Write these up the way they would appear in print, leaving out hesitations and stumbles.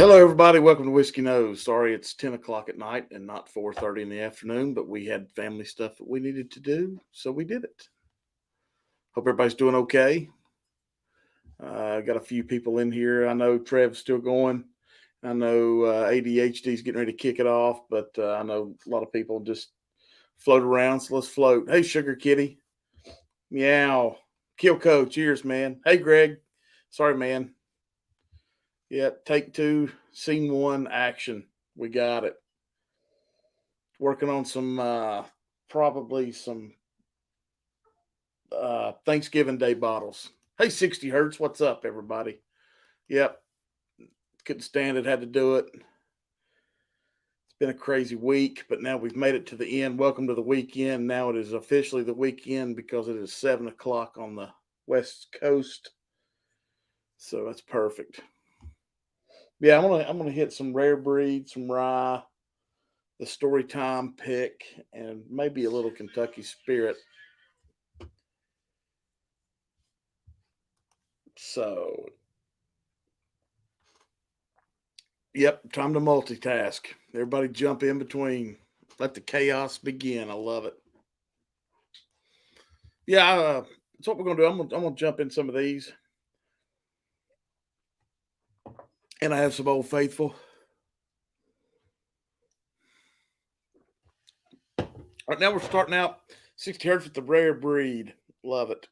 Hello, everybody. Welcome to Whiskey Nose. Sorry, it's 10 o'clock at night and not 4:30 in the afternoon, but we had family stuff that we needed to do, so we did it. Hope everybody's doing okay. Got a few people in here. I know Trev's still going. I know ADHD is getting ready to kick it off, but I know a lot of people just float around, so let's float. Hey, Sugar Kitty. Meow. Kilco, cheers, man. Hey, Greg. Sorry, man. Yeah, take two, scene one, action. We got it. Working on some probably some Thanksgiving Day bottles. Hey, 60 Hertz, what's up, everybody? Yep, couldn't stand it, had to do it. It's been a crazy week, but now we've made it to the end. Welcome to the weekend. Now it is officially the weekend because it is 7 o'clock on the West Coast. So that's perfect. Yeah, I'm gonna hit some rare breed, some rye, the story time pick, and maybe a little Kentucky Spirit. So, yep, time to multitask. Everybody jump in between. Let the chaos begin. I love it. Yeah, that's what we're gonna do. I'm gonna jump in some of these, and I have some Old Faithful. All right, now we're starting out 60 hertz with the rare breed. Love it.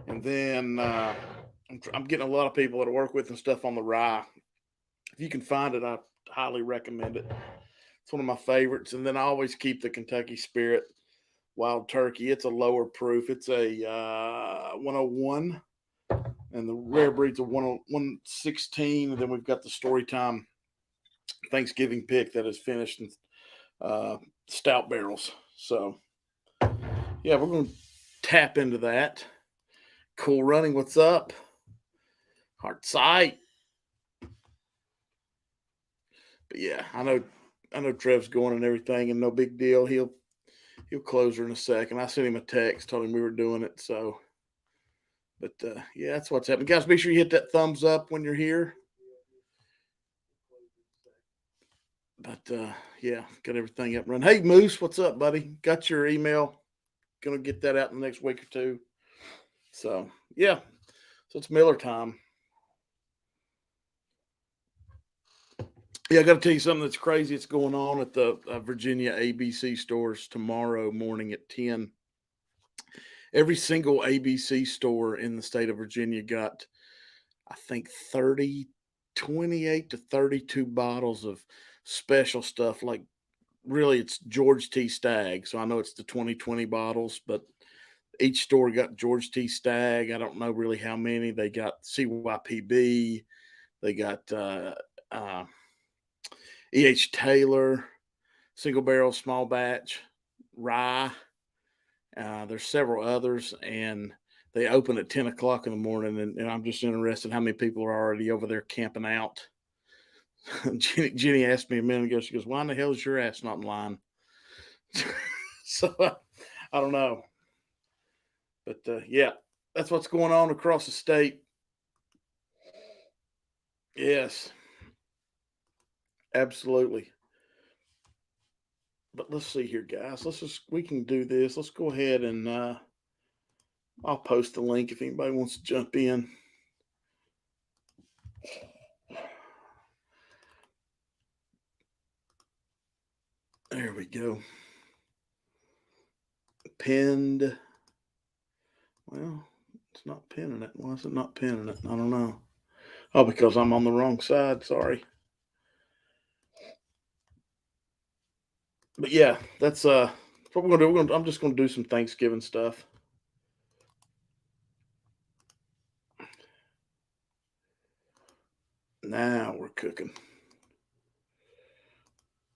And then I'm getting a lot of people that I work with and stuff on the rye. If you can find it, I highly recommend it. It's one of my favorites. And then I always keep the Kentucky Spirit Wild Turkey. It's a lower proof. It's a 101, and the rare breed's a 116. And then we've got the Storytime Thanksgiving pick that is finished in stout barrels. So, yeah, we're going to tap into that. Cool Running, what's up? Hard Sight. But yeah, I know Trev's going and everything, and no big deal. He'll close her in a second. I sent him a text, told him we were doing it. So, but yeah, that's what's happening, guys. Make sure you hit that thumbs up when you're here. But yeah, got everything up and running. Hey, Moose, what's up, buddy? Got your email. Gonna get that out in the next week or two. So yeah, so it's Miller time. Yeah, I got to tell you something that's crazy. It's going on at the Virginia ABC stores tomorrow morning at 10. Every single ABC store in the state of Virginia got, I think, 28 to 32 bottles of special stuff. Like, really, it's George T. Stagg. So I know it's the 2020 bottles, but each store got George T. Stagg. I don't know really how many. They got CYPB. They got E.H. Taylor, single barrel, small batch, rye. There's several others, and they open at 10 o'clock in the morning. And I'm just interested how many people are already over there camping out. Jenny asked me a minute ago, she goes, "Why in the hell is your ass not in line?" So I don't know. But yeah, that's what's going on across the state. Yes, absolutely. But let's see here, guys. We can do this. Let's go ahead and I'll post the link if anybody wants to jump in. There we go. Pinned. Well, it's not pinning it. Why is it not pinning it? I don't know. Oh, because I'm on the wrong side. Sorry. But yeah, that's what we're gonna do. I'm just gonna do some Thanksgiving stuff. Now we're cooking.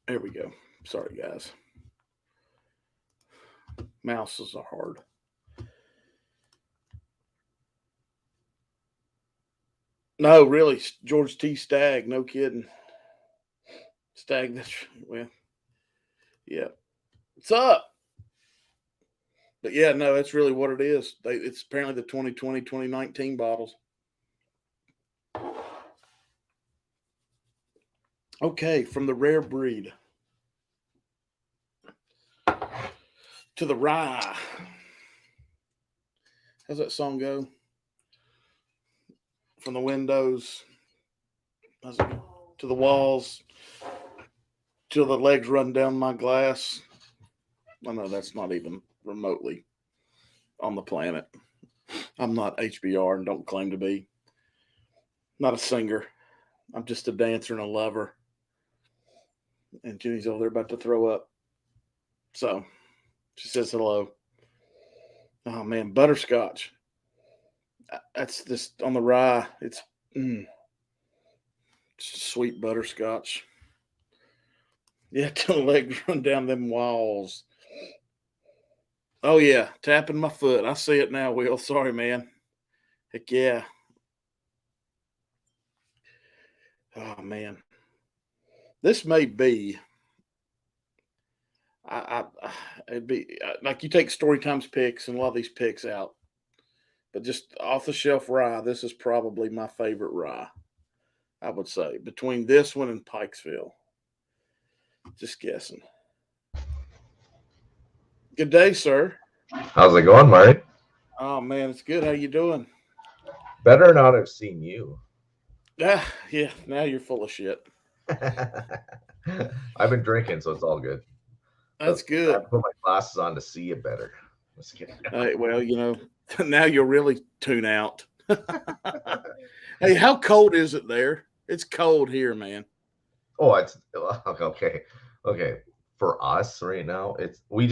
There we go. Sorry, guys. Mouses are hard. No, really, George T. Stagg. No kidding. Stagg. That's well. Yeah. What's up? But yeah, no, that's really what it is. It's apparently the 2020, 2019 bottles. Okay, from the rare breed to the rye. How's that song go? From the windows to the walls till the legs run down my glass. I know that's not even remotely on the planet. I'm not HBR and don't claim to be. Not a singer. I'm just a dancer and a lover. And Jenny's over there about to throw up. So she says hello. Oh man, butterscotch. That's just on the rye. It's sweet butterscotch. Yeah, till the legs run down them walls. Oh yeah, tapping my foot. I see it now, Will. Sorry, man. Heck yeah. Oh man. This may be it'd be like you take story times picks and a lot of these picks out. But just off the shelf rye, this is probably my favorite rye. I would say between this one and Pikesville. Just guessing. Good day, sir. How's it going, Marty? Oh man, it's good. How you doing? Better not have seen you. Yeah. Now you're full of shit. I've been drinking, so it's all good. That's I good. have to put my glasses on to see you better. Just kidding. Well, now you'll really tune out. Hey, how cold is it there? It's cold here, man. Oh, it's okay. Okay. For us right now, we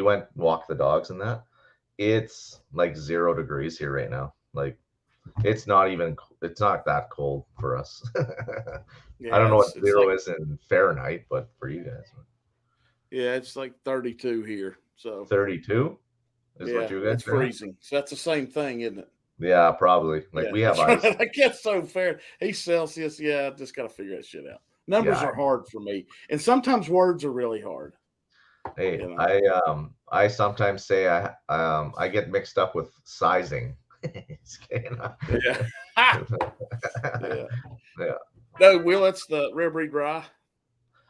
went walk the dogs and that. It's like 0 degrees here right now. Like it's not that cold for us. I don't Yeah, know what it's zero like is in Fahrenheit, but for you guys, yeah, it's like 32 here. So 32 is what yeah, you it's guys are. freezing. So that's the same thing, isn't it? Yeah, probably. Like Yeah, we have that's right. ice. I guess so fair. He's Celsius. Yeah, I just got to figure that shit out. Numbers Yeah. are hard for me, and sometimes words are really hard. Hey, You know. I sometimes say I get mixed up with sizing. Just kidding. Yeah. Yeah. Yeah. No, Will, that's the rare breed rye.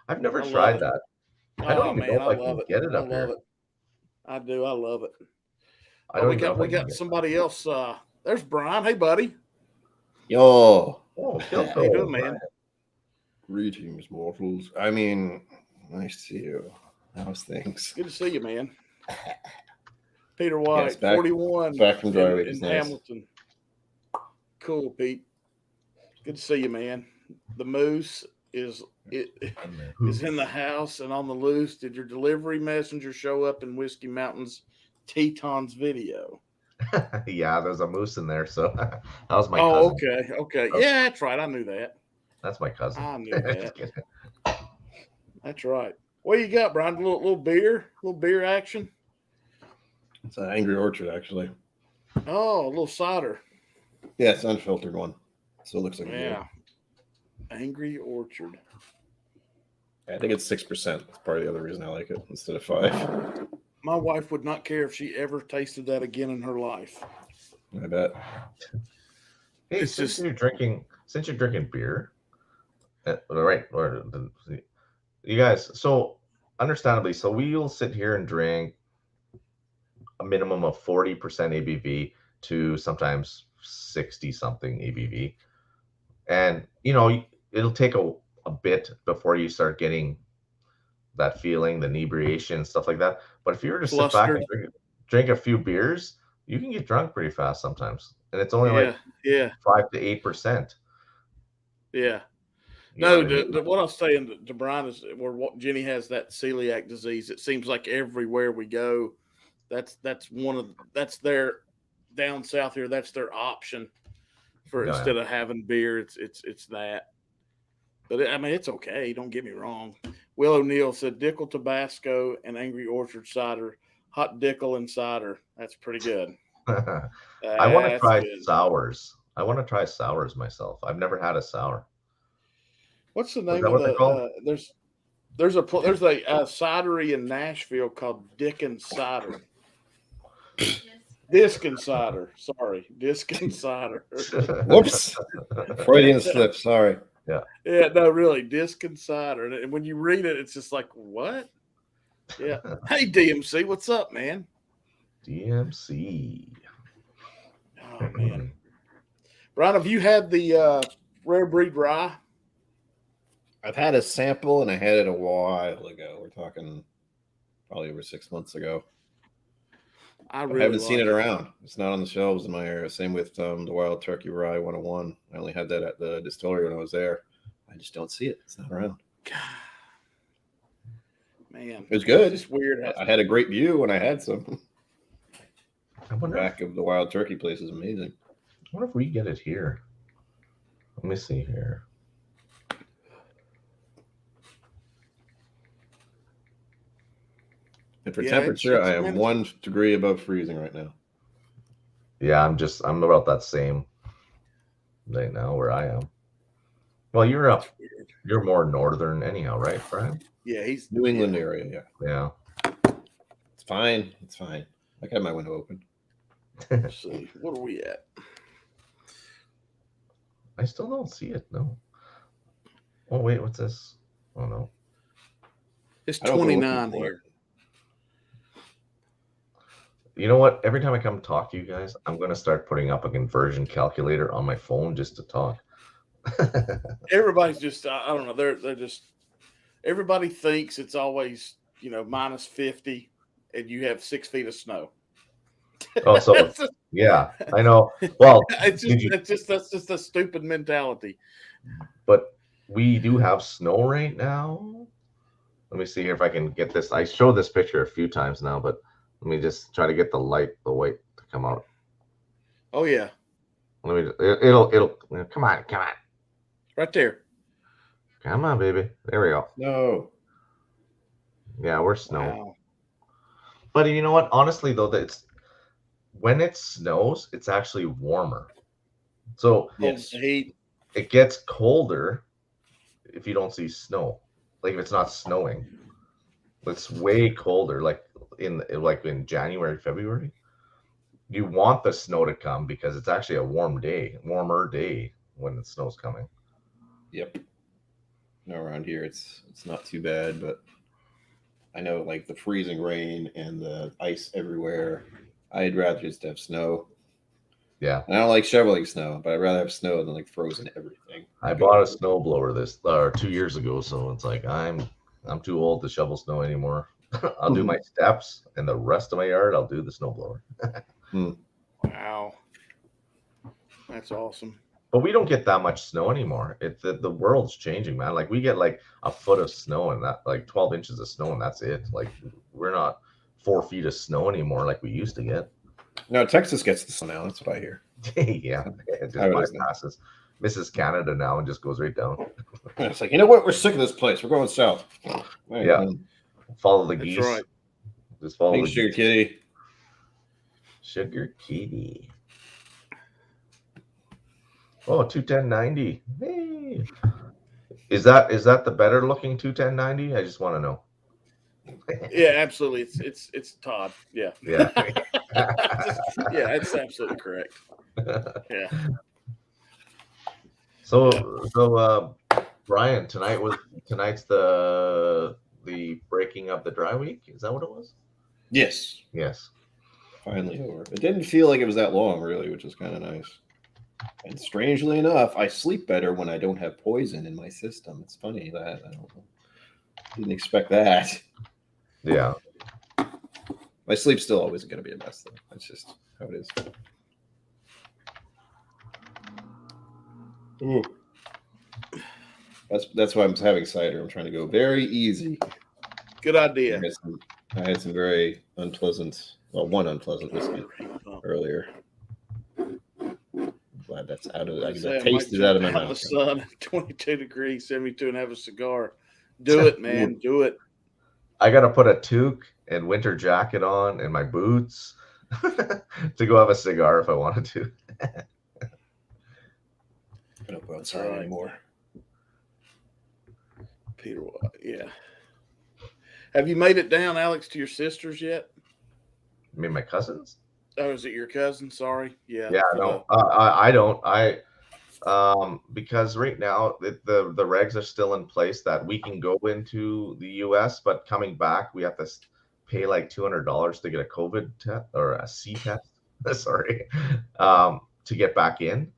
I've never I love tried it. that. I don't Oh even know man, if I I love can it. get it I up love here. it. I do. I love it. I Oh, don't we even know got if I we can got get somebody else. There's Brian. Hey, buddy. Yo, Oh, How you doing, Kilco, man? greetings, mortals. I mean, nice to see you. How's things? Good to see you, man. Peter Yes, White, back 41 back from dry week in is nice. Hamilton. Cool, Pete. Good to see you, man. The Moose is is in the house and on the loose. Did your delivery messenger show up in Whiskey Mountain's Tetons video? Yeah, there's a moose in there. So that was my Oh, cousin. okay. That was- Yeah, that's right. I knew that. That's my cousin. I knew Just that. kidding. That's right. What you got, Brian? Little beer action. It's an Angry Orchard, actually. Oh, a little cider. Yeah, it's an unfiltered one, so it looks like a beer. Yeah. Angry Orchard. I think it's 6%. That's part of the other reason I like it instead of 5. My wife would not care if she ever tasted that again in her life. I bet. Hey, It's since just you're drinking beer, right? Or you guys, so understandably, so we'll sit here and drink a minimum of 40% ABV to sometimes 60 something ABV. And it'll take a bit before you start getting that feeling, the inebriation and stuff like that. But if you were to sit back and flustered. drink a few beers, you can get drunk pretty fast sometimes. And it's only like Yeah. 5 to 8%. Yeah. You know No, what I mean? what I was saying to Brian is where Jenny has that celiac disease. It seems like everywhere we go, that's their down south here. That's their option for Yeah. instead of having beer. It's that. But I mean, it's okay. Don't get me wrong. Will O'Neill said Dickel Tabasco and Angry Orchard cider, hot Dickel and cider. That's pretty good. I want to That's try good. sours. I want to try sours myself. I've never had a sour. What's the Is name that of what they're called? there's a cidery in Nashville called Dickens Cider. Diskin Cider. Sorry, Diskin Cider. Whoops. Freudian slip. Sorry. Yeah, no, really, disc and cider. And when you read it, it's just like, what? Yeah. Hey, DMC, what's up, man? DMC. Oh man, Brian, have you had the rare breed rye? I've had a sample and I had it a while ago. We're talking probably over 6 months ago. I I really haven't seen like it around. It's not on the shelves in my area. Same with the Wild Turkey Rye 101. I only had that at the distillery when I was there. I just don't see it. It's not around. God, man, It was good. It's just weird. I had a great view when I had some. I The wonder, back of the Wild Turkey place is amazing. I wonder if we get it here. Let me see here. And for Yeah, temperature, it's I am meant- 1 degree above freezing right now. Yeah, I'm about that same right now where I am. Well, you're up. It's weird. You're more northern anyhow, right, Brian? Yeah, he's New England yeah. area, yeah. Yeah. It's fine. It's fine. I got my window open. Let's see, what are we at? I still don't see it. No. Oh wait, what's this? Oh no. It's I don't go looking 29 for it. here. You know what? Every time I come talk to you guys, I'm gonna start putting up a conversion calculator on my phone just to talk. Everybody's just I don't know. They're just everybody thinks it's always minus 50, and you have 6 feet of snow. Oh, so yeah, I know. Well, It's did you- that's just a stupid mentality. but we do have snow right now. Let me see here if I can get this. I showed this picture a few times now, but let me just try to get the white to come out. Oh yeah, Let me. It'll. Come on, right there. come on, baby. There we go. No. Yeah, we're snow. Wow. But you know what? Honestly, though, when it snows, it's actually warmer. So Yes. Oh, the heat. it gets colder if you don't see snow. Like if it's not snowing, it's way colder. Like in January, February, you want the snow to come because it's actually a warmer day when the snow's coming. Yep. No, around here it's not too bad, but I know like the freezing rain and the ice everywhere. I'd rather just have snow. Yeah, And I don't like shoveling snow, but I'd rather have snow than like frozen everything. I bought a snowblower 2 years ago, so it's like I'm too old to shovel snow anymore. I'll do my steps, and the rest of my yard I'll do the snowblower. Wow. That's awesome. But we don't get that much snow anymore. The world's changing, man. Like we get like a foot of snow and that like 12 inches of snow, and that's it. Like we're not 4 feet of snow anymore like we used to get. No, Texas gets the snow now. That's what I hear. Yeah, it just How it is now. bypasses, misses Canada now and just goes right down. And it's like, you know what? We're sick of this place. We're going south. Right, Yeah. then. Follow the That's geese. right. Just follow Thanks, the Sugar geese. Kitty. Sugar Kitty. Oh, 21090. Hey. Is that the better looking 21090? I just want to know. Yeah, absolutely. It's Todd. Yeah. Yeah. Yeah, it's absolutely correct. Yeah. So Brian, tonight's the breaking of the dry week. Is that what it was? Yes. Yes. Finally over. It didn't feel like it was that long, really, which is kind of nice. And strangely enough, I sleep better when I don't have poison in my system. It's funny that I don't know. Didn't expect that. Yeah. My sleep's still always going to be a mess, though. That's just how it is. Ooh. That's why I'm having cider. I'm trying to go very easy. Good idea. I had some very unpleasant, well, one unpleasant whiskey earlier. Glad that's out of I Say I the taste might is out of my jump in mouth. the sun, 22 degrees, 72, and have a cigar. Do it, man. Do it. I gotta put a toque and winter jacket on and my boots to go have a cigar if I wanted to. I don't go outside right. anymore. Peter, yeah. Have you made it down, Alex, to your sisters yet? I mean, my cousins. Oh, is it your cousin? Sorry. Yeah. Yeah, for no, I don't. Because right now the regs are still in place that we can go into the US, but coming back we have to pay like $200 to get a COVID test or a C test. Sorry, to get back in.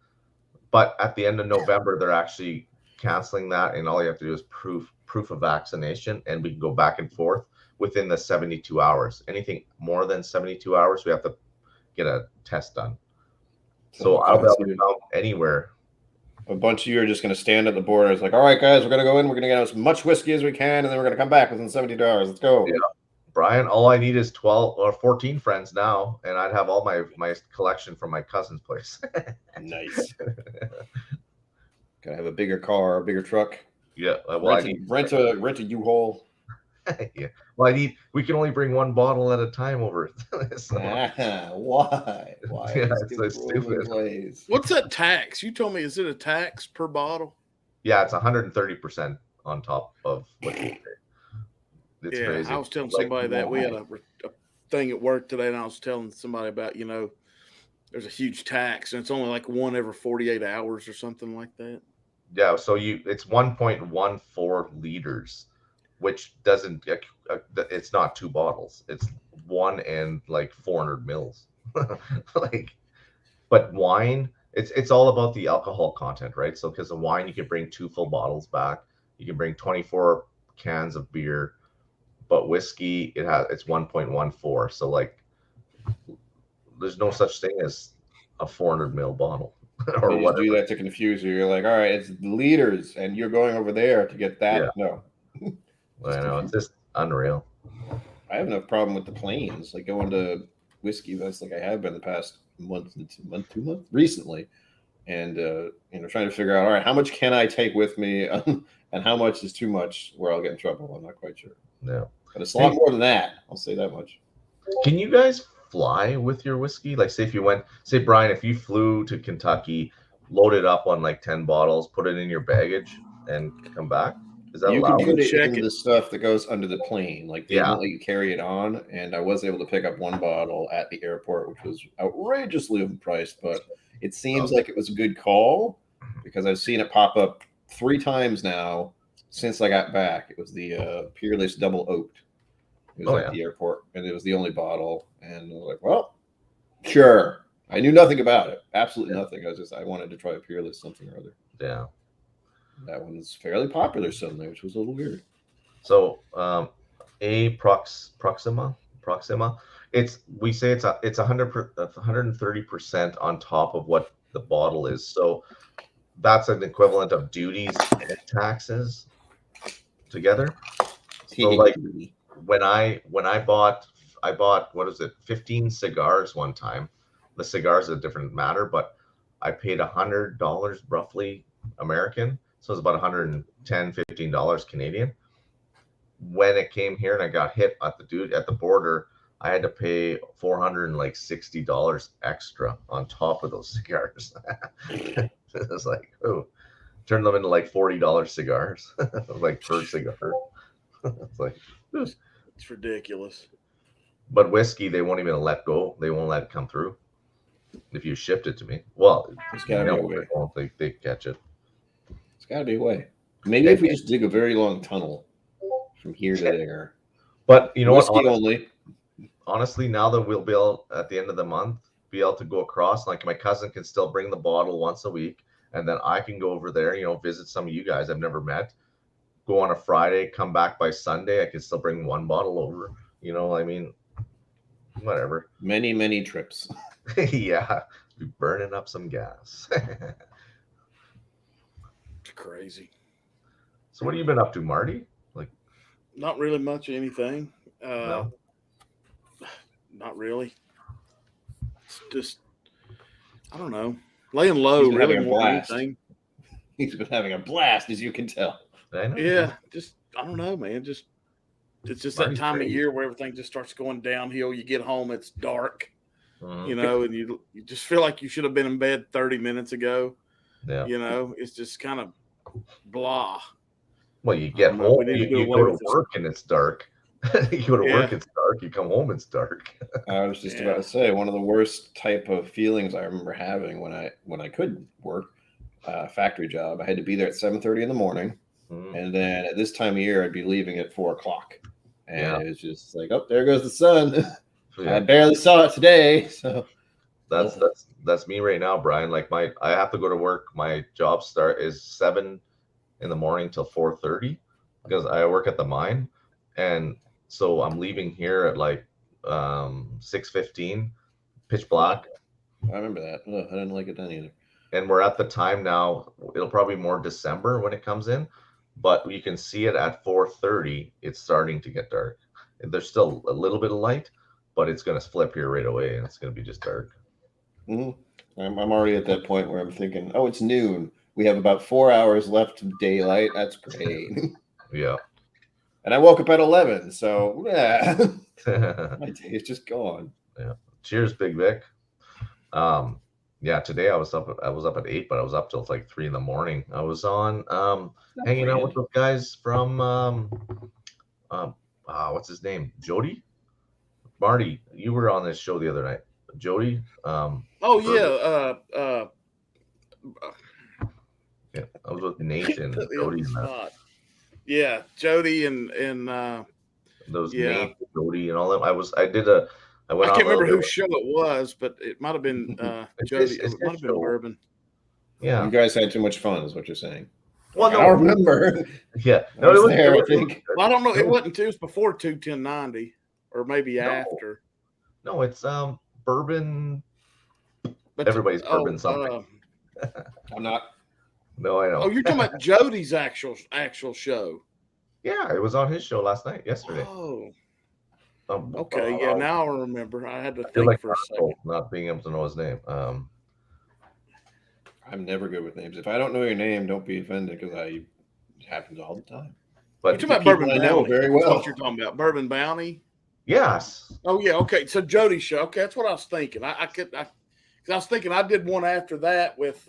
But at the end of November, they're actually canceling that, and all you have to do is proof of vaccination, and we can go back and forth within the 72 hours. Anything more than 72 hours, we have to get a test done. So I'll be able to come anywhere. A bunch of you are just going to stand at the border. It's like, all right, guys, we're going to go in. We're going to get as much whiskey as we can, and then we're going to come back within 72 hours. Let's go. Yeah. Brian, all I need is 12 or 14 friends now, and I'd have all my collection from my cousin's place. Nice. Gotta have a bigger car, a bigger truck. Yeah. Well, rent a U-Haul. Yeah. Well, we can only bring one bottle at a time over. So. Why? Yeah, it's so stupid. What's that tax? You told me, is it a tax per bottle? Yeah, it's 130% on top of what you pay. It's crazy. I was telling somebody that we had a thing at work today, and I was telling somebody about, there's a huge tax, and it's only like one every 48 hours or something like that. Yeah, so it's 1.14 liters, which doesn't, it's not 2 bottles. It's 1 and like 400 mils. But wine, it's all about the alcohol content, right? So because of wine, you can bring 2 full bottles back. You can bring 24 cans of beer. But whiskey, it's 1.14. So like, there's no such thing as a 400 ml bottle. Or you just do that to confuse you. You're like, all right, it's liters, and you're going over there to get that. Yeah. No, I know, it's just unreal. I have no problem with the planes, like going to whiskey vests, like I have been the past month, 2 months recently, and trying to figure out, all right, how much can I take with me, and how much is too much where I'll get in trouble. I'm not quite sure. Yeah, but it's a lot more than that. I'll say that much. Can you guys fly with your whiskey? Like, say Brian, if you flew to Kentucky, load it up on like 10 bottles, put it in your baggage, and come back. Is that allowed? You can put it in the stuff that goes under the plane. Like they won't let you carry it on. And I was able to pick up 1 bottle at the airport, which was outrageously overpriced, but it seems like it was a good call because I've seen it pop up 3 times now since I got back. It was the Peerless Double Oaked. It was at the airport, and it was the only bottle. And I was like, well, sure. I knew nothing about it. Absolutely nothing. I wanted to try a Peerless something or other. Yeah. That one's fairly popular suddenly, which was a little weird. So Proxima. We say it's 130% on top of what the bottle is. So that's an equivalent of duties and taxes together. So like when I bought what is it, 15 cigars one time. The cigars is a different matter, but I paid $100 roughly American, so it's about $110-$15 Canadian. When it came here and I got hit at the border, I had to pay $460 extra on top of those cigars. It was like, turn them into like $40 cigars, like per cigar. It's like, it's ridiculous. But whiskey, they won't even let go. They won't let it come through. If you shipped it to me, well, it's gotta be a way. They catch it. It's gotta be a way. Maybe if we just dig a very long tunnel from here to there. But you know whiskey what? Honestly, now that we'll be able at the end of the month be able to go across, like my cousin can still bring the bottle once a week, and then I can go over there, visit some of you guys I've never met. Go on a Friday, come back by Sunday. I can still bring 1 bottle over. I mean, whatever. Many trips. Yeah, be burning up some gas. It's crazy. So what have you been up to, Marty? Like, not really much of anything. No. Not really. It's just, I don't know, laying low. Really more than anything. He's been having a blast, as you can tell. I know. Yeah, just I don't know, man. It's just that time of year where everything just starts going downhill. You get home, it's dark. And you just feel like you should have been in bed 30 minutes ago. Yeah. It's just kind of blah. Well, you get home, you go to work and it's dark. You go to work, it's dark. You come home, it's dark. I was just about to say, one of the worst type of feelings I remember having when I couldn't work factory job. I had to be there at 7:30 in the morning, and then at this time of year, I'd be leaving at 4 o'clock, and it was just like, oh, there goes the sun. I barely saw it today, so that's me right now, Brian. Like I have to go to work. My job start is 7 in the morning till 4:30 because I work at the mine, and so I'm leaving here at like 6:15, pitch black. I remember that. I didn't like it then either. And we're at the time now. It'll probably be more December when it comes in, but you can see it at 4:30. It's starting to get dark. And there's still a little bit of light, but it's going to flip here right away, and it's going to be just dark. Mm-hmm. I'm already at that point where I'm thinking, oh, it's noon. We have about 4 hours left of daylight. That's great. Yeah. And I woke up at 11, so yeah, my day is just gone. Yeah. Cheers, Big Vic. Yeah, today I was up at 8, but I was up till like 3 in the morning. I was on hanging out with those guys from what's his name? Jody? Marty, you were on this show the other night. Jody? Oh yeah. Yeah, I was with Nate and Jody. Yeah, Jody and those yeah. Nate, Jody, and all them. I I can't remember whose show it was, but it might have been Jody. It might have been Bourbon. Yeah, you guys had too much fun, is what you're saying. Well, no, I remember. Yeah, no, it was there. I think. Well, I don't know. It wasn't. It was before 21090, or maybe after. No, it's Bourbon. But everybody's Bourbon something. I'm not. No, I know. Oh, you're talking about Jody's actual show. Yeah, it was on his show yesterday. Oh. Okay, yeah, now I remember. I had to think like for a second. Not being able to know his name. I'm never good with names. If I don't know your name, don't be offended because it happens all the time. But you're talking about Bourbon Bounty. I know very well. That's what you're talking about, Bourbon Bounty. Yes. Oh yeah. Okay. So Jody's show. Okay, that's what I was thinking. Because I was thinking I did one after that with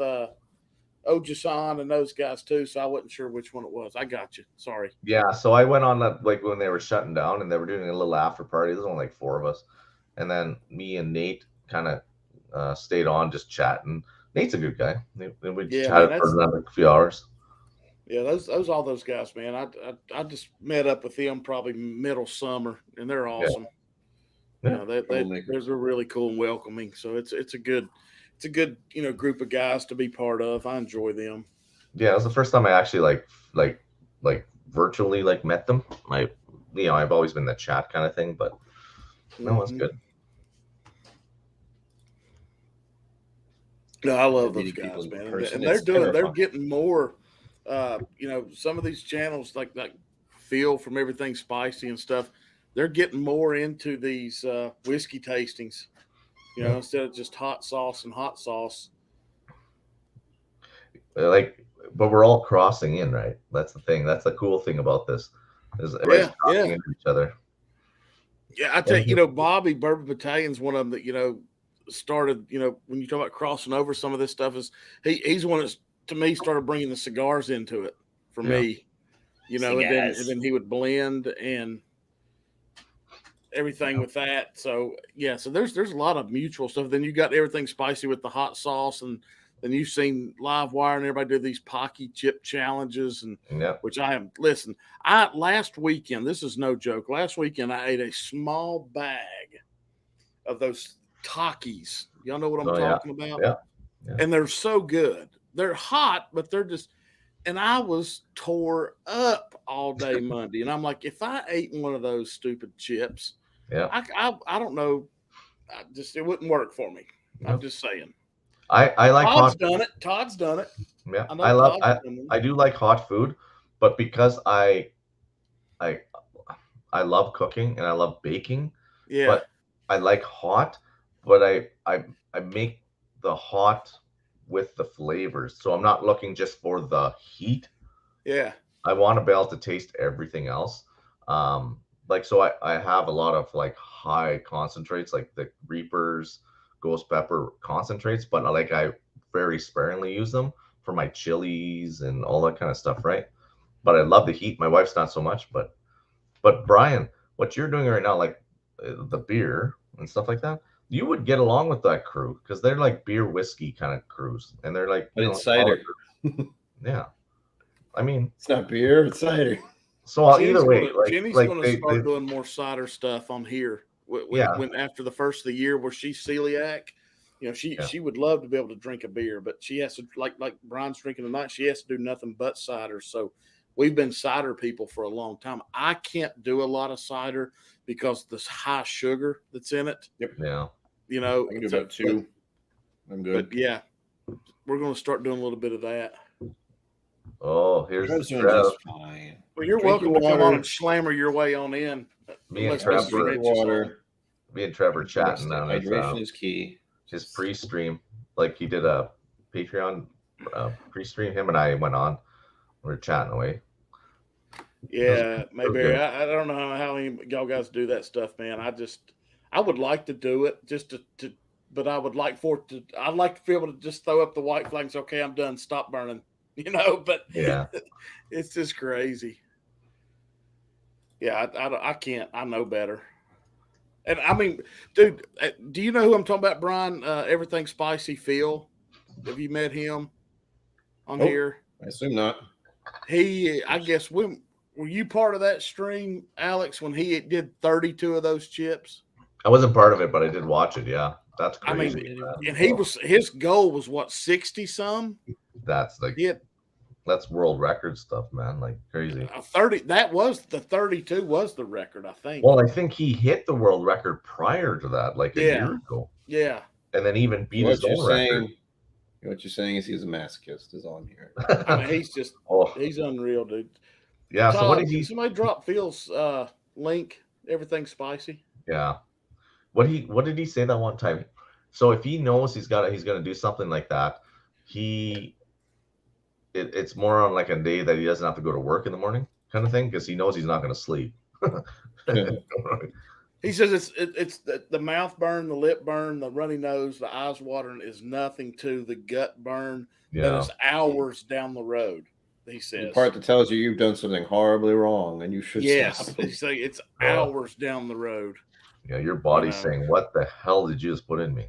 Ojason and those guys too. So I wasn't sure which one it was. I got you. Sorry. Yeah. So I went on that like when they were shutting down and they were doing a little after party. There's only like 4 of us, and then me and Nate kind of stayed on just chatting. Nate's a good guy. We chatted for another few hours. Yeah, all those guys, man. I just met up with them probably middle summer, and they're awesome. Yeah, they're really cool and welcoming. So it's a good group of guys to be part of. I enjoy them. Yeah, it was the first time I actually like virtually met them. I've always been the chat kind of thing, but no, it's good. No, I love those guys, man. And they're getting more. Some of these channels like Phil from Everything Spicy and stuff, they're getting more into these whiskey tastings, instead of just hot sauce. But we're all crossing in, right? That's the thing. That's the cool thing about this is everybody's crossing into each other. Yeah, I tell you, Bobby Bourbon Battalion's one of them that, started, when you talk about crossing over some of this stuff, is he's one that's, to me, started bringing the cigars into it for me, and then he would blend and everything with that. So so there's a lot of mutual stuff. Then you got Everything Spicy with the hot sauce, and then you've seen Live Wire and everybody do these Pocky chip challenges, and which I am. Listen, last weekend, this is no joke. Last weekend I ate a small bag of those Takis. Y'all know what I'm talking about? Yeah. And they're so good. They're hot, but they're just, and I was tore up all day Monday. And I'm like, if I ate one of those stupid chips, I don't know. It wouldn't work for me. I'm just saying. I like Todd's done it. Yeah. I do like hot food, but because I love cooking and I love baking. Yeah. But I like hot, but I make the hot with the flavors. So I'm not looking just for the heat. Yeah. I want to be able to taste everything else. So I have a lot of high concentrates, like the Reapers, Ghost Pepper concentrates, but I very sparingly use them for my chilies and all that kind of stuff, right? But I love the heat. My wife's not so much, but Brian, what you're doing right now, the beer and stuff like that, you would get along with that crew because they're like beer whiskey kind of crews, and they're like, But it's cider. Yeah, I mean, It's not beer, it's cider. so either way, Jenny's like gonna start doing more cider stuff on here. When after the first of the year where she's celiac, you know, she would love to be able to drink a beer, but she has to like Brian's drinking tonight. She has to do nothing but cider. So we've been cider people for a long time. I can't do a lot of cider because this high sugar that's in it. Yep. Yeah. You know, I can do about 2. I'm good. But yeah, we're going to start doing a little bit of that. Oh, here's the just fine. Well, you're welcome to come on and slammer your way on in. Me and Trevor chatting now. Hydration is key. His pre-stream, like he did a Patreon pre-stream. Him and I went on. We were chatting away. Yeah, maybe. I don't know how y'all guys do that stuff, man. I would like to do it just to but I would like I'd like to be able to just throw up the white flag and say, okay, I'm done, stop burning. You know, but yeah, it's just crazy. Yeah, I can't. I know better. And I mean, dude, do you know who I'm talking about, Brian? Everything Spicy Phil. Have you met him on here? I assume not. I guess, were you part of that stream, Alex, when he did 32 of those chips? I wasn't part of it, but I did watch it. Yeah, that's crazy. I mean, and his goal was what, 60 some? That's like that's world record stuff, man. Like crazy. 30. That was the 32 was the record, I think. Well, I think he hit the world record prior to that, like a year ago. Yeah, and then even beat his own record. What you're saying is he's a masochist, is all I'm hearing. I mean, he's just he's unreal, dude. Yeah. Todd, so what did somebody drop Phil's link? Everything Spicy. Yeah. What did he say that one time? So if he knows he's going to do something like that, it's more on like a day that he doesn't have to go to work in the morning kind of thing, because he knows he's not going to sleep. He says it's the mouth burn, the lip burn, the runny nose, the eyes watering is nothing to the gut burn that is hours down the road. He says the part that tells you you've done something horribly wrong and you should stop. He say it's hours down the road. Yeah, your body's saying, "What the hell did you just put in me?"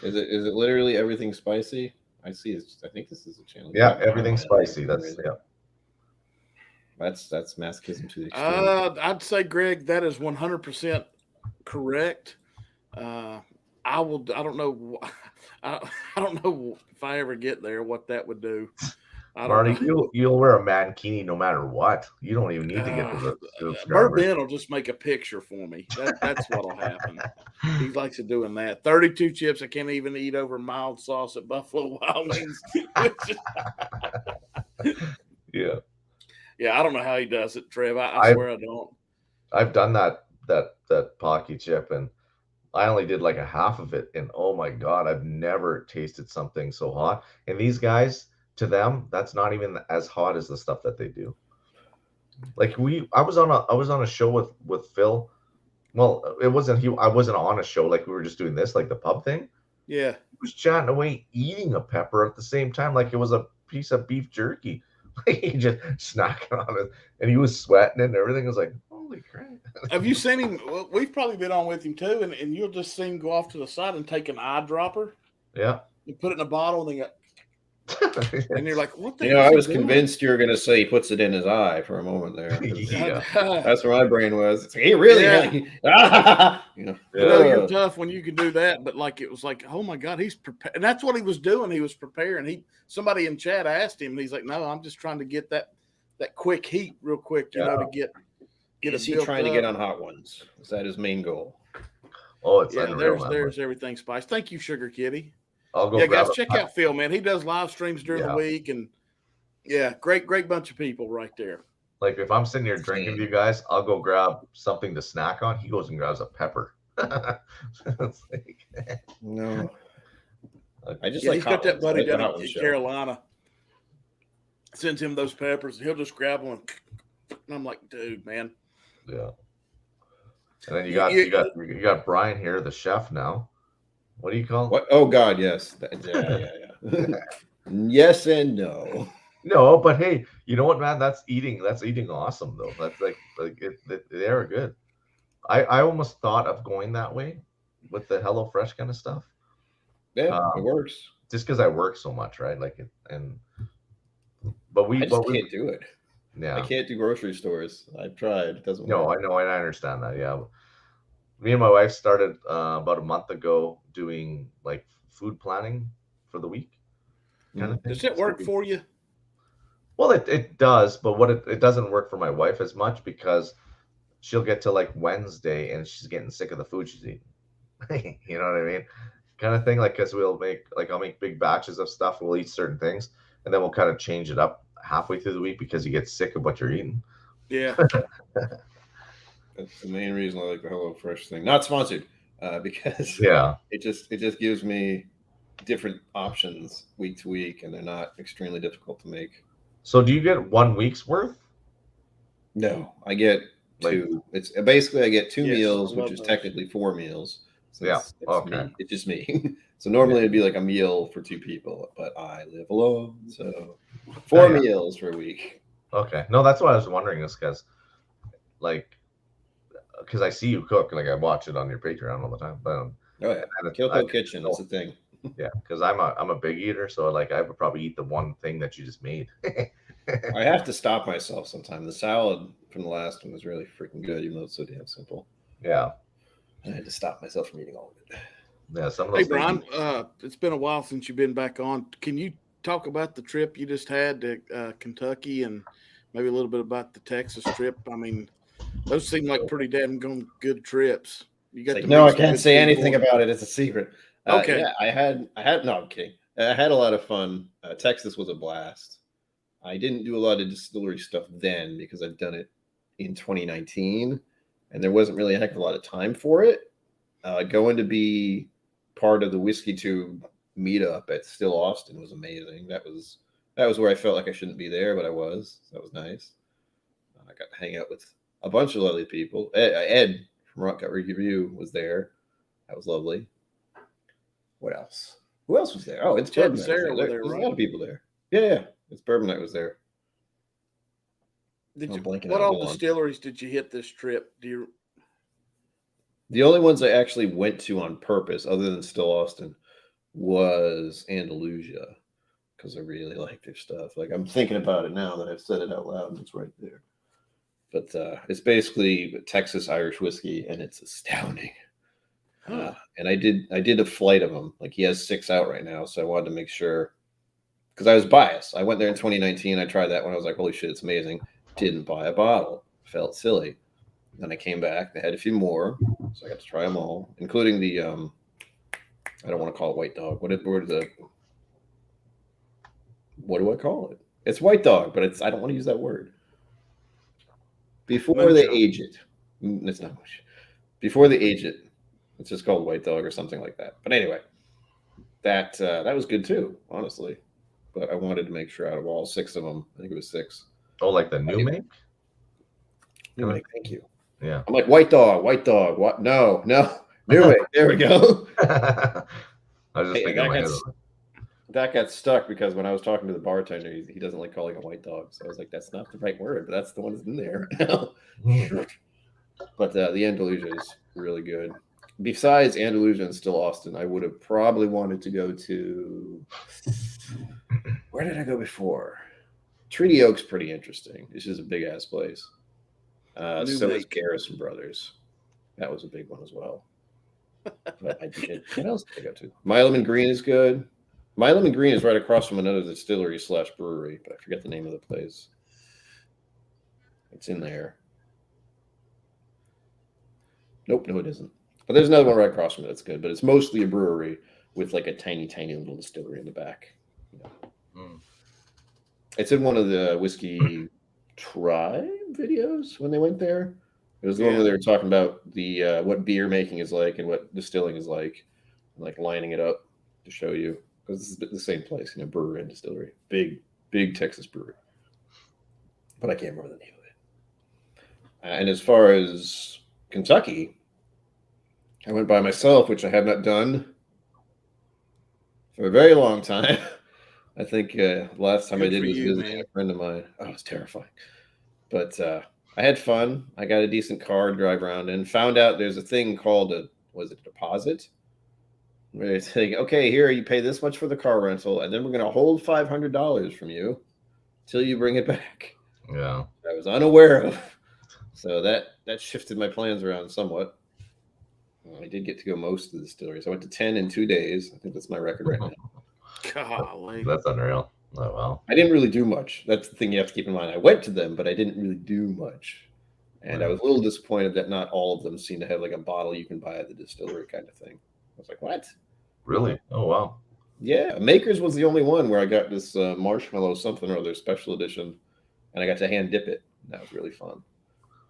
Is it literally everything spicy? I see. I think this is a channel. Yeah, everything spicy. That's That's masochism to the extreme. I'd say, Greg, that is 100% correct. I don't know. I don't know if I ever get there what that would do. Marty, you'll wear a mankini no matter what. You don't even need to get to the Bourbon will just make a picture for me. That's what'll happen. He likes doing that. 32 chips. I can't even eat over mild sauce at Buffalo Wild Wings. Yeah. Yeah, I don't know how he does it, Trev. I swear I don't. I've done that Pocky chip, and I only did like a half of it, and oh my god, I've never tasted something so hot. And these guys, to them, that's not even as hot as the stuff that they do. Like I was on a show with Phil. Well, I wasn't on a show, like we were just doing this, like the pub thing. Yeah. He was chatting away, eating a pepper at the same time, like it was a piece of beef jerky. He just snacking on it, and he was sweating and everything. I was like, holy crap. Have you seen him? Well, we've probably been on with him too, and you'll just see him go off to the side and take an eyedropper. Yeah. You put it in a bottle, and and you're like, what the I was convinced you were going to say he puts it in his eye for a moment there. Yeah. That's where my brain was. He really, you're tough when you can do that, but like, it was like, oh my God, he's prepared. And that's what he was doing. He was preparing. Somebody in chat asked him, and he's like, no, I'm just trying to get that quick heat real quick, to get Is he trying to get on hot ones? Is that his main goal? Oh, it's unreal, there's everything spice. Thank you, Sugar Kitty. I'll go guys, check out Phil, man. He does live streams during the week, and great bunch of people right there. Like if I'm sitting here drinking with you guys, I'll go grab something to snack on. He goes and grabs a pepper. No, I just he's got that buddy down in Carolina. Sends him those peppers, and he'll just grab one. And I'm like, dude, man. Yeah. And then you got Brian here, the chef now. What do you call him? What? Oh God, yes. Yeah. Yes and no. No, but hey, you know what, man? That's eating awesome though. That's like they are good. I almost thought of going that way, with the HelloFresh kind of stuff. Yeah, it works. Just because I work so much, right? Like it, but I just can't do it. Yeah, I can't do grocery stores. I've tried. It doesn't no, work. I know, and I understand that. Yeah, me and my wife started about a month ago doing like food planning for the week, kind of thing. Does it work for you? Well, it does, but what it doesn't work for my wife as much because she'll get to like Wednesday and she's getting sick of the food she's eating. You know what I mean? Kind of thing. Like, because I'll make big batches of stuff. We'll eat certain things, and then we'll kind of change it up halfway through the week because you get sick of what you're eating. Yeah. That's the main reason I like the HelloFresh thing. Not sponsored, because Yeah. it just gives me different options week to week, and they're not extremely difficult to make. So, do you get 1 week's worth? No, I get Like- two. It's basically I get two Yes, meals, I which love is those. technically 4 meals. So Yeah, it's okay. me. It's just me. So normally it'd be like a meal for 2 people, but I live alone, so 4 yeah. meals per week. Okay. No, that's what I was wondering is because I see you cook, like I watch it on your Patreon all the time. But Oh yeah, and Kyoto Kitchen. That's a thing. yeah, because I'm a big eater, so like I would probably eat the one thing that you just made. I have to stop myself sometimes. The salad from the last one was really freaking good, even though it's so damn simple. Yeah. I had to stop myself from eating all of it. Yeah, some of Hey, those things. Brian, it's been a while since you've been back on. Can you talk about the trip you just had to Kentucky and maybe a little bit about the Texas trip? I mean, those seem like pretty damn good trips. You got Like, to no, meet I some can't good say people. anything about it. It's a secret. Okay. Yeah, I had. No, I'm kidding. I had a lot of fun. Texas was a blast. I didn't do a lot of distillery stuff then because I've done it in 2019, and there wasn't really a heck of a lot of time for it. Going to be part of the Whiskey Tube meetup at Still Austin was amazing. That was where I felt like I shouldn't be there, but I was. So that was nice. I got to hang out with a bunch of lovely people. Ed from Rock Cut Review was there. That was lovely. What else? Who else was there? Oh, it's Ted Bourbon and Night. Sarah were there, There's right? a lot of people there. Yeah. It's Bourbon Night was there. Did I'm you, blanking what out. all Hold on. distilleries did you hit this trip? The only ones I actually went to on purpose, other than Still Austin, was Andalusia, because I really like their stuff. Like, I'm thinking about it now that I've said it out loud, and it's right there. But it's basically Texas Irish whiskey, and it's astounding. And I did a flight of them. Like, he has 6 out right now, so I wanted to make sure, because I was biased. I went there in 2019. I tried that one. I was like, holy shit, it's amazing. Didn't buy a bottle. Felt silly. Then I came back. They had a few more, so I got to try them all, including the I don't want to call it White Dog. What do I call it? It's White Dog, but I don't want to use that word. Before they age it, it's not much. Before they age it, it's just called White Dog or something like that. But anyway, that was good too, honestly. But I wanted to make sure out of all 6 of them, I think it was 6. Oh, like the new make? New make, thank you. Yeah. I'm like, White Dog. What? No. New make. There we go. I was just thinking in my head. That got stuck because when I was talking to the bartender, he doesn't like calling it White Dog. So I was like, that's not the right word, but that's the one that's in there. But the Andalusia is really good. Besides Andalusia and Still Austin, I would have probably wanted to go to... Where did I go before? Treaty Oak's pretty interesting. This is a big-ass place. So is Garrison Brothers. That was a big one as well. But I did. What else did I go to? Milam and Green is good. Milam and Green is right across from another distillery / brewery, but I forget the name of the place. It's in there. Nope, no, it isn't. But there's another one right across from it that's good, but it's mostly a brewery with like a tiny, tiny little distillery in the back. It's in one of the Whiskey Tribe videos when they went there. It was the one where they were talking about the what beer making is like and what distilling is like, and like lining it up to show you, because this is the same place, brewery and distillery, big Texas brewery. But I can't remember the name of it. And as far as Kentucky, I went by myself, which I have not done for a very long time. I think the last time I did was visiting a friend of mine. Oh, it's terrifying. But I had fun. I got a decent car to drive around in. Found out there's a thing called was it a deposit? Where it's like, okay, here you pay this much for the car rental, and then we're going to hold $500 from you till you bring it back. Yeah. I was unaware of. So that shifted my plans around somewhat. I did get to go most of the distilleries. I went to 10 in 2 days. I think that's my record right now. Golly. That's unreal. Oh, wow. I didn't really do much. That's the thing you have to keep in mind. I went to them, but I didn't really do much. And I was a little disappointed that not all of them seem to have like a bottle you can buy at the distillery kind of thing. I was like, what? Really? Oh, wow. Yeah. Maker's was the only one where I got this marshmallow something or other special edition, and I got to hand dip it. That was really fun.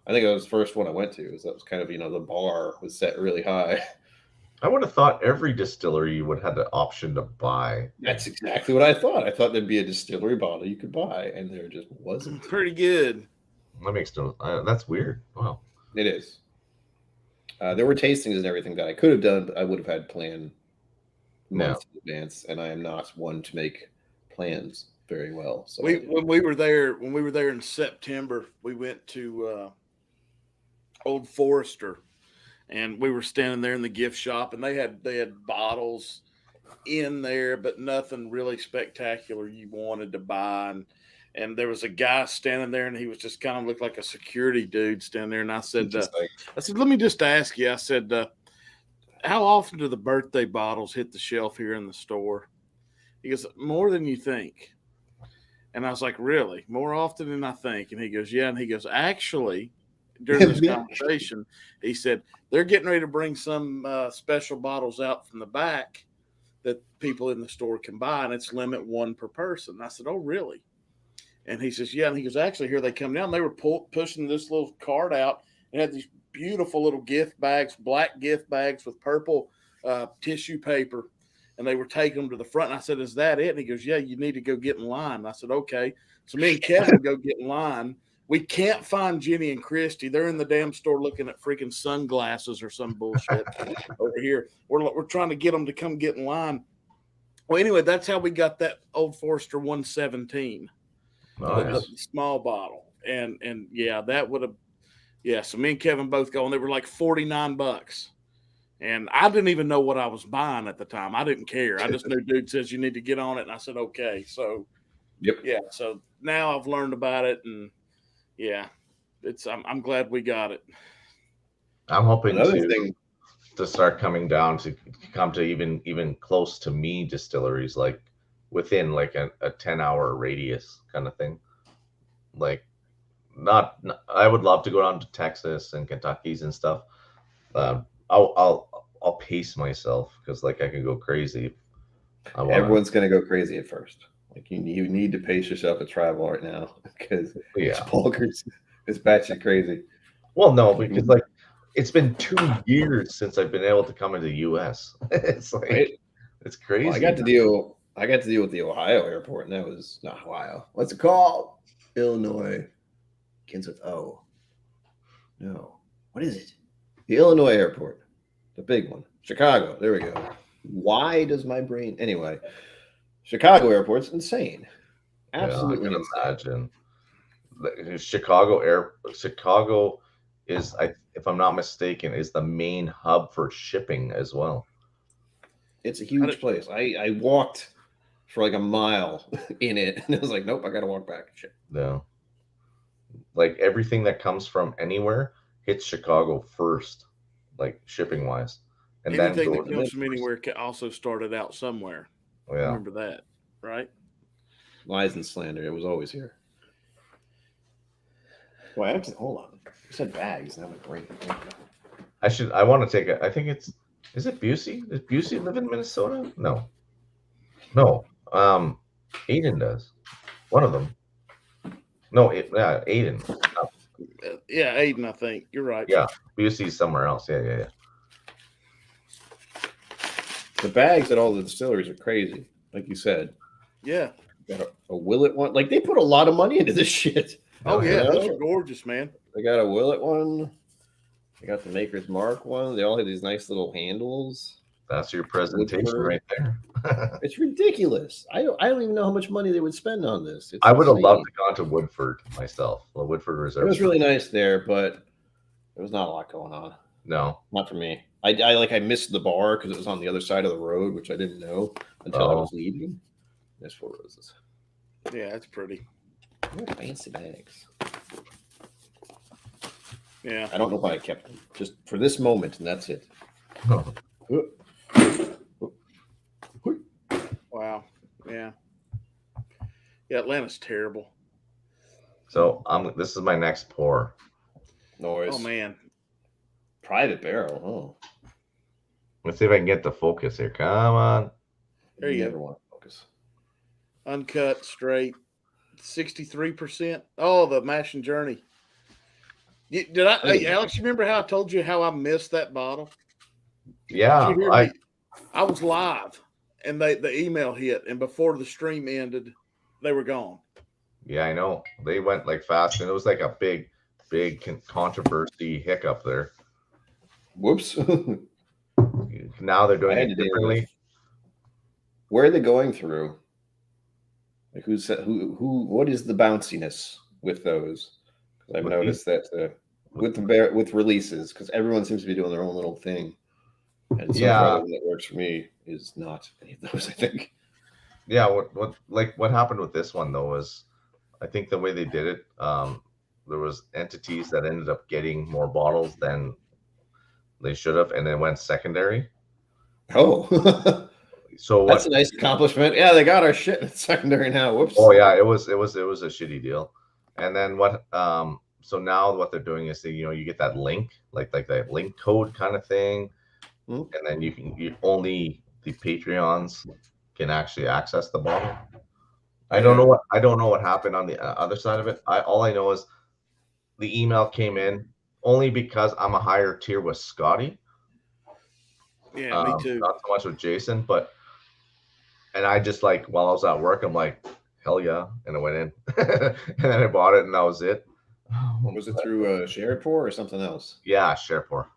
I think that was the first one I went to. That was kind of, the bar was set really high. I would have thought every distillery would have the option to buy. That's exactly what I thought. I thought there'd be a distillery bottle you could buy, and there just wasn't. Pretty good. That makes no. That's weird. Wow. It is. There were tastings and everything that I could have done, but I would have had planned months in advance, and I am not one to make plans very well. So when we were there in September, we went to Old Forester, and we were standing there in the gift shop, and they had bottles in there, but nothing really spectacular you wanted to buy. And there was a guy standing there, and he was just kind of looked like a security dude standing there. And I said, let me just ask you. I said, how often do the birthday bottles hit the shelf here in the store? He goes, more than you think. And I was like, really? More often than I think? And he goes, yeah. And he goes, actually, during this conversation, he said, they're getting ready to bring some special bottles out from the back that people in the store can buy, and it's limit one per person. And I said, oh, really? And he says, yeah. And he goes, actually, here they come down. They were pushing this little cart out and had these beautiful little gift bags, black gift bags with purple tissue paper. And they were taking them to the front. And I said, is that it? And he goes, yeah, you need to go get in line. And I said, okay. So me and Kevin go get in line. We can't find Jenny and Christy. They're in the damn store looking at freaking sunglasses or some bullshit over here. We're trying to get them to come get in line. Well, anyway, that's how we got that Old Forester 117. The small bottle. And yeah, that would have, yeah. So me and Kevin both go, and they were like $49. And I didn't even know what I was buying at the time. I didn't care. I just knew dude says you need to get on it. And I said, okay. So, yep. Yeah. So now I've learned about it. And yeah, I'm glad we got it. I'm hoping to start coming down to come to even close to me distilleries, like within like a 10-hour radius kind of thing. Like not I would love to go down to Texas and Kentucky's and stuff. I'll pace myself because like I can go crazy. Everyone's gonna go crazy at first. Like you need to pace yourself at travel right now because it's bonkers. It's batshit crazy. Well, no, because like it's been 2 years since I've been able to come into the U.S. It's like it's crazy. Well, I got to deal with the Ohio airport, and that was not Ohio. What's it called? Illinois. Begins with O. No. What is it? The Illinois airport. The big one. Chicago. There we go. Why does my brain... Anyway, Chicago airport's insane. Absolutely insane. I can imagine. Chicago is, if I'm not mistaken, is the main hub for shipping as well. It's a huge place. I walked for like a mile in it, and I was like, nope, I got to walk back. Shit. Yeah. Like everything that comes from anywhere hits Chicago first, like shipping wise. And anything that comes from anywhere also started out somewhere. Oh, yeah. Remember that, right? Lies and slander. It was always here. Well, I have to hold on. You said bags. Now my brain. I want to take it. I think is it Busey? Does Busey live in Minnesota? No. Aiden does. One of them. No, Aiden. Yeah, Aiden, I think. You're right. Yeah, Busey's somewhere else. Yeah. The bags at all the distilleries are crazy, like you said. Yeah. Got a Willet one. Like, they put a lot of money into this shit. Oh, yeah. Those are gorgeous, man. They got a Willet one. They got the Maker's Mark one. They all have these nice little handles. That's your presentation right there. It's ridiculous. I don't even know how much money they would spend on this. I would have loved to go to Woodford myself. The Woodford Reserve. It was really nice there, but there was not a lot going on. No. Not for me. I missed the bar because it was on the other side of the road, which I didn't know until I was leaving. There's 4 roses. Yeah, that's pretty. Oh, fancy bags. Yeah. I don't know why I kept them. Just for this moment, and that's it. Wow. Yeah. Yeah, Atlanta's terrible. So this is my next pour. Noise. Oh man. Private barrel. Oh. Let's see if I can get the focus here. Come on. There you Never go. want to focus. Uncut, straight, 63%. Oh, the Mash and Journey. Did I, hey, Alex? You remember how I told you how I missed that bottle? Yeah, Did you hear me? I was live, and the email hit, and before the stream ended, they were gone. Yeah, I know. They went like fast, and it was like a big controversy hiccup there. Whoops. Now they're doing it differently. Where are they going through? Like who? What is the bounciness with those? I've noticed that with releases, because everyone seems to be doing their own little thing, and so far the one that works for me is not any of those. I think. Yeah, what happened with this one though is, I think the way they did it, there was entities that ended up getting more bottles than they should have, and then went secondary. Oh. So that's a nice accomplishment. Yeah, they got our shit in secondary now. Whoops. Oh yeah, it was a shitty deal. And then so now what they're doing is you get that link, like that link code kind of thing, and then only the Patreons can actually access the bottle. I don't know what happened on the other side of it. All I know is the email came in only because I'm a higher tier with Scotty. Yeah, me too. Not so much with Jason, and I just while I was at work, I'm like, hell yeah, and I went in, and then I bought it, and that was it. Was it through Shared Pour or something else? Yeah, Shared Pour.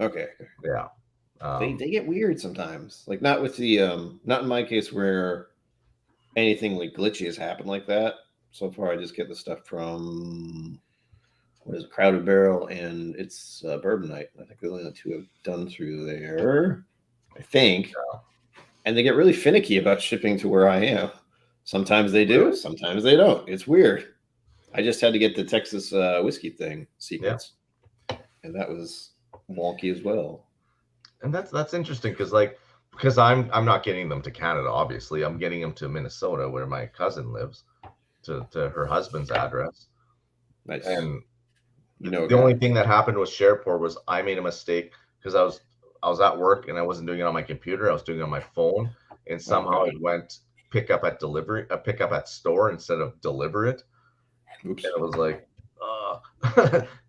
Okay. Yeah. They get weird sometimes. Like not with the not in my case where anything like glitchy has happened like that. So far, I just get the stuff from what is it, Crowded Barrel, and it's Bourbon Night. I think they're only the 2 I've done through there. I think. Yeah. And they get really finicky about shipping to where I am. Sometimes they do, sometimes they don't. It's weird. I just had to get the Texas whiskey thing sequence, and that was wonky as well. And that's interesting because I'm not getting them to Canada. Obviously, I'm getting them to Minnesota, where my cousin lives, to her husband's address. Nice. And the only thing that happened with Shared Pour was I made a mistake because I was at work and I wasn't doing it on my computer. I was doing it on my phone, and somehow it went pick up at store instead of deliver it. Oops. And it was like,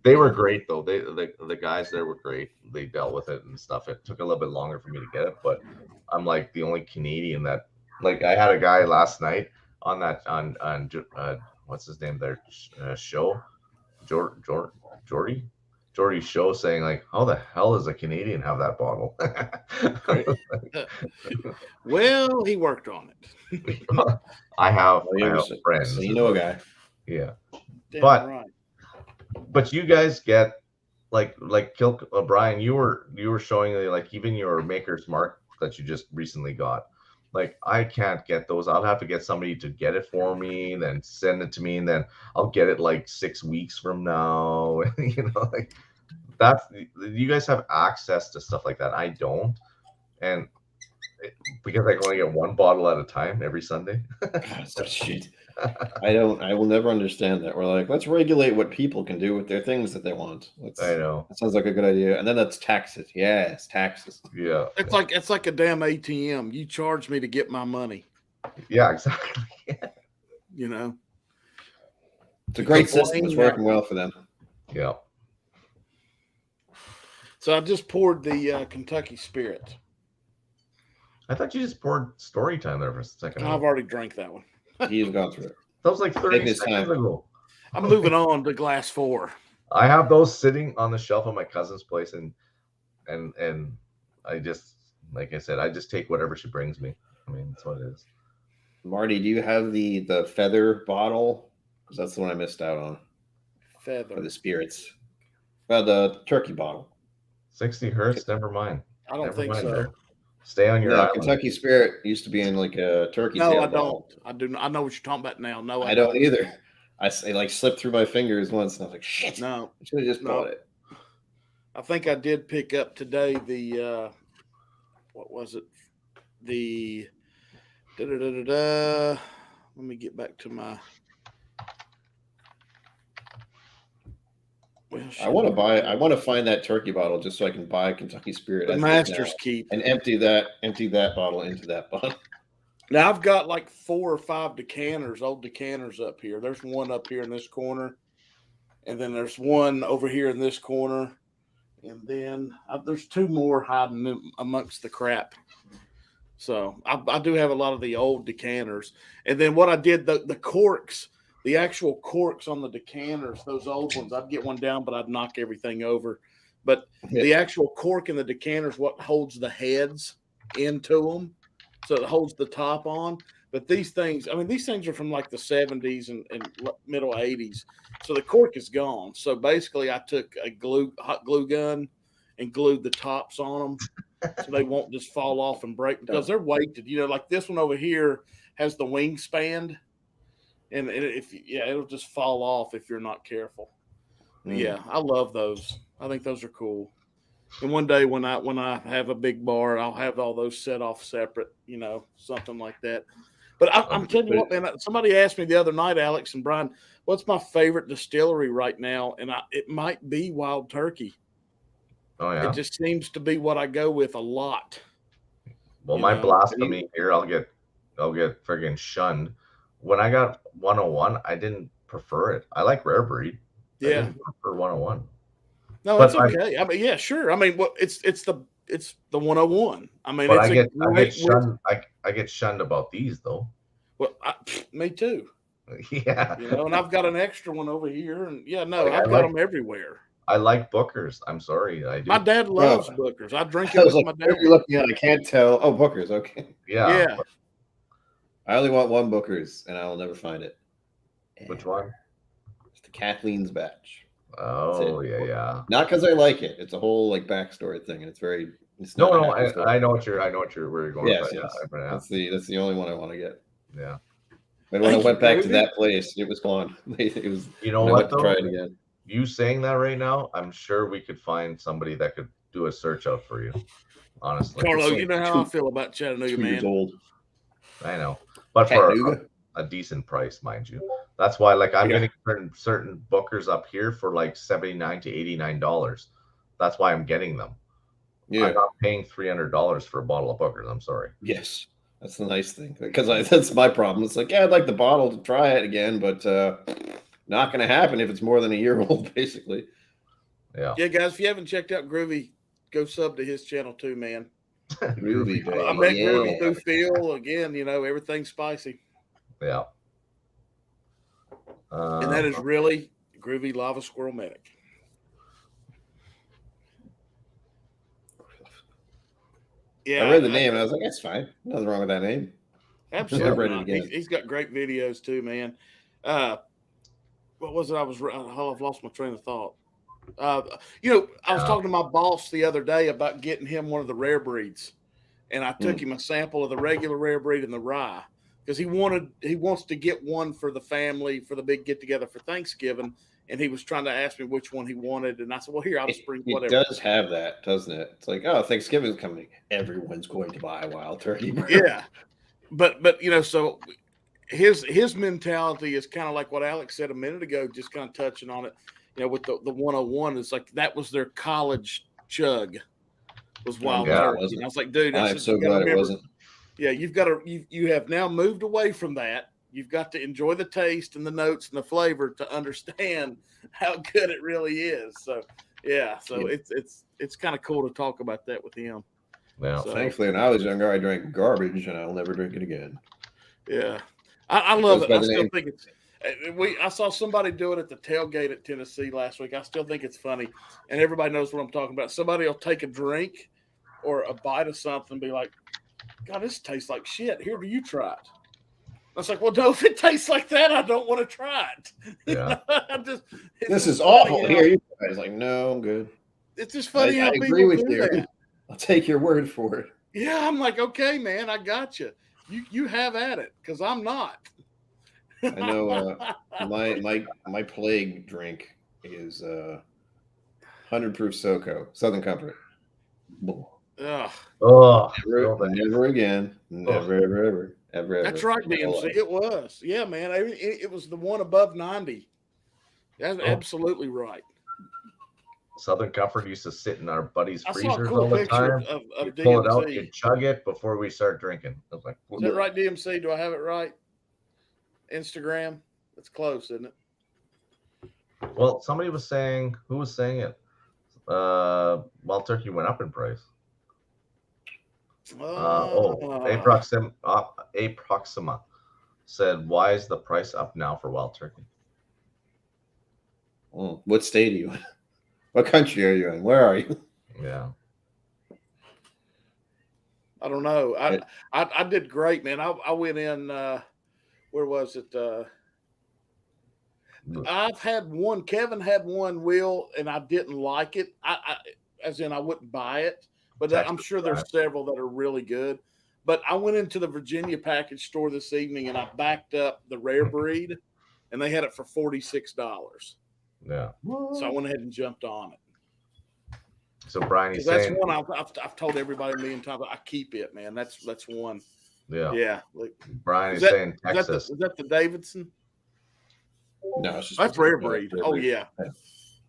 they were great though. The guys there were great. They dealt with it and stuff. It took a little bit longer for me to get it, but I'm like the only Canadian that I had a guy last night on that on what's his name there show, Jordy's show, saying like, how the hell does a Canadian have that bottle? Well, he worked on it. I have friends. So you know a guy. Yeah. Damn right. But you guys get like Brian, you were showing even your Maker's Mark that you just recently got. Like, I can't get those. I'll have to get somebody to get it for me, then send it to me, and then I'll get it 6 weeks from now. That's, you guys have access to stuff like that. I don't, and because I can only get one bottle at a time every Sunday. Shit. I will never understand that. We're like, let's regulate what people can do with their things that they want. I know. That sounds like a good idea. And then that's taxes. Yes, taxes. Yeah. It's like a damn ATM. You charge me to get my money. Yeah, exactly. It's a great system. It's working well for them. Yeah. So I just poured the Kentucky Spirit. I thought you just poured Storytime there for a second. I've already drank that one. He's gone through it. That was like 30 seconds ago. I'm moving on to glass 4. I have those sitting on the shelf at my cousin's place, and I just, like I said, I just take whatever she brings me. I mean, that's what it is. Marty, do you have the feather bottle? Because that's the one I missed out on. Feather. For the spirits. The turkey bottle. 60 hertz. Never mind. I don't Never think mind, so. Jared. Stay on your No, island. Kentucky Spirit used to be in like a turkey No, tail I bottle. don't. I do. I know what you're talking about now. No, I don't either. I like slipped through my fingers once, and I was like, "Shit!" No, I should have just no. bought it. I think I did pick up today the what was it? The let me get back to my. Well, I want to buy. I want to find that turkey bottle just so I can buy Kentucky Spirit the as Master's now Keep. and empty that bottle into that bottle. Now I've got like 4 or 5 decanters, old decanters up here. There's one up here in this corner, and then there's one over here in this corner, and then there's 2 more hiding amongst the crap. So I do have a lot of the old decanters, and then what I did the corks, the actual corks on the decanters, those old ones, I'd get one down, but I'd knock everything over. But the actual cork in the decanters, what holds the heads into them. So it holds the top on. But these things, I mean, these things are from like the 70s and middle 80s. So the cork is gone. So basically, I took a hot glue gun and glued the tops on them so they won't just fall off and break because they're weighted. You know, like this one over here has the wingspan. And it'll just fall off if you're not careful. Yeah, I love those. I think those are cool. And one day when I have a big bar, I'll have all those set off separate, you know, something like that. But I'm telling you what, man, somebody asked me the other night, Alex and Brian, what's my favorite distillery right now? And it might be Wild Turkey. Oh, yeah. It just seems to be what I go with a lot. Well, my blasphemy here, I'll get friggin' shunned. When I got 101, I didn't prefer it. I like Rare Breed. Yeah. I didn't prefer 101. No, it's okay. I mean, yeah, sure. I mean, it's the 101. I mean, but I get shunned about these though. Well, me too. Yeah. You know, and I've got an extra one over here, and I've got them everywhere. I like Booker's. I'm sorry, I do. My dad loves Booker's. I drink it with my dad. You're looking at, I can't tell. Oh, Booker's, okay. Yeah. I only want one Booker's, and I will never find it. Which one? It's the Kathleen's batch. Oh, yeah. Not because I like it. It's a whole like backstory thing, and it's very. It's no. I know what you're. I know where you're going. Yes. That's the only one I want to get. Yeah. And when I went back to that place, it was gone. It was. You know what? To try it again. You saying that right now, I'm sure we could find somebody that could do a search out for you. Honestly, Carlo, you know how I feel about Chattanooga, 2 years old. I know, but for a decent price, mind you. That's why, like, I'm getting certain Bookers up here for like $79 to $89. That's why I'm getting them. Yeah, I'm not paying $300 for a bottle of Bookers. I'm sorry. Yes, that's the nice thing because that's my problem. It's like, yeah, I'd like the bottle to try it again, but not going to happen if it's more than a year old, basically. Yeah. Yeah, guys, if you haven't checked out Groovy, go sub to his channel too, man. Groovy, baby. I met Groovy through Phil again. You know, everything's spicy. Yeah. And that is really Groovy Lava Squirrel Medic. Yeah, I read the name and I was like, that's fine. Nothing wrong with that name. Absolutely. I read it again. He's got great videos too, man. What was it? I've lost my train of thought. You know, I was talking to my boss the other day about getting him one of the rare breeds, and I took him a sample of the regular rare breed and the rye because he wants to get one for the family for the big get together for Thanksgiving, and he was trying to ask me which one he wanted, and I said, "Well, here, I'll just bring whatever." It does have that, doesn't it? It's like, oh, Thanksgiving's coming. Everyone's going to buy a wild turkey. Yeah, but you know, so his mentality is kind of like what Alex said a minute ago, just kind of touching on it. You know, with the 101, it's like that was their college chug was wild turkey. And I was like, dude, I'm so glad it wasn't. Yeah, you have now moved away from that. You've got to enjoy the taste and the notes and the flavor to understand how good it really is. So it's kind of cool to talk about that with him. Yeah. So, thankfully, when I was younger, I drank garbage, and I'll never drink it again. Yeah, I love it. I still think it's. I saw somebody do it at the tailgate at Tennessee last week. I still think it's funny, and everybody knows what I'm talking about. Somebody will take a drink or a bite of something and be like, God, this tastes like shit. Here, do you try it? I was like, well, no, if it tastes like that, I don't want to try it. Yeah. This is awful. Here, you guys like, no, I'm good. It's just funny I how agree people with do you. that. I'll take your word for it. Yeah, I'm like, okay, man, I got you. You have at it, because I'm not. I know my plague drink is 100 proof SoCo, Southern Comfort. Ugh, Oh, Never again. Never, ever. that's right, My whole DMC. life. It was. Yeah, man. It was the one above 90. That's absolutely right. Southern Comfort used to sit in our buddies' I saw a freezers cool all the picture time. of You pull it out, DMC. you chug it before we start drinking. I was like, Is that right, DMC? Do I have it right? Instagram? That's close, isn't it? well, somebody was saying, who was saying it? Wild turkey went up in price. Aproxima said, why is the price up now for wild turkey? Oh, what state are you in? What country are you in? Where are you? Yeah. I don't know. I did great, man. I went in. Where was it? I've had one. Kevin had one, Will, and I didn't like it. As in, I wouldn't buy it. But I'm sure there's several that are really good. But I went into the Virginia package store this evening and I backed up the rare breed, and they had it for $46. Yeah. So I went ahead and jumped on it. So Brian, he's that's saying, one I've told everybody a million times. I keep it, man. That's one. Yeah. Like, Brian is saying Texas. Is that the Davidson? No, it's just that's rare breed. Oh yeah.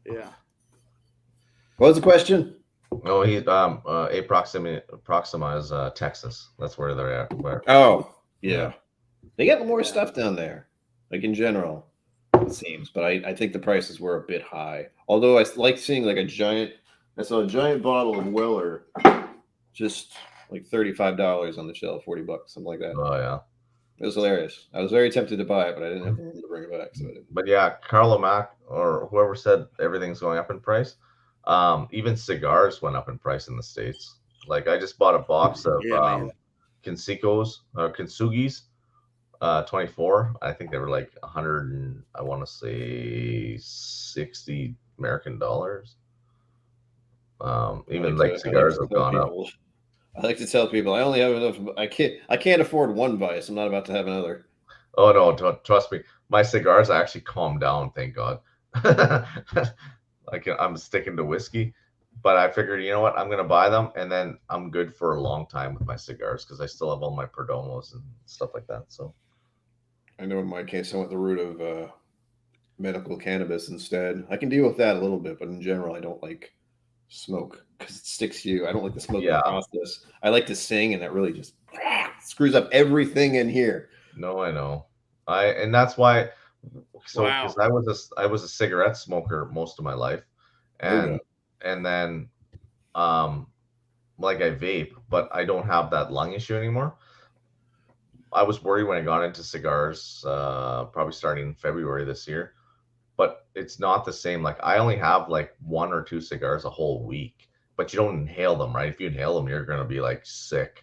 Yeah. What was the question? Oh, he Proxima is Texas. That's where they're at. Oh, yeah. They get more stuff down there, like in general, it seems. But I think the prices were a bit high. Although I like seeing like I saw a giant bottle of Weller, just like $35 on the shelf, $40, something like that. Oh yeah. It was hilarious. I was very tempted to buy it, but I didn't have the room to bring it back. So I didn't. But yeah, Carlo Mack or whoever said everything's going up in price. Even cigars went up in price in the States. Like I just bought a box of Kinsukis, 24. I think they were like 100 and I want to say 60 American dollars. Even like cigars have gone up. I like to tell people I only have enough. I can't afford one vice. I'm not about to have another. Oh no, trust me. My cigars actually calmed down, thank God. I'm sticking to whiskey, but I figured, you know what, I'm gonna buy them, and then I'm good for a long time with my cigars because I still have all my Perdomos and stuff like that. So, I know in my case, I went the route of medical cannabis instead. I can deal with that a little bit, but in general, I don't like smoke because it sticks to you. I don't like the smoking process. I like to sing, and that really just screws up everything in here. No, I know. And that's why. So because I was a cigarette smoker most of my life, and then like I vape, but I don't have that lung issue anymore. I was worried when I got into cigars, probably starting in February this year, but it's not the same. Like I only have like 1 or 2 cigars a whole week, but you don't inhale them, right? If you inhale them, you're gonna be like sick.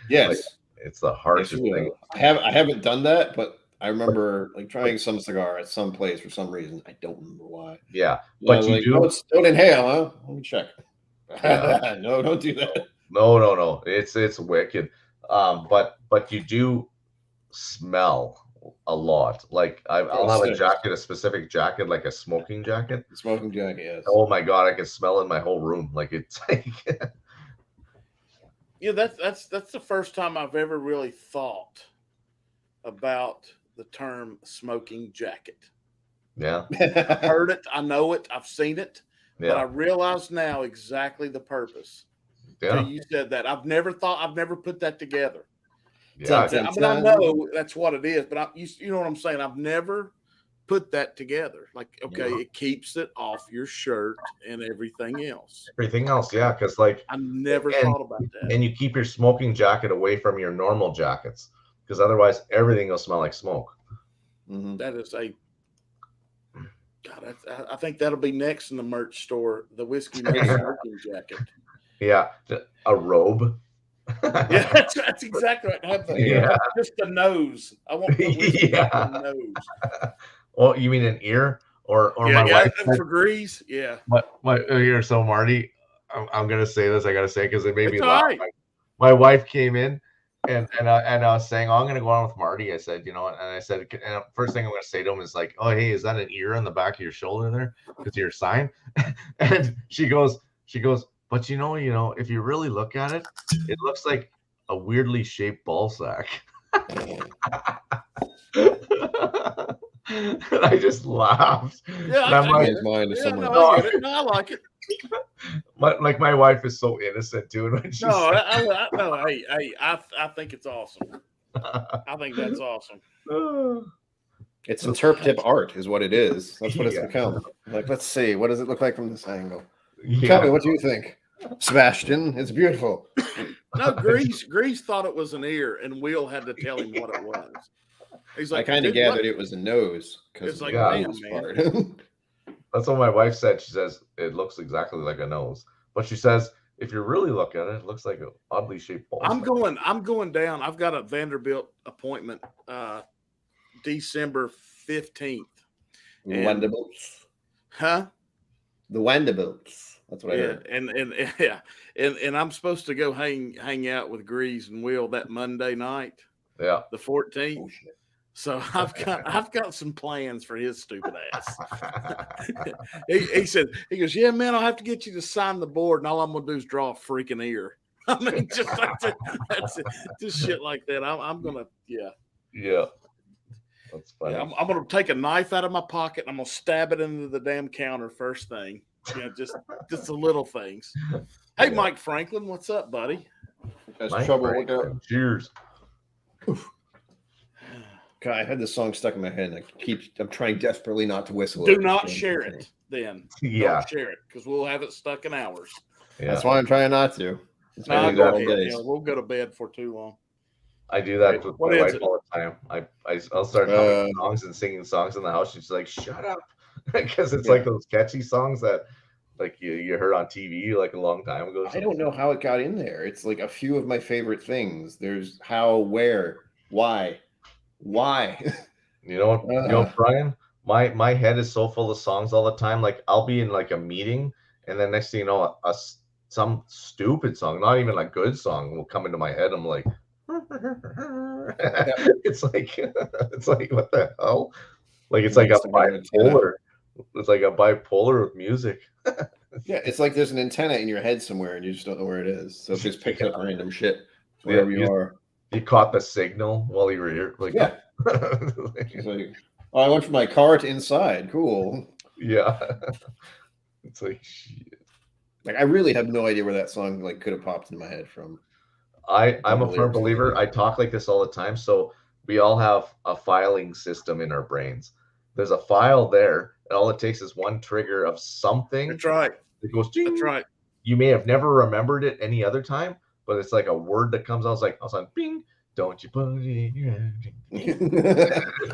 Yes, like, it's the harshest thing. I haven't done that, but I remember like trying some cigar at some place for some reason. I don't remember why. Yeah, but you do. Don't inhale, huh? Let me check. Yeah. No, don't do that. No. It's wicked. But you do smell a lot. Like I'll have a jacket, a specific jacket, like a smoking jacket. Smoking jacket, yes. Oh my God, I can smell in my whole room. Like it's like. Yeah, that's the first time I've ever really thought about the term smoking jacket. Yeah. I've heard it, I know it, I've seen it, Yeah. but I realize now exactly the purpose. Yeah. So you said that. I've never put that together. Yeah. I mean, I know that's what it is, but you know what I'm saying? I've never put that together. Like, okay, it keeps it off your shirt and everything else. Yeah, because like I never thought about that. And you keep your smoking jacket away from your normal jackets, because otherwise everything will smell like smoke. Mm-hmm. That is God, I think that'll be next in the merch store. The whiskey no smoking jacket. Yeah, a robe. Yeah, that's exactly right. Have just the nose. I want the whiskey on the nose. Oh, you mean an ear? Or yeah, my wife and said, for Grease, yeah. my here, so Marty, I'm gonna say this. I gotta say because it made me It's all laugh. right. My wife came in and I was saying, oh, I'm gonna go on with Marty. I said, and I said, and first thing I'm gonna say to him is like, oh, hey, is that an ear on the back of your shoulder there? Because your sign. And she goes, but if you really look at it, it looks like a weirdly shaped ball sack. And I just laughed. Yeah, And I'm like, His mind is yeah, somewhere. no, I get it. No, I like it. my wife is so innocent too. And when she No, said, no, hey, I think it's awesome. I think that's awesome. It's interpretive art, is what it is. That's what it's Yeah. become. Like, let's see, what does it look like from this angle? Yeah. Tell me, what do you think, Sebastian? It's beautiful. No, Grease thought it was an ear, and Will had to tell him what it was. He's like, I kind of "Dude, gathered what?" it was a nose because It's like, Yeah. damn, man. That's what my wife said. She says it looks exactly like a nose, but she says if you really look at it, it looks like an oddly shaped ball. I'm going down. I've got a Vanderbilt appointment December 15th. Vanderbilts. Huh? The Vanderbilts. That's what I Yeah, heard. and I'm supposed to go hang out with Grease and Will that Monday night, Yeah. the 14th. Oh, shit. So I've got some plans for his stupid ass. he said, he goes, yeah, man, I'll have to get you to sign the board, and all I'm gonna do is draw a freaking ear. I mean, just that's it, just shit like that. I'm gonna, yeah. Yeah. That's funny. Yeah, I'm gonna take a knife out of my pocket and I'm gonna stab it into the damn counter first thing. Just the little things. Hey, Yeah. Mike Franklin, what's up, buddy? That's Mike trouble. Franklin. Cheers. God, I had this song stuck in my head, and I'm trying desperately not to whistle. Do it. not share it then. Yeah. Don't share it because we'll have it stuck in ours. Yeah. That's why I'm trying not to. It's Nah, been go all ahead. days. Yeah, we'll go to bed for too long. I do that with What my is wife it? all the time. I'll start humming songs and singing songs in the house. She's like, "Shut up," because it's like those catchy songs that like you heard on TV like a long time ago. I don't know how it got in there. It's like a few of my favorite things. There's how, where, why. You know what, Brian? My head is so full of songs all the time. Like I'll be in like a meeting, and then next thing you know, some stupid song, not even a good song, will come into my head. I'm like, it's like what the hell? Like it's like a bipolar. It's like a bipolar with music. Yeah, it's like there's an antenna in your head somewhere, and you just don't know where it is. So it just picks up random shit wherever you are. You caught the signal while you were here. Like, yeah. It's like, oh, I went from my car to inside. Cool. Yeah. It's like shit. Like I really have no idea where that song like could have popped in my head from. I'm a firm believer. I talk like this all the time. So we all have a filing system in our brains. There's a file there, and all it takes is one trigger of something. That's right. It goes. That's right. You may have never remembered it any other time, but it's like a word that comes out. I was like, bing. Don't you put it in your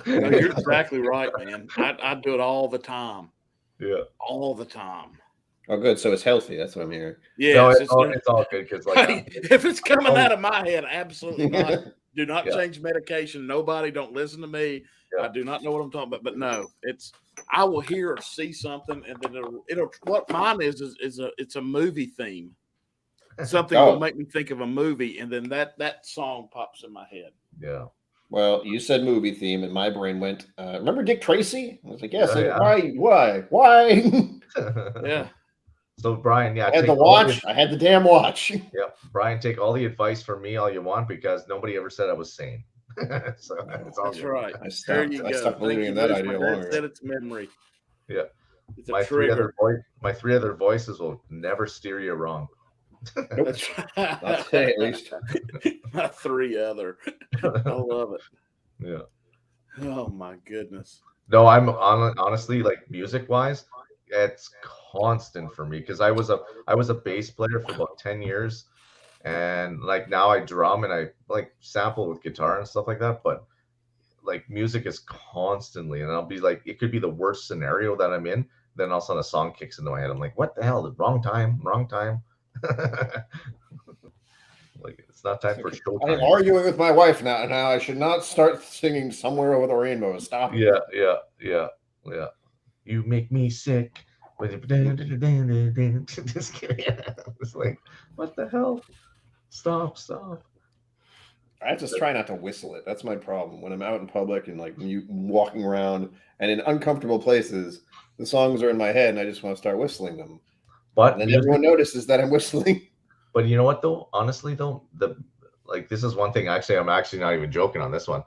No, you're exactly right, man. I do it all the time. Yeah. All the time. Oh, good. So it's healthy. That's what I'm hearing. Yeah. No, it's all good because like if it's coming out of my head, absolutely not. Do not Yeah. change medication. Nobody, don't listen to me. Yeah. I do not know what I'm talking about. But no, I will hear or see something, and then it'll what mine is it's a movie theme. Something will make me think of a movie, and then that song pops in my head. Yeah. Well, you said movie theme, and my brain went, remember Dick Tracy? I was like, yes. Oh, yeah. Why? Yeah. So Brian, yeah, I had the watch. I had the damn watch. Yeah, Brian, take all the advice from me all you want because nobody ever said I was sane. So it's all That's good. right. I There you stopped go. believing in that idea longer. Said it's memory. Yeah. It's a My trigger. three other voices will never steer you wrong. That's right. Not today, at least. My three other. I love it. Yeah. Oh my goodness. No, I'm honestly like music wise, it's constant for me because I was a bass player for about 10 years, and like now I drum and I like sample with guitar and stuff like that. But like music is constantly, and I'll be like, it could be the worst scenario that I'm in, then all of a sudden a song kicks into my head. I'm like, what the hell? Wrong time. Like it's not time for showtime. I'm arguing with my wife now. Now I should not start singing "Somewhere Over the Rainbow." Stop. Yeah. You make me sick. Just kidding. It's like, what the hell? Stop. I just try not to whistle it. That's my problem. When I'm out in public and like walking around and in uncomfortable places, the songs are in my head and I just want to start whistling them. But And then everyone notices that I'm whistling. But you know what though? Honestly though, this is one thing. Actually, I'm actually not even joking on this one.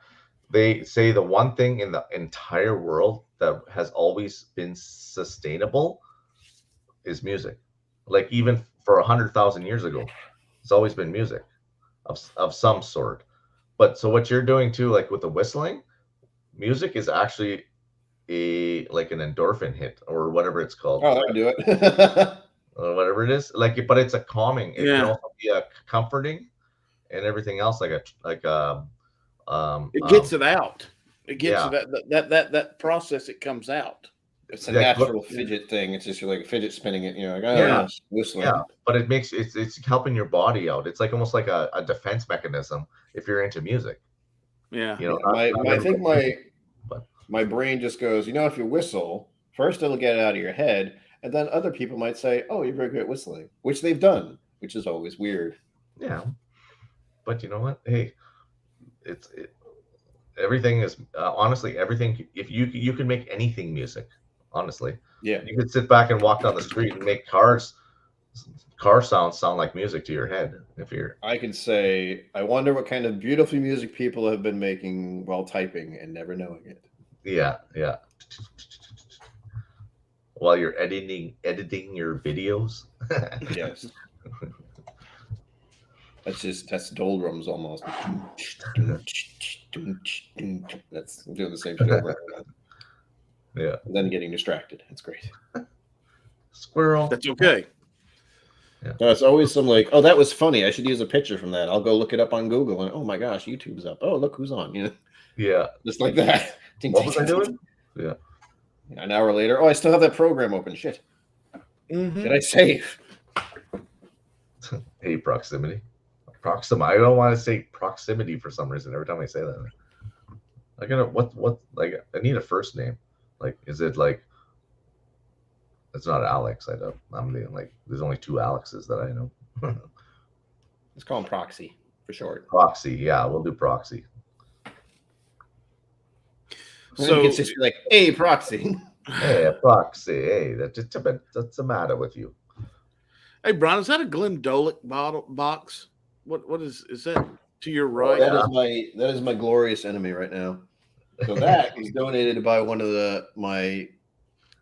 They say the one thing in the entire world that has always been sustainable is music. Like even for 100,000 years ago, it's always been music of some sort. But so what you're doing too, like with the whistling, music is actually like an endorphin hit or whatever it's called. Oh, that'll do it. Or whatever it is. Like, but it's a calming. It can Yeah. also be a comforting, and everything else. Like It gets it out. It gets yeah. that process. It comes out. It's a Yeah, natural fidget thing. It's just you're like fidget spinning it. You're like, oh, Yeah. whistling. Yeah, but it makes it's helping your body out. It's like almost like a defense mechanism if you're into music. Yeah. You know, I think but my brain just goes, if you whistle, first it'll get it out of your head, and then other people might say, oh, you're very good at whistling, which they've done, which is always weird. yeah. But you know what? Hey, everything is honestly everything. If you can make anything music, honestly, Yeah. you could sit back and walk down the street and make car sounds sound like music to your head. If you're, I could say, I wonder what kind of beautiful music people have been making while typing and never knowing it. yeah. While you're editing your videos. Yes. That's doldrums almost. That's doing the same shit over and over. Yeah. And then getting distracted. It's great. Squirrel. That's okay. Yeah. No, it's always some like, oh, that was funny. I should use a picture from that. I'll go look it up on Google and oh my gosh, YouTube's up. Oh, look who's on. Yeah. Just like that. What was I doing? Yeah. An hour later, oh, I still have that program open. Shit. Mm-hmm. Did I save? Hey, proximity. I don't want to say proximity for some reason. Every time I say that, I gotta what like I need a first name. Like, is it like? It's not Alex. I'm the like. There's only two Alexes that I know. Let's call him Proxy for short. Proxy. Yeah, we'll do Proxy. So it's just like, hey, Proxy. Hey, Proxy. Hey, that's the matter with you. Hey, Brian, is that a Glendolic box? What is that to your right? That is my glorious enemy right now. So that is donated by one of my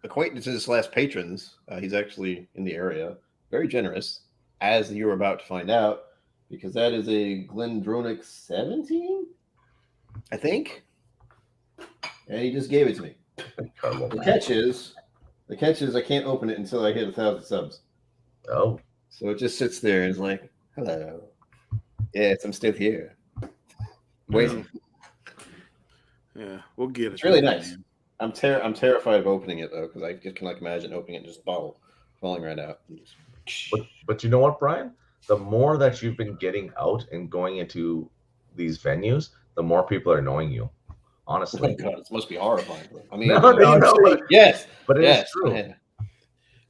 acquaintances / patrons. He's actually in the area. Very generous, as you were about to find out, because that is a Glendronach 17, I think. And he just gave it to me. The catch is I can't open it until I hit 1,000 subs. Oh. So it just sits there and is like, hello. Yes, I'm still here. Waiting. Yeah, we'll get it. It's really nice. I'm terrified of opening it though, because I just can imagine opening it and just falling right out. But you know what, Brian? The more that you've been getting out and going into these venues, the more people are knowing you. Honestly. Oh my God, it must be horrifying. I mean, no, yes, but it is true. Man.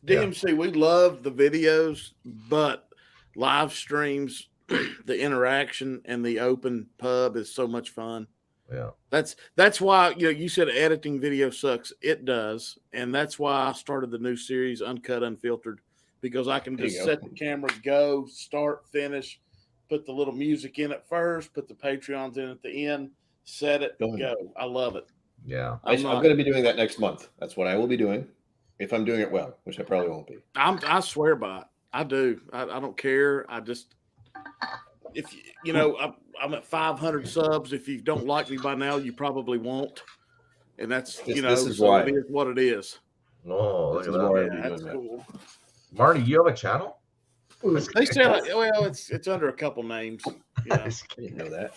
DMC, we love the videos, but live streams, the interaction and the open pub is so much fun. Yeah. That's why you said editing video sucks. It does. And that's why I started the new series, Uncut Unfiltered, because I can just set the camera, go, start, finish, put the little music in at first, put the Patreons in at the end, set it, go. I love it. Yeah. I'm going to be doing that next month. That's what I will be doing. If I'm doing it well, which I probably won't be. I swear by it. I do. I don't care. I just, if I'm at 500 subs. If you don't like me by now, you probably won't. And that's, this is so why. it is what it is. Oh, look at that. Yeah, that's cool. Marty, you have a channel? They said, well, it's under a couple names. I didn't know that.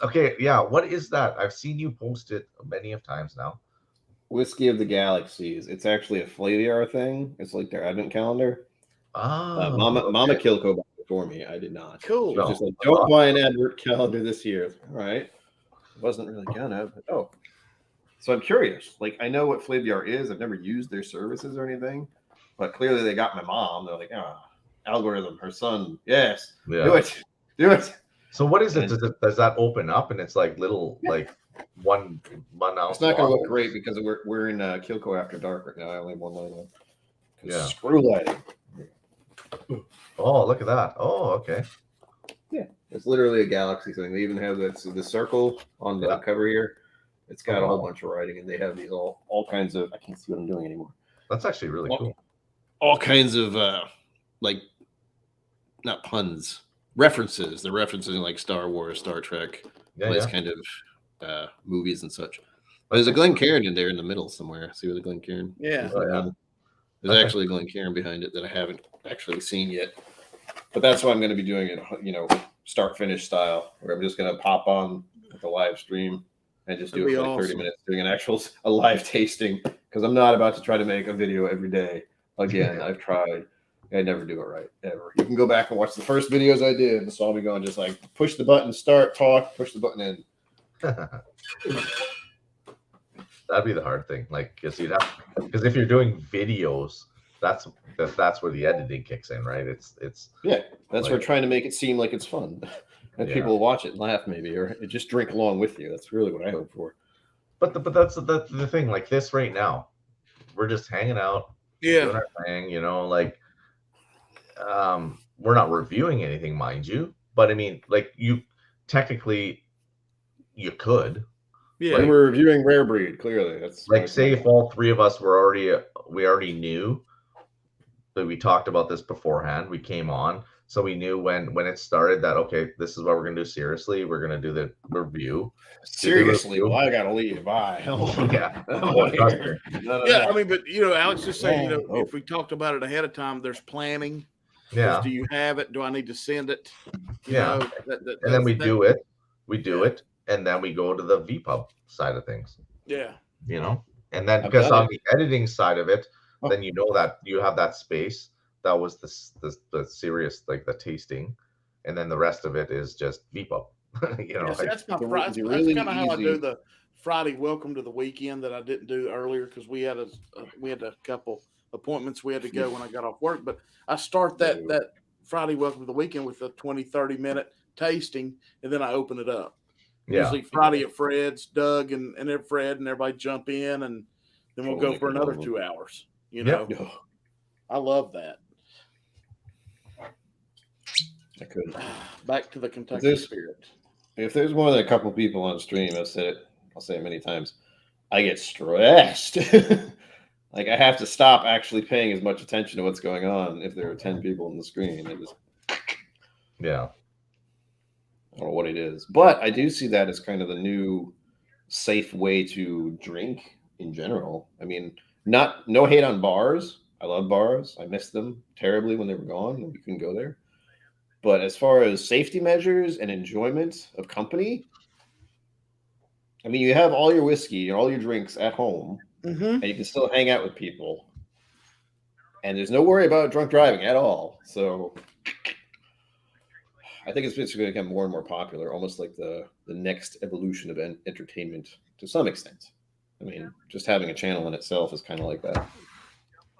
Okay, yeah. What is that? I've seen you post it many of times now. Whiskey of the Galaxies. It's actually a Flaviar thing. It's like their advent calendar. Oh, Mama Kilco bought it for me. I did not. Cool. Just like, don't buy an advert calendar this year. All right. It wasn't really gonna, but So I'm curious. Like, I know what Flavyar is. I've never used their services or anything, but clearly they got my mom. They're like, algorithm, her son. Yes, do it. So what is it? And Does that open up and it's like little like one ounce? it's not going to look bottles? great because we're in Kilco After Dark right now. I only have one light on. Yeah. Screw lighting. Oh, look at that. Oh, okay. Yeah, it's literally a galaxy thing. They even have the circle on the cover here. It's got a whole bunch of writing, and they have these all kinds of. I can't see what I'm doing anymore. That's actually really cool. All kinds of like, not puns, references. They're referencing like Star Wars, Star Trek, these kind of movies and such. But there's a Glencairn in there in the middle somewhere. See where the Glencairn? Yeah. There's actually a Glencairn behind it that I haven't actually seen yet. But that's what I'm going to be doing it, start finish style, where I'm just going to pop on the live stream and just do it for like 30 minutes, doing a live tasting, because I'm not about to try to make a video every day. Again, I've tried. I never do it right, ever. You can go back and watch the first videos I did. And saw me going just like push the button, start, talk, push the button in. That'd be the hard thing. Like, because if you're doing videos, that's where the editing kicks in, right? It's that's like, we're trying to make it seem like it's fun, and people will watch it and laugh maybe, or just drink along with you. That's really what I hope for. But that's the thing. Like this right now, we're just hanging out, doing our thing. Like we're not reviewing anything, mind you. But I mean, like technically, you could. Yeah, like, we're reviewing Rare Breed. Clearly, that's like say if all three of us we already knew. But we talked about this beforehand. We came on, so we knew when it started that okay, this is what we're gonna do. Seriously, we're gonna do the review. Seriously, well, I gotta leave. Bye. Yeah. Yeah. I mean, but Alex just saying, if we talked about it ahead of time, there's planning. Yeah. Do you have it? Do I need to send it? And then we do it. We do it, and then we go to the VPub side of things. Yeah. And then because on the editing side of it. Then you know that you have that space. That was the serious, like the tasting, and then the rest of it is just VPub. That's my that's kind of how I do the Friday welcome to the weekend that I didn't do earlier because we had a couple appointments we had to go when I got off work. But I start that Friday welcome to the weekend with a 20-30 minute tasting, and then I open it up. Usually Friday at Fred's, Doug and Fred and everybody jump in, and then we'll go for another 2 hours. I love that. I couldn't. Back to the Kentucky spirit. If there's more than a couple people on stream, I'll say it many times, I get stressed. Like I have to stop actually paying as much attention to what's going on if there are 10 people on the screen. I don't know what it is. But I do see that as kind of the new safe way to drink in general. I mean, no hate on bars. I love bars. I miss them terribly when they were gone and we couldn't go there. But as far as safety measures and enjoyment of company, I mean, you have all your whiskey and all your drinks at home, and you can still hang out with people. And there's no worry about drunk driving at all. So I think it's going to become more and more popular, almost like the next evolution of entertainment to some extent. I mean, just having a channel in itself is kind of like that.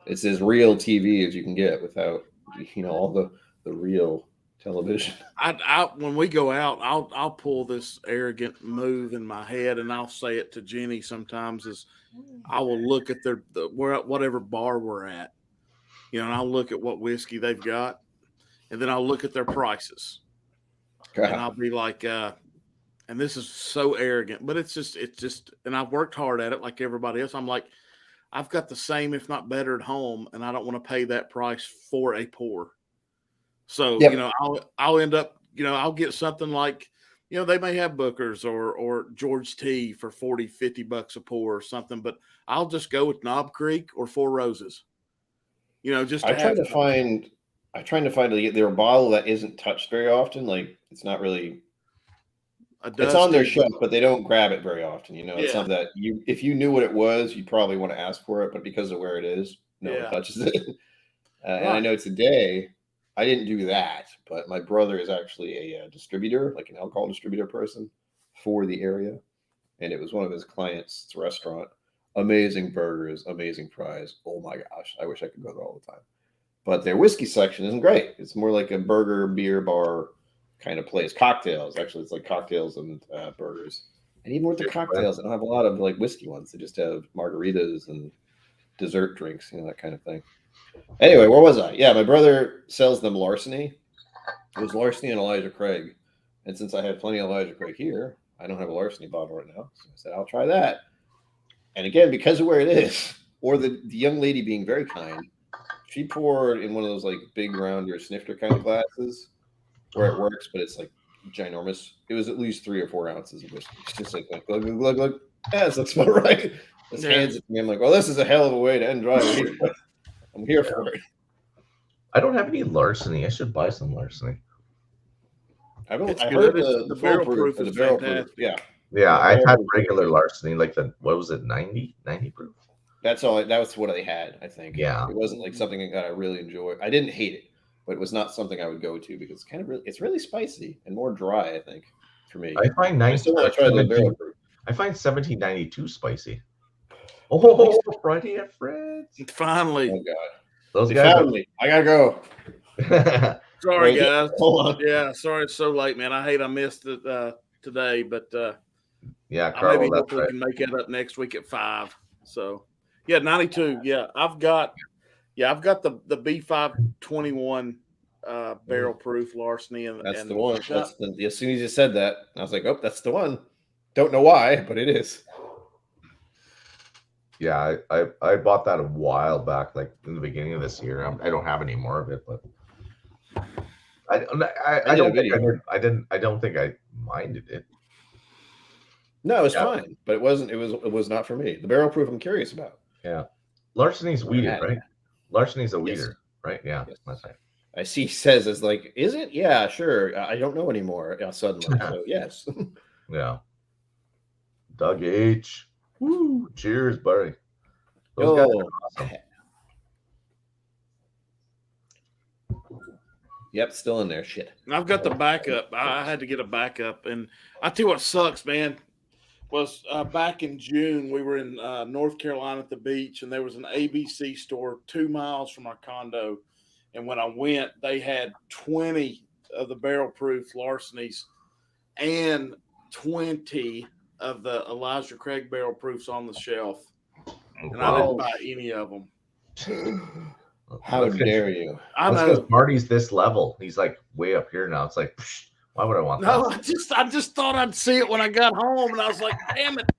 It's as real TV as you can get without, all the real television. When we go out, I'll pull this arrogant move in my head, and I'll say it to Jenny sometimes. Is I will look at whatever bar we're at, and I'll look at what whiskey they've got, and then I'll look at their prices, and I'll be like, and this is so arrogant, but it's just, and I've worked hard at it like everybody else. I'm like, I've got the same, if not better at home, and I don't want to pay that price for a pour. So, I'll end up, I'll get something like, they may have Booker's or George T for $40-50 a pour or something, but I'll just go with Knob Creek or Four Roses, just to I'm trying to find their bottle that isn't touched very often. Like it's not really, it's on their shelf, but they don't grab it very often. It's something that if you knew what it was, you'd probably want to ask for it, but because of where it is, no one touches it. And I know today, I didn't do that, but my brother is actually a distributor, like an alcohol distributor person for the area. and it was one of his clients' restaurant. Amazing burgers, amazing fries. Oh my gosh, I wish I could go there all the time. But their whiskey section isn't great. It's more like a burger, beer bar kind of place. Cocktails, actually, it's like cocktails and burgers. And even with the cocktails, they don't have a lot of like whiskey ones. They just have margaritas and dessert drinks, that kind of thing. Anyway, where was I? Yeah, my brother sells them larceny. It was larceny and Elijah Craig. And since I have plenty of Elijah Craig here, I don't have a larceny bottle right now. So I said, I'll try that. And again, because of where it is, or the young lady being very kind, she poured in one of those like big rounder snifter kind of glasses where it works, but it's like ginormous. It was at least 3 or 4 ounces of whiskey. It's just like glug, glug, glug, glug. Yes, that's about right. Just hands it to me. I'm like, well, this is a hell of a way to end dry week. I'm here for it. I don't have any larceny. I should buy some larceny. I heard the barrel proof is the barrel fantastic. proof. Yeah, I've had regular larceny, like what was it, 90 proof? That's all. That was what they had, I think. Yeah. It wasn't like something that I really enjoy. I didn't hate it, but it was not something I would go to because it's really spicy and more dry, I think, for me. I find I still want to try the barrel proof. I find 1792 spicy. Oh, Friday at Fred's. Finally. Oh God. Those guys found me. I gotta go. Sorry, guys. Hold on. Yeah, sorry it's so late, man. I hate I missed it today, but yeah, Carl, maybe that's we right. can make that up next week at 5. So yeah, 92. Yeah, I've got the B521 barrel proof larceny, and That's the one. As soon as you said that, I was like, oh, that's the one. Don't know why, but it is. Yeah, I bought that a while back, like in the beginning of this year. I don't have any more of it, but I don't think I minded it. No, it was fine, but it wasn't. It was not for me. The barrel proof, I'm curious about. Yeah, larceny's weeder, right? Larceny's a weeder, right? Yeah, yes. That's right. I see. Says it's like, is it? Yeah, sure. I don't know anymore. Suddenly, so yes. Yeah. Doug H. Woo! Cheers, buddy. Those guys are awesome. Yep, still in there. Shit. I've got the backup. I had to get a backup, and I tell you what sucks, man. Was back in June, we were in North Carolina at the beach, and there was an ABC store 2 miles from our condo. And when I went, they had 20 of the barrel proof larcenies and 20 of the Elijah Craig barrel proofs on the shelf. And I didn't buy any of them. How dare you? I know. Because Marty's this level. He's like way up here now. It's like, why would I want that? No, I just thought I'd see it when I got home, and I was like, damn it.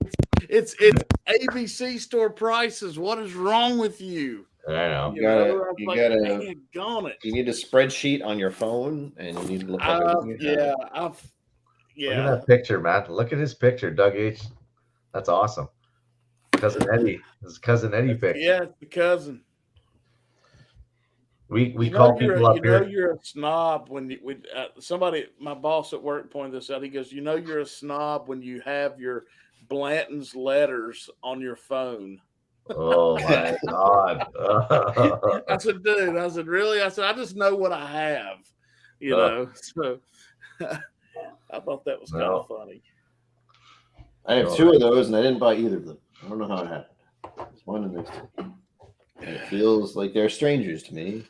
It's ABC store prices. What is wrong with you? I know. You need a spreadsheet on your phone, and you need to look up everything you have. Look at that picture, man. Look at his picture, Doug H. That's awesome. Cousin Eddie. This is Cousin Eddie picture. Yeah, it's the cousin. We call people up here. You're a snob when somebody, my boss at work pointed this out. He goes, you're a snob when you have your Blanton's letters on your phone. Oh my God. I said, dude, really? I said, I just know what I have, know. So I thought that was kind of funny. I have 2 of those, and I didn't buy either of them. I don't know how it happened. There's one and there's 2. And it feels like they're strangers to me.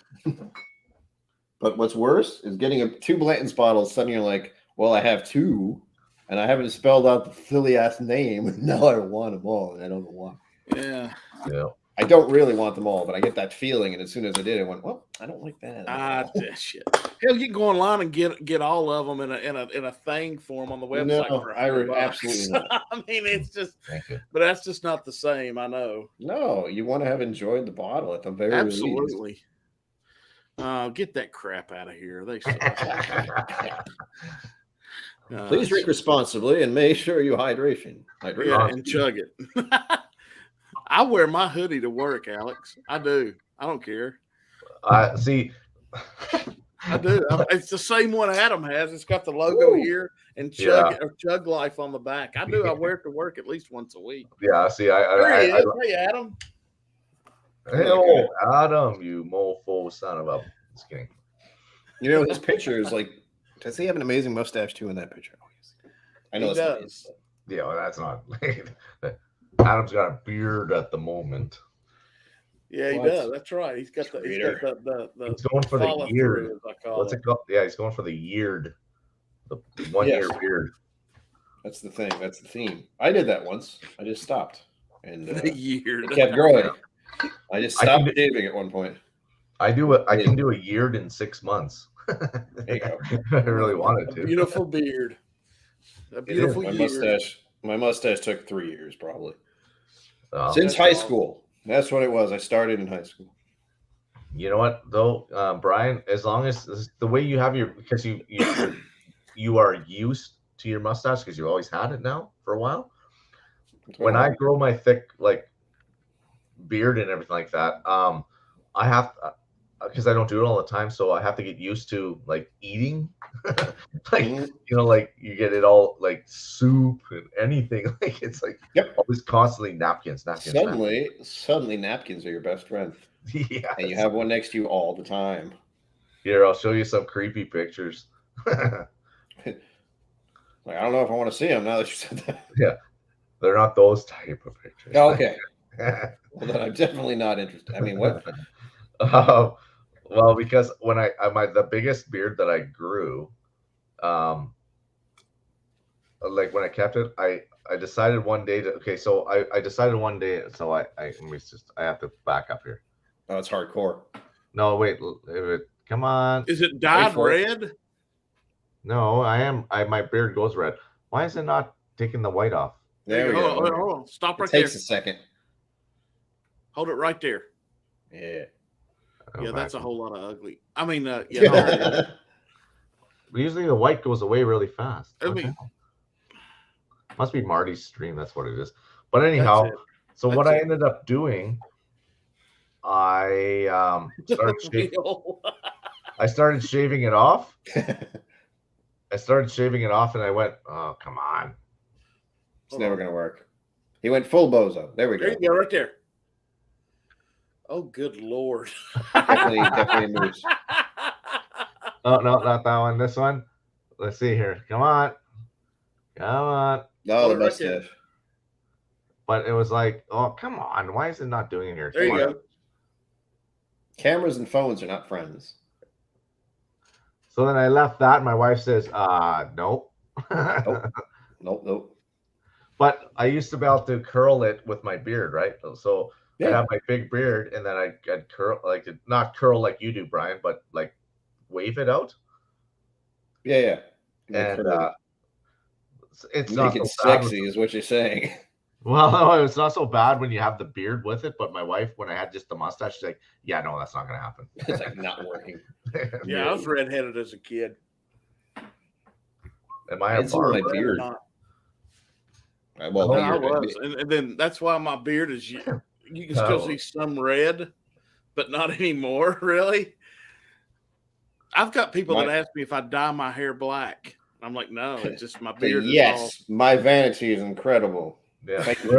But what's worse is getting 2 Blanton's bottles. Suddenly you're like, well, I have 2, and I haven't spelled out the silly ass name. Now I want them all, and I don't know why. Yeah. I don't really want them all, but I get that feeling, and as soon as I did, I went, well, I don't like that. Shit. Hell, you can go online and get all of them in a thing form on the website. No, I would absolutely not. I mean, it's just, but that's just not the same. I know. No, you want to have enjoyed the bottle at the very absolutely. Get that crap out of here. They suck. Please drink responsibly and make sure you hydrate. Yeah, and chug it. I wear my hoodie to work, Alex. I do. I don't care. See, I do. It's the same one Adam has. It's got the logo here and Chug Life on the back. I do. I wear it to work at least once a week. Yeah. See, Hey, Adam. Hey, Adam, you mofo son of a. Just kidding. His picture is like. Does he have an amazing mustache too in that picture? I know he does. Yeah, well, that's not. Adam's got a beard at the moment. Yeah, he What? does. That's right. He's got the He's going for the follow eared. through, as I call What's it. it called? Yeah, he's going for the yeared, the 1 year Yes. beard. That's the thing. That's the theme. I did that once. I just stopped, and The year. it kept growing. I just I can stopped shaving at one point. I can do a yeared in 6 months. There you go. I really wanted A to. beautiful beard. A beautiful My beard. mustache took 3 years probably. Oh. Since That's high awesome. school. That's what it was. I started in high school. You know what though, Brian? As long as the way you have because you are used to your mustache because you always had it now for a while. When I grow my thick like beard and everything like that, I have because I don't do it all the time, so I have to get used to like eating, like like you get it all like soup and anything. Like it's like always constantly napkins. Suddenly napkins are your best friend. Yeah, And you have one next to you all the time. Here, I'll show you some creepy pictures. Like, I don't know if I want to see them now that you said that. Yeah, they're not those type of pictures. Oh, okay. Well, then I'm definitely not interested. I mean, what? Well, because when the biggest beard that I grew, like when I kept it, I decided one day so I decided one day, so I have to back up here. Oh, it's hardcore. No, wait, come on. Is it dyed red? No, my beard goes red. Why is it not taking the white off? There we go. Hold on. Stop right it there. takes a second. Hold it right there. Yeah. Yeah, that's a whole lot of ugly. I mean, yeah. Usually the white goes away really fast. I mean, must be Marty's stream. That's what it is. But anyhow, so what I ended up doing, I started shaving. I started shaving it off. I started shaving it off, and I went, "Oh, come on, it's never gonna work." He went full bozo. There we go. There you go, right there. Oh, good Lord! definitely moves. Oh no, not that one. This one. Let's see here. Come on. No, the mustache. But it was like, oh, come on. Why is it not doing it here? There you go. Cameras and phones are not friends. So then I left that. My wife says, nope. Nope. But I used to be able to curl it with my beard, right? So I have my big beard, and then I'd curl, like not curl like you do, Brian, but like wave it out. Yeah. And it's make not it so sexy, is what you're saying. Well, no, it's not so bad when you have the beard with it. But my wife, when I had just the mustache, she's like, "Yeah, no, that's not gonna happen." It's like not working. Yeah, I was redheaded as a kid. Am I a my beard? Well, I was, and then that's why my beard is. You can still see some red, but not anymore. Really, I've got people that ask me if I dye my hair black. I'm like, no, it's just my beard. Yes, my vanity is incredible. Yeah, Thank you.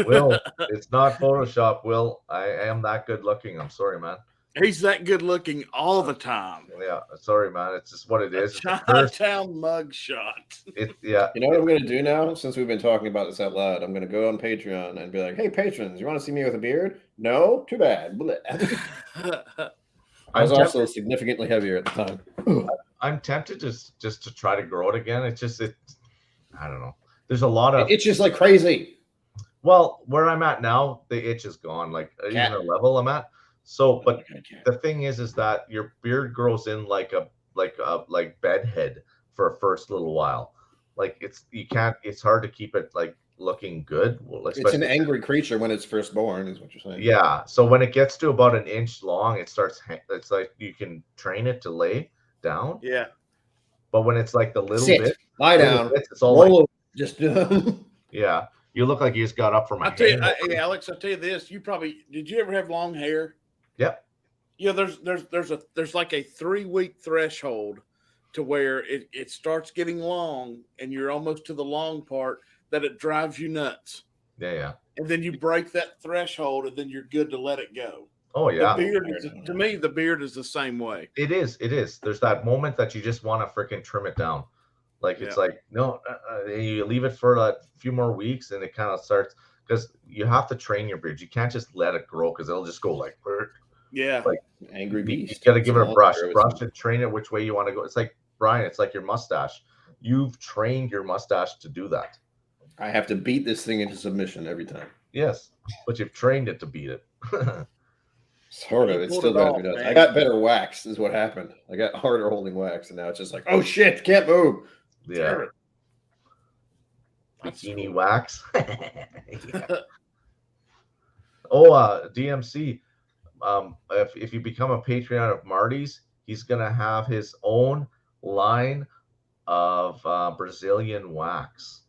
Will, it's not Photoshop. Will, I am that good looking. I'm sorry, man. He's that good looking all the time. Yeah, sorry, man. It's just what it is. Chinatown mug shot. Yeah. You know what I'm going to do now? Since we've been talking about this out loud, I'm going to go on Patreon and be like, "Hey, patrons, you want to see me with a beard? No, too bad." I was also significantly heavier at the time. I'm tempted just to try to grow it again. I don't know. There's a lot of itch is like crazy. Well, where I'm at now, the itch is gone. Like even the level I'm at. So, but the thing is that your beard grows in like bed head for a first little while. Like it's hard to keep it like looking good. Well, it's an angry creature when it's first born, is what you're saying. Yeah. So when it gets to about an inch long, it's like you can train it to lay down. Yeah. But when it's like the little bit, lie down, it's all roll like, just yeah. You look like you just got up from a hey, Alex, I'll tell you this. Did you ever have long hair? Yep. Yeah, there's like a 3-week threshold to where it starts getting long and you're almost to the long part that it drives you nuts. Yeah. And then you break that threshold and then you're good to let it go. Oh yeah. To me, the beard is the same way. It is. There's that moment that you just want to freaking trim it down. Like it's like no, you leave it for a few more weeks, and it kind of starts because you have to train your beard. You can't just let it grow because it'll just go like like angry beast. You got to give it a brush and train it which way you want to go. It's like Brian. It's like your mustache. You've trained your mustache to do that. I have to beat this thing into submission every time. Yes, but you've trained it to beat it. Sort of. It still drives me nuts. I got better wax, is what happened. I got harder holding wax, and now it's just like, oh shit, can't move. Yeah. Bikini wax. DMC. If you become a Patreon of Marty's, he's gonna have his own line of Brazilian wax.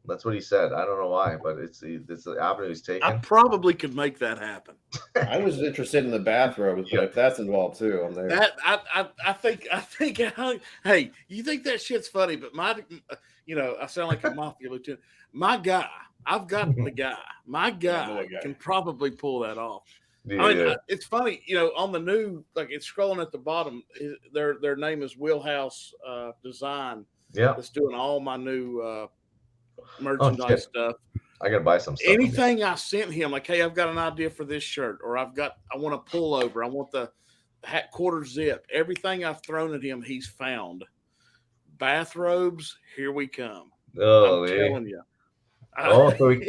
That's what he said. I don't know why, but it's the avenue he's taking. I probably could make that happen. I was interested in the bathrobes, but if that's involved too, I'm there. That I think. Hey, you think that shit's funny? But I sound like a mafia lieutenant. My guy, I've got the guy. My guy can probably pull that off. Yeah, I mean, it's funny, on the new, like it's scrolling at the bottom. Their name is Wheelhouse Design. Yeah, it's doing all my new merchandise stuff. I gotta buy some stuff. Anything I sent him, like, hey, I've got an idea for this shirt, or I want a pullover, I want the hat quarter zip. Everything I've thrown at him, he's found. Bathrobes, here we come. Oh, I'm telling you. So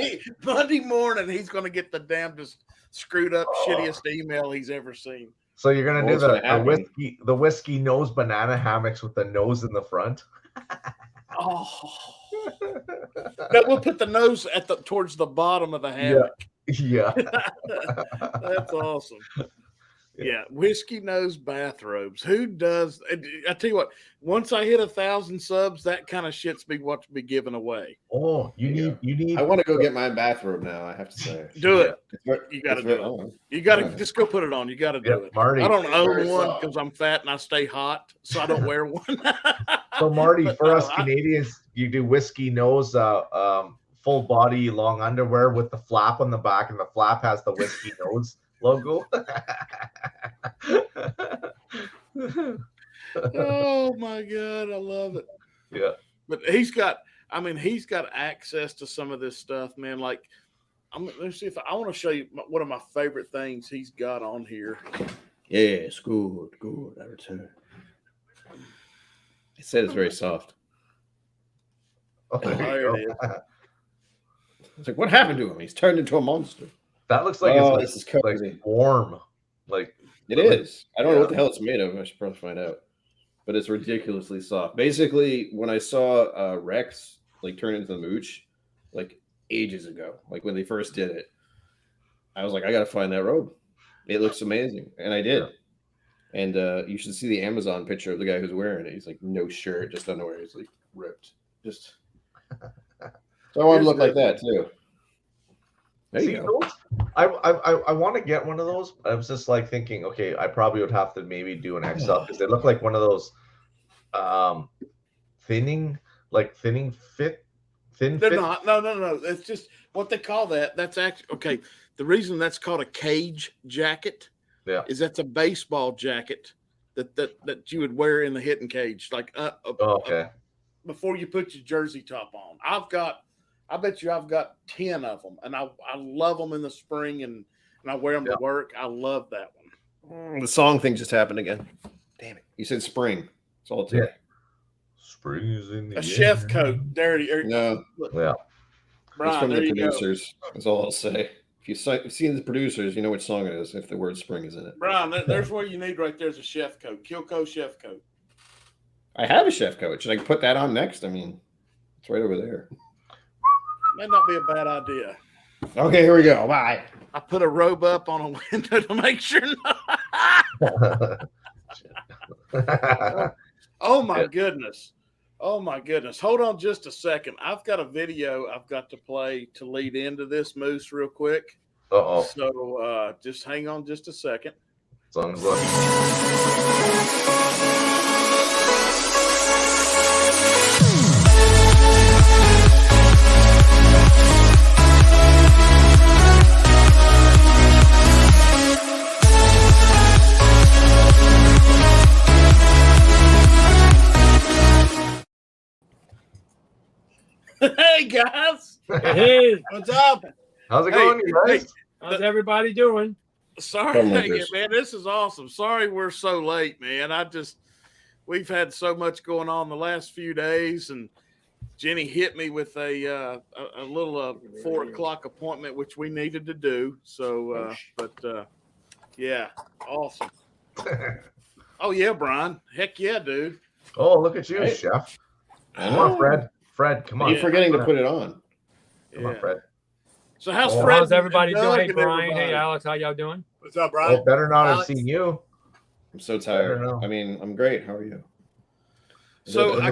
Monday morning, he's going to get the damnedest screwed up, shittiest email he's ever seen. So you're gonna do the whiskey nose banana hammocks with the nose in the front. That we'll put the nose towards the bottom of the hammock. Yeah. That's awesome. Yeah, whiskey nose bathrobes. Who does? I tell you what. Once I hit 1,000 subs, that kind of shit's what to be given away. Oh, you need. I want to go get my bathrobe now. I have to say, do it. You got to do it. You got to just go put it on. You got to do it. Marty, I don't own one because I'm fat and I stay hot, so I don't wear one. So Marty, for us Canadians, you do whiskey nose, full body long underwear with the flap on the back, and the flap has the whiskey nose logo. Oh my god, I love it. Yeah, but he's got access to some of this stuff, man. Like, let's see if I want to show you one of my favorite things he's got on here. Yes, good. I return. It said it's very soft. There it is. It's like, what happened to him? He's turned into a monster. That looks like this is crazy. Like warm. Like it is. I don't know what the hell it's made of. I should probably find out. But it's ridiculously soft. Basically, when I saw Rex like turn into the mooch, like ages ago, like when they first did it, I was like, I gotta find that robe. It looks amazing, and I did. And you should see the Amazon picture of the guy who's wearing it. He's like no shirt, just underwear. He's like ripped. Just so I want to look like that too. There you go. I want to get one of those. I was just like thinking, okay, I probably would have to maybe do an XL because they look like one of those thin fit. They're not. No. It's just what they call that. That's actually okay. The reason that's called a cage jacket, is that's a baseball jacket that you would wear in the hitting cage, like before you put your jersey top on. I bet you I've got 10 of them, and I love them in the spring, and I wear them to work. I love that one. The song thing just happened again. Damn it! You said spring. That's all it took. Spring is in the air. Chef coat. There it is. No. Yeah. Brian, it's from the producers. That's all I'll say. If you've seen the producers, you know which song it is if the word spring is in it. Brian, there's what you need right there is a chef coat. Kilco chef coat. I have a chef coat. Should I put that on next? I mean, it's right over there. Might not be a bad idea. Okay, here we go. Bye. I put a robe up on a window to make sure. Oh my goodness. Hold on just a second. I've got a video I've got to play to lead into this, Moose, real quick. So just hang on just a second. Hey guys. Hey, What's up? How's it Hey, going, you hey, guys? how's everybody doing? sorry, Filmmakers. man. This is awesome. Sorry we're so late, man. We've had so much going on the last few days, and Jenny hit me with a little 4 o'clock appointment, which we needed to do. So, yeah, awesome. Oh yeah, Brian. Heck yeah, dude. Oh, look at you, Right. Chef. I Come on, know. Fred. Fred, come on. Keep forgetting to put it on. Come on, Yeah. Fred. So how's Oh. Fred? How's everybody and doing? Doug Hey, and Brian. Hey, everybody? Alex. How y'all doing? What's up, Brian? Oh, better not have Alex? seen you. I'm so tired. know. I mean, I'm great. How are you? So Good.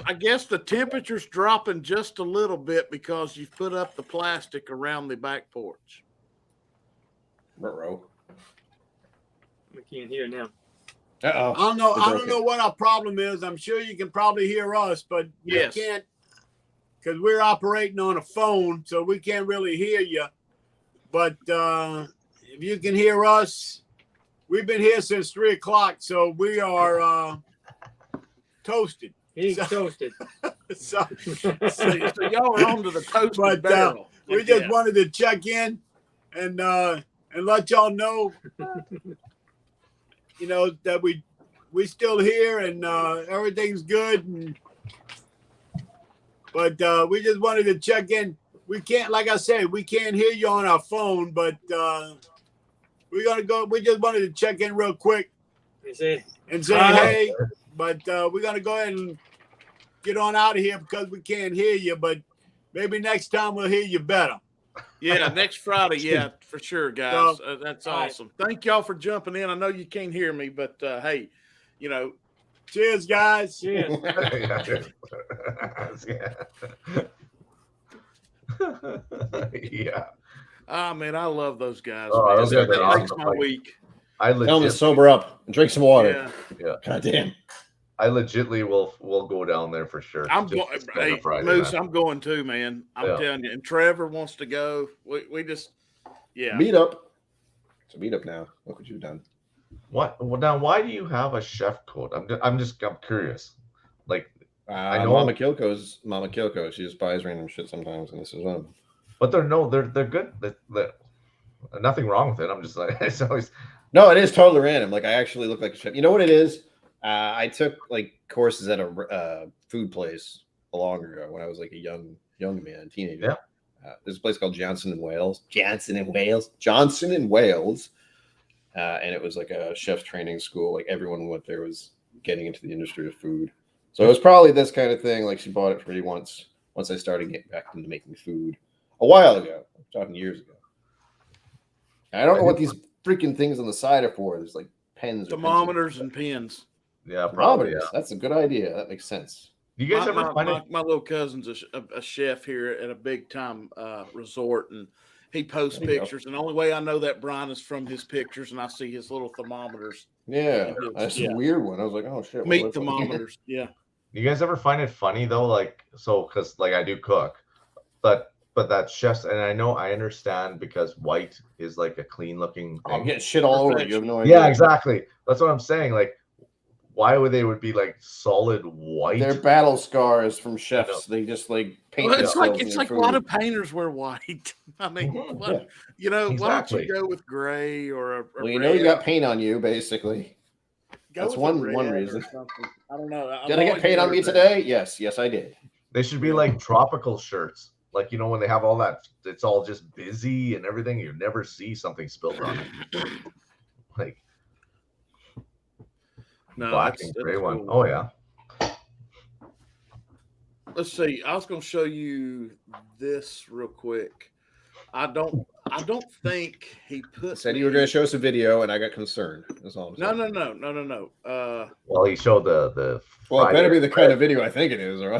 I guess the temperature's dropping just a little bit because you've put up the plastic around the back porch. Ruh-roh. We can't hear now. Uh-oh. I don't know. It's I don't okay. know what our problem is. I'm sure you can probably hear us, but Yes. you can't because we're operating on a phone, so we can't really hear you. But if you can hear us, we've been here since 3 o'clock, so we are toasted. He's toasted. So So y'all are on to the toasted But, barrel. we Heck just yeah. wanted to check in and let y'all know, that we still here and everything's good. But we just wanted to check in. We can't, like I said, we can't hear you on our phone, but we're gonna go. We just wanted to check in real quick You see? and say hey. But we're gonna go ahead and get on out of here because we can't hear you. But maybe next time we'll hear you better. Yeah, next Friday. Yeah, for sure, guys. So- That's All right. awesome. Thank y'all for jumping in. I know you can't hear me, but hey, Cheers, guys. Cheers. Yeah. man, I love those guys. Oh, man. those guys are That makes awesome. my Like, week. I Tell them to legit, sober up and drink some water. Yeah. God damn. I legitly will go down there for sure. I'm Just going. to spend a Hey, Friday, Moose, man. I'm going too, man. I'm Yeah. telling you. And Trevor wants to go. We just, yeah. Meet up. It's a meet up now. Look what you've done. What? Well, now, why do you have a chef coat? I'm curious. Like, I know- know Mama Kyoko. She just buys random shit sometimes, and this is one of them. but they're good. Nothing wrong with it. I'm just like, it's always. No, it is totally random. Like I actually look like a chef. You know what it is? I took like courses at a food place a long ago when I was like a young man, teenager. Yeah. There's a place called Johnson and Wales, and it was like a chef's training school. Like everyone who went there was getting into the industry of food. So it was probably this kind of thing. Like she bought it for me once I started getting back into making food a while ago. I'm talking years ago. And I don't know what these freaking things on the side are for. There's like pens, or Thermometers pencils. and pins. Yeah, probably. Thermometers. Yeah. That's a good idea. That makes sense. You guys ever find it? My little cousin's a chef here at a big time resort, and he posts There you go. pictures. And the only way I know that Brian is from his pictures, and I see his little thermometers, Yeah, It is, that's yeah. a weird one. I was like, oh shit. what meat was that? thermometers. Yeah. You guys ever find it funny though? Like, so because like I do cook, but that chefs, and I understand because white is like a clean looking I'm thing. getting shit all over you. You have no idea. Yeah, exactly. That's what I'm saying. Like, why would they be like solid white? They're battle scars from chefs. They just like paint Well, it's themselves in like their why do food. painters wear white? I mean, Mhm, what, yeah. why don't Exactly. you go with gray or a Well, you know you red? got paint on you, basically. Go that's with a one red or reason. something. I don't know. Did I get paint on me today? Yes, I did. They should be like tropical shirts. Like, when they have all that, it's all just busy and everything. You never see something spilled on it. Like No, black that's and gray one. cool. Oh yeah. Let's see. I was going to show you this real quick. I don't think he put. Said you were going to show us a video, and I got concerned. That's all. I'm No. saying. Well, he showed the Well, it Friday better be at the kind Fred's. of video I think it is, or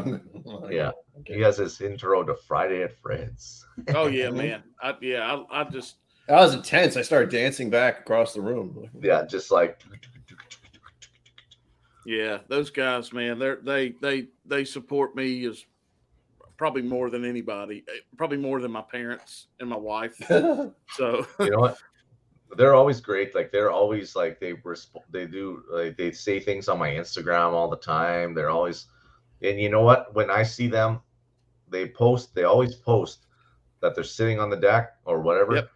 Yeah. Okay. He has his intro to Friday at Fred's. Oh yeah, man. I just. That was intense. I started dancing back across the room. Yeah, just like Yeah, those guys, man. They support me as probably more than anybody. Probably more than my parents and my wife. So you know what? They're always great. Like they're always like they do like they say things on my Instagram all the time. They're always, and you know what? When I see them, they always post that they're sitting on the deck or whatever Yep.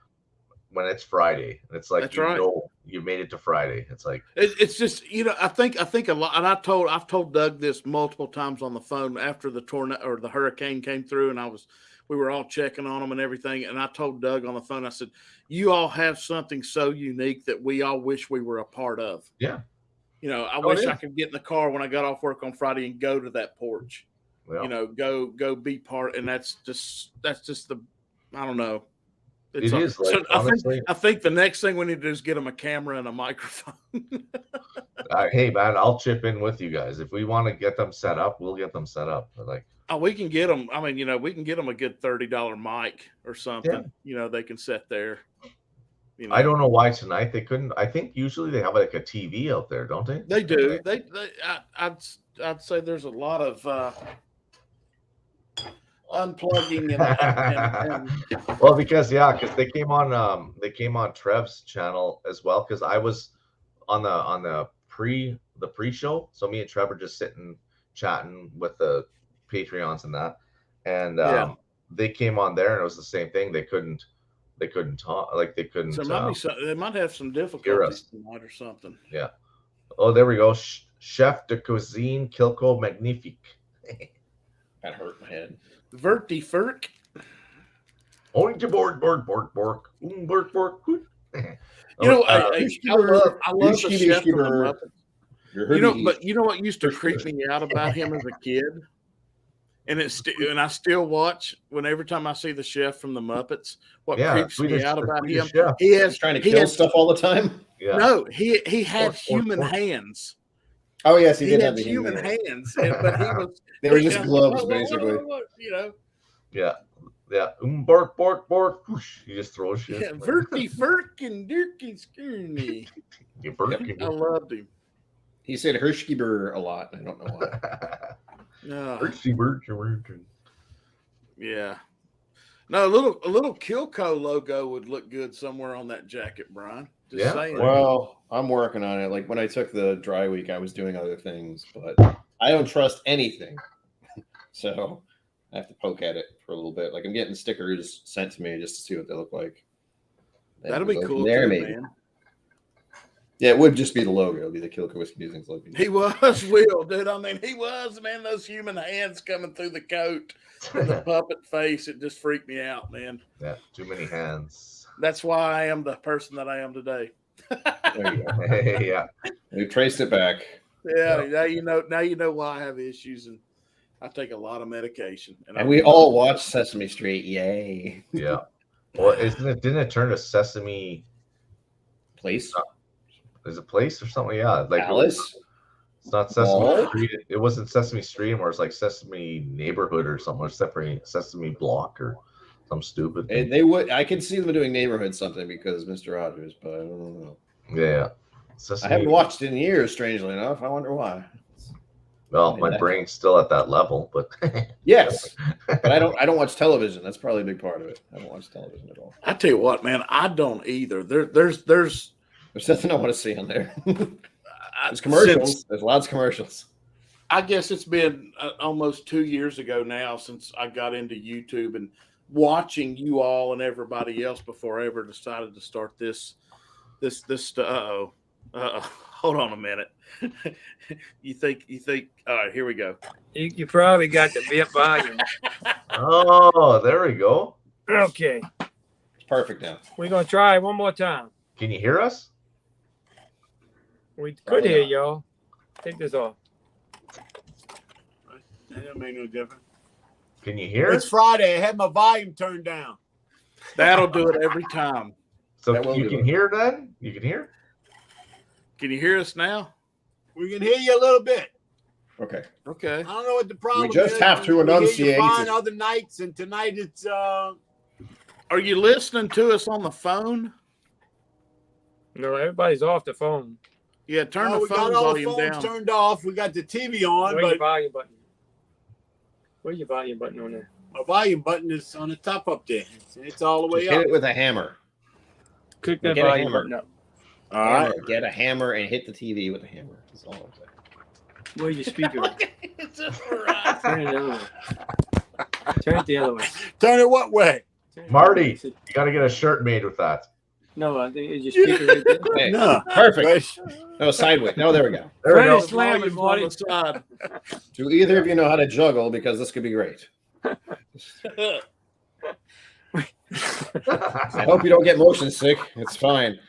when it's Friday. And it's like, That's right. You made it to Friday. It's like, It's just, I think a lot, and I've told Doug this multiple times on the phone after the tornado or the hurricane came through, and we were all checking on them and everything. And I told Doug on the phone, I said, you all have something so unique that we all wish we were a part of. yeah. I wish I could get in the car when I got off work on Friday and go to that porch, Well, go be part. And that's just the, I don't know. It is like, honestly. I think the next thing we need to do is get them a camera and a microphone. Hey man, I'll chip in with you guys. If we want to get them set up, we'll get them set up. But like, oh, we can get them. I mean, we can get them a good $30 mic or something. They can set there. I don't know why tonight they couldn't. I think usually they have like a TV out there, don't they? They do. I'd say there's a lot of unplugging and well, because they came on Trev's channel as well, because I was on the pre-show, so me and Trev were just sitting chatting with the Patreons and that, and they came on there and it was the same thing. They couldn't talk, like they couldn't. So they might have some difficulties tonight or something. Yeah. Oh, there we go. Chef de cuisine Kilko Magnifique. That hurt my head. Verty Furk. Oink to board. Bork. I love the chef from the Muppets. But you know what used to creep me out about him as a kid? And I still watch every time I see the chef from the Muppets. What creeps me out about him? He's trying to kill stuff all the time. Yeah. No, he had human hands. Oh yes, he did have the the human hands, but he was. They were just gloves, basically. Yeah. Bark. Whoosh. You just throw shit. Yeah, Verty Furk and Dirky Scooney. I loved him. He said Hirschgeber a lot. I don't know why. Yeah. No, a little Kilco logo would look good somewhere on that jacket, Brian. Just saying. Well, I'm working on it. Like when I took the dry week, I was doing other things, but I don't trust anything. So I have to poke at it for a little bit. Like I'm getting stickers sent to me just to see what they look like. That'll be cool, there, too, maybe. man. Yeah, it would just be the logo. It would be the Kilco Whiskey Musings logo. He was Will, dude. I mean, he was, man. Those human hands coming through the coat and the puppet face, it just freaked me out, man. Yeah, too many hands. That's why I am the person that I am today. There you go. Yeah. We traced it back. Yeah, now you know why I have issues, and I take a lot of medication. And we all watch Sesame Street. Yay. Yeah. Well, didn't it turn to Sesame Place? Is it Place or something? Yeah. Like Alice? It's not Sesame Street. It wasn't Sesame Street anymore. It's like Sesame Neighborhood or something, or Sesame Block or something stupid. They would. I can see them doing Neighborhood something because Mr. Rogers, but I don't know. Yeah. Sesame. I haven't watched in years, strangely enough. I wonder why. Well, my brain's still at that level, but yes, but I don't watch television. That's probably a big part of it. I don't watch television at all. I tell you what, man, I don't either. There's nothing I want to see on there. There's commercials. There's lots of commercials. I guess it's been almost 2 years ago now since I got into YouTube and watching you all and everybody else before I ever decided to start this. Hold on a minute. You think? All right, here we go. You probably got the bit volume. Oh, there we go. Okay. It's perfect now. We're going to try one more time. Can you hear us? We could hear y'all. Take this off. That don't make no difference. Can you hear It's us? Friday. I had my volume turned down. That'll do it every time. So That will you do can it. hear then? You can hear? Can you hear us now? We can hear you a little bit. Okay. Okay. I don't know what the problem is. We just have to We hear you enunciate. fine other nights, and tonight it's Are you listening to us on the phone? No, everybody's off the phone. Yeah, turn the we phone got all the volume phones down. turned off. We got the TV on, Where's your but volume button? Where's your volume button on there? my volume button is on the top up there. It's all the way Just hit up. it with a hammer. Click that Get a volume hammer. button up. All right. Get a hammer and hit the TV with a hammer. That's all I'm saying. Where's your speaker? It's just right. Turn it on. Turn it the other way. Turn it what way? Turn it Marty, the other way. you got to get a shirt made with that. No, I think you just keep it right there. Hey, No. perfect. No, sideways. No, there we go. There we Fred go. is slamming, Volume's Marty. on the side. Do either of you know how to juggle? Because this could be great. I hope you don't get motion sick. It's fine.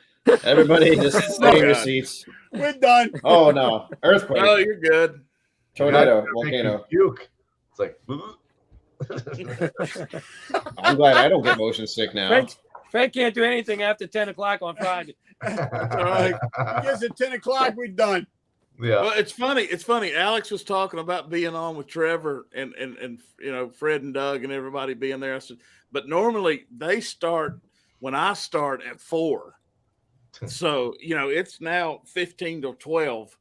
Everybody just stay in your God. seats. We're done. Oh no. Earthquake. Oh, you're good. Tornado. You're making Volcano. Puke. It's like. I'm glad I don't get motion sick now. Fred can't do anything after 10 o'clock on Friday. All right. I guess at 10 o'clock we're done. Yeah. Well, it's funny. It's funny. Alex was talking about being on with Trevor and Fred and Doug and everybody being there. I said, but normally they start when I start at 4. So it's now 15 to 12.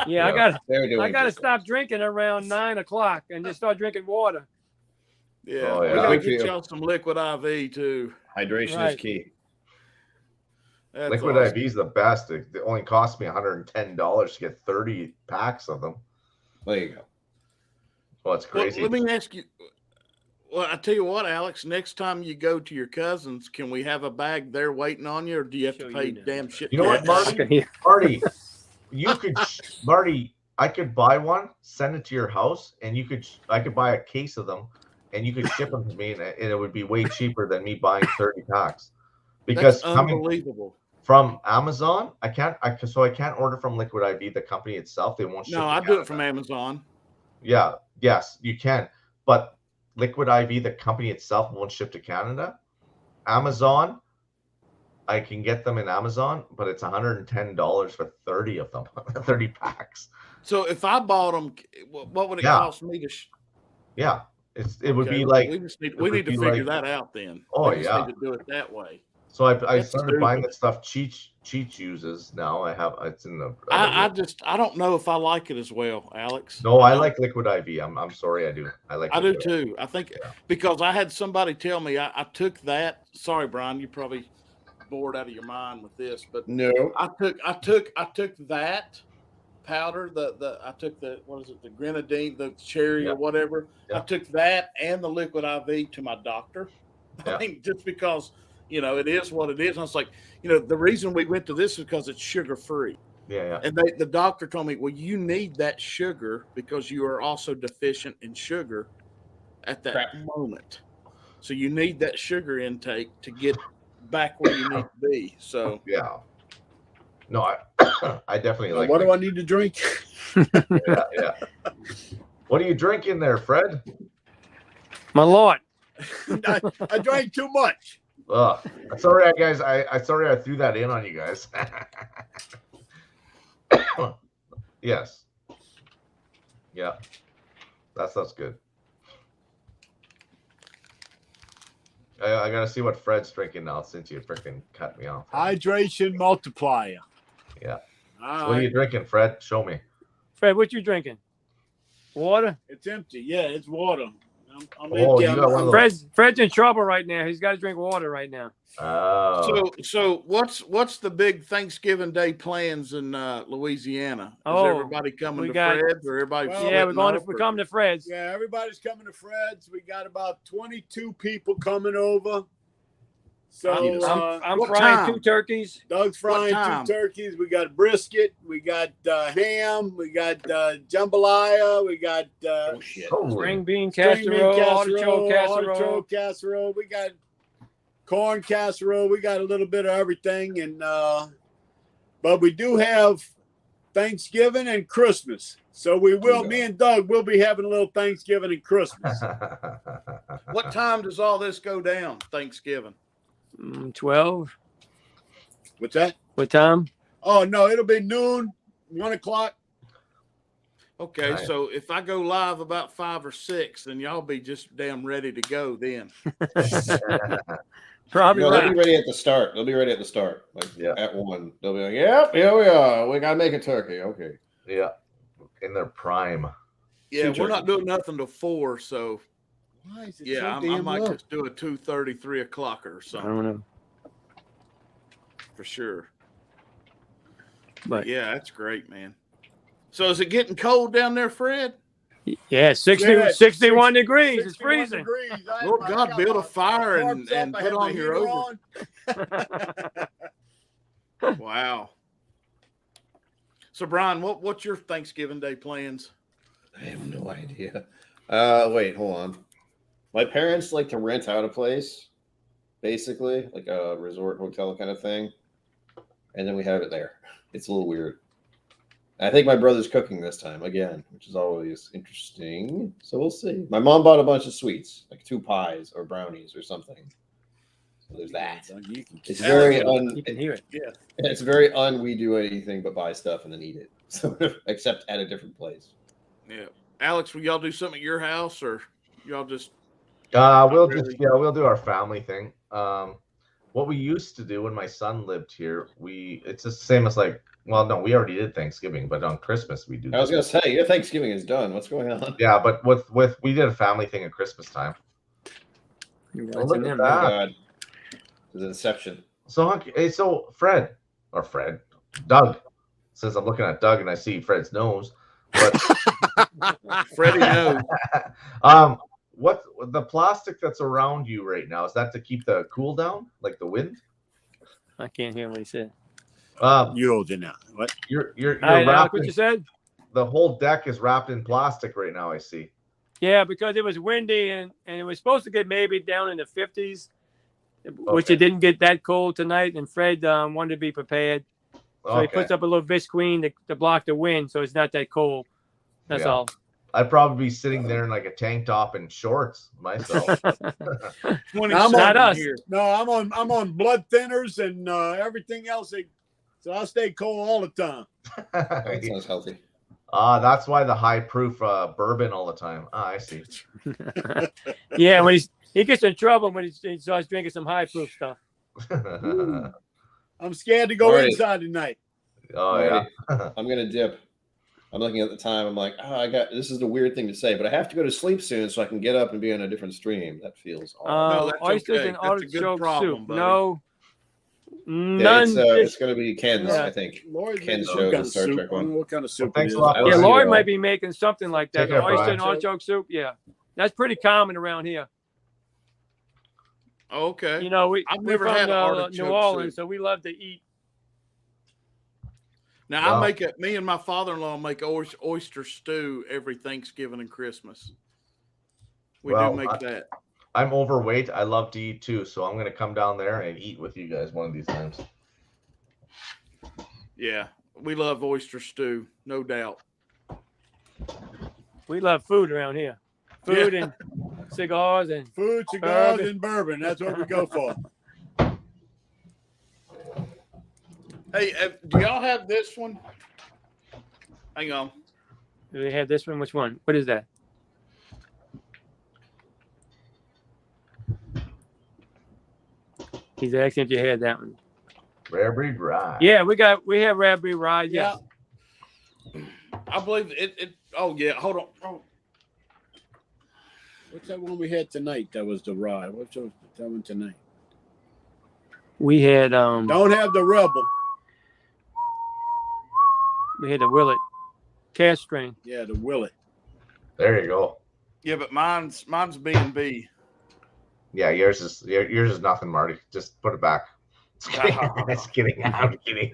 Yeah, They're I got to just- stop drinking around 9 o'clock and just start drinking water. Yeah, Oh, we yeah. gotta Good get for you. y'all some liquid IV too. Hydration is Right. key. That's Liquid awesome. IV is the best. It only cost me $110 to get 30 packs of them. There you go. Well, it's Well, crazy. let me ask you. Well, I tell you what, Alex. Next time you go to your cousins, can we have a bag there waiting on you, or do you have to Show pay you now. damn shit? You know what, tax? Marty? Marty, you could, Marty, I could buy one, send it to your house, and I could buy a case of them, and you could ship them to me, and it would be way cheaper than me buying 30 packs. Because That's coming unbelievable. from Amazon, I can't order from Liquid IV, the company itself. They won't ship. No, to I do Canada. it from Amazon. Yeah, yes, you can. But Liquid IV, the company itself, won't ship to Canada. Amazon, I can get them in Amazon, but it's $110 for 30 of them, 30 packs. So if I bought them, what would it Yeah. cost me to? Yeah, it would Okay, be like. we need would to be figure like- that out then. Oh, we just yeah. need to do it that way. So I That's started buying stupid. the stuff Cheech uses now. It's in the. I don't know if I like it as well, Alex. No, I like Liquid IV. I'm sorry, I do. I do Liquid IV. too. I think Yeah. because I had somebody tell me I took that. Sorry, Brian, you probably bored out of your mind with this, but No. I took that powder. I took the grenadine, the cherry Yeah. or whatever. Yeah. I took that and the liquid IV to my doctor. Yeah. I mean, just because it is what it is. And I was like, the reason we went to this is because it's sugar free. Yeah. And the doctor told me, well, you need that sugar because you are also deficient in sugar at that Crap. moment. So you need that sugar intake to get back where you need to be. So Yeah. No, I definitely Now, like. what do I need to drink? Yeah. What are you drinking there, Fred? My Lord. I drank too much. Ugh. Sorry, guys. I sorry I threw that in on you guys. Yes. Yeah. That's good. I gotta see what Fred's drinking now since you freaking cut me off. Hydration multiplier. Yeah. All What are you right. drinking, Fred? Show me. Fred, what you drinking? Water? It's empty. Yeah, it's water. I'm Oh, empty. you got one of those. Fred's in trouble right now. He's got to drink water right now. Oh. so what's the big Thanksgiving Day plans in Louisiana? Is Oh, everybody coming we to got- Fred's or everybody? Well, Yeah, splitting up, we're or- coming to Fred's. Yeah, everybody's coming to Fred's. We got about 22 people coming over. So I'm What frying time? 2 turkeys. Doug's frying time? 2 turkeys. We got brisket. We got ham. We got jambalaya. We got Oh shit. Holy. String bean string bean casserole, artichoke casserole. We got corn casserole. We got a little bit of everything, and but we do have Thanksgiving and Christmas. So we will. Yeah. Me and Doug will be having a little Thanksgiving and Christmas. What time does all this go down? Thanksgiving. 12. What's that? What time? Oh no, it'll be noon, 1 o'clock. Okay, Right. so if I go live about 5 or 6, then y'all be just damn ready to go then. Probably No, they'll right. be ready at the start. They'll be ready at the start. Like Yeah. at 1. They'll be like, yep, here we are. We gotta make a turkey. Okay. Yeah. In their prime. Yeah, Two we're not turkeys. doing nothing till 4, so Why is it yeah, so I damn might low? just do a 2:30, 3 o'clock or I something don't know. for sure. But Yeah, that's great, man. So is it getting cold down there, Fred? Yeah, 61 degrees. It's 61 freezing. degrees. Lord God, build a fire and put on your over. Wow. So, Brian, what's your Thanksgiving Day plans? I have no idea. Wait, hold on. My parents like to rent out a place, basically, like a resort hotel kind of thing. And then we have it there. It's a little weird. I think my brother's cooking this time again, which is always interesting. So we'll see. My mom bought a bunch of sweets, like 2 pies or brownies or something. So there's that. It's very You can hear it. Yeah. It's very we do anything but buy stuff and then eat it. So except at a different place. Yeah. Alex, will y'all do something at your house, or y'all just? We'll really. we'll do our family thing. What we used to do when my son lived here, it's the same as like, well, no, we already did Thanksgiving, but on Christmas we do. I was gonna say your Thanksgiving is done. What's going on? Yeah, but with we did a family thing at Christmas time. Oh, look at Oh that. God, it's an inception. So Doug, since I'm looking at Doug and I see Fred's nose, but Freddie knows. what the plastic that's around you right now, is that to keep the cool down, like the wind? I can't hear what he said. You hold it now. What? You're Alex, wrapping, what you said? the whole deck is wrapped in plastic right now, I see. Yeah, because it was windy and it was supposed to get maybe down in the 50s, which Okay. it didn't get that cold tonight. And Fred wanted to be prepared. So he puts up a little visqueen to block the wind so it's not that cold. That's Yeah. all. I'd probably be sitting there in like a tank top and shorts myself. 27 Not us. here. No, I'm on blood thinners and everything else. So I stay cold all the time. That sounds healthy. That's why the high proof bourbon all the time. I see. Yeah, when he gets in trouble when he starts drinking some high proof stuff. I'm scared to go All right. inside tonight. Oh yeah. I'm gonna dip. I'm looking at the time. I'm like, this is the weird thing to say, but I have to go to sleep soon so I can get up and be on a different stream. That feels awful. No, that's Oysters okay. and That's a good artichoke problem, soup. buddy. No, Yeah, none. it's going to be Ken's, Yeah. I think. Lord, Ken's some show, kind the of Star soup. Trek I don't one. know what kind of soup thanks it a is. lot, I will Yeah, see Lloyd you might all. be making something like that. Take care, Oyster Brian. and artichoke soup. Yeah, that's pretty common around here. Okay. You know, I've we're never from had artichoke New Orleans, soup. so we love to eat. Now Wow. me and my father-in-law make oyster stew every Thanksgiving and Christmas. We Well, do make that. I'm overweight. I love to eat too, so I'm gonna come down there and eat with you guys one of these times. Yeah, we love oyster stew, no doubt. We love food around here. Food and cigars and Food, cigars, Bourbon. and bourbon. That's what we go for. Hey, do y'all have this one? Hang on. do they have this one? Which one? What is that? He's asking if you had that one. Rare breed rye. Yeah, we have Raspberry Rye. Yes. Yeah. I believe it. Oh yeah, hold on. Oh. What's that one we had tonight? That was the rye. What's that one tonight? We had Don't have the rebel. we had the Willet cast strain. Yeah, the Willet. There you go. Yeah, but mine's B&B. Yeah, yours is nothing, Marty. Just put it back. Just kidding. I'm kidding.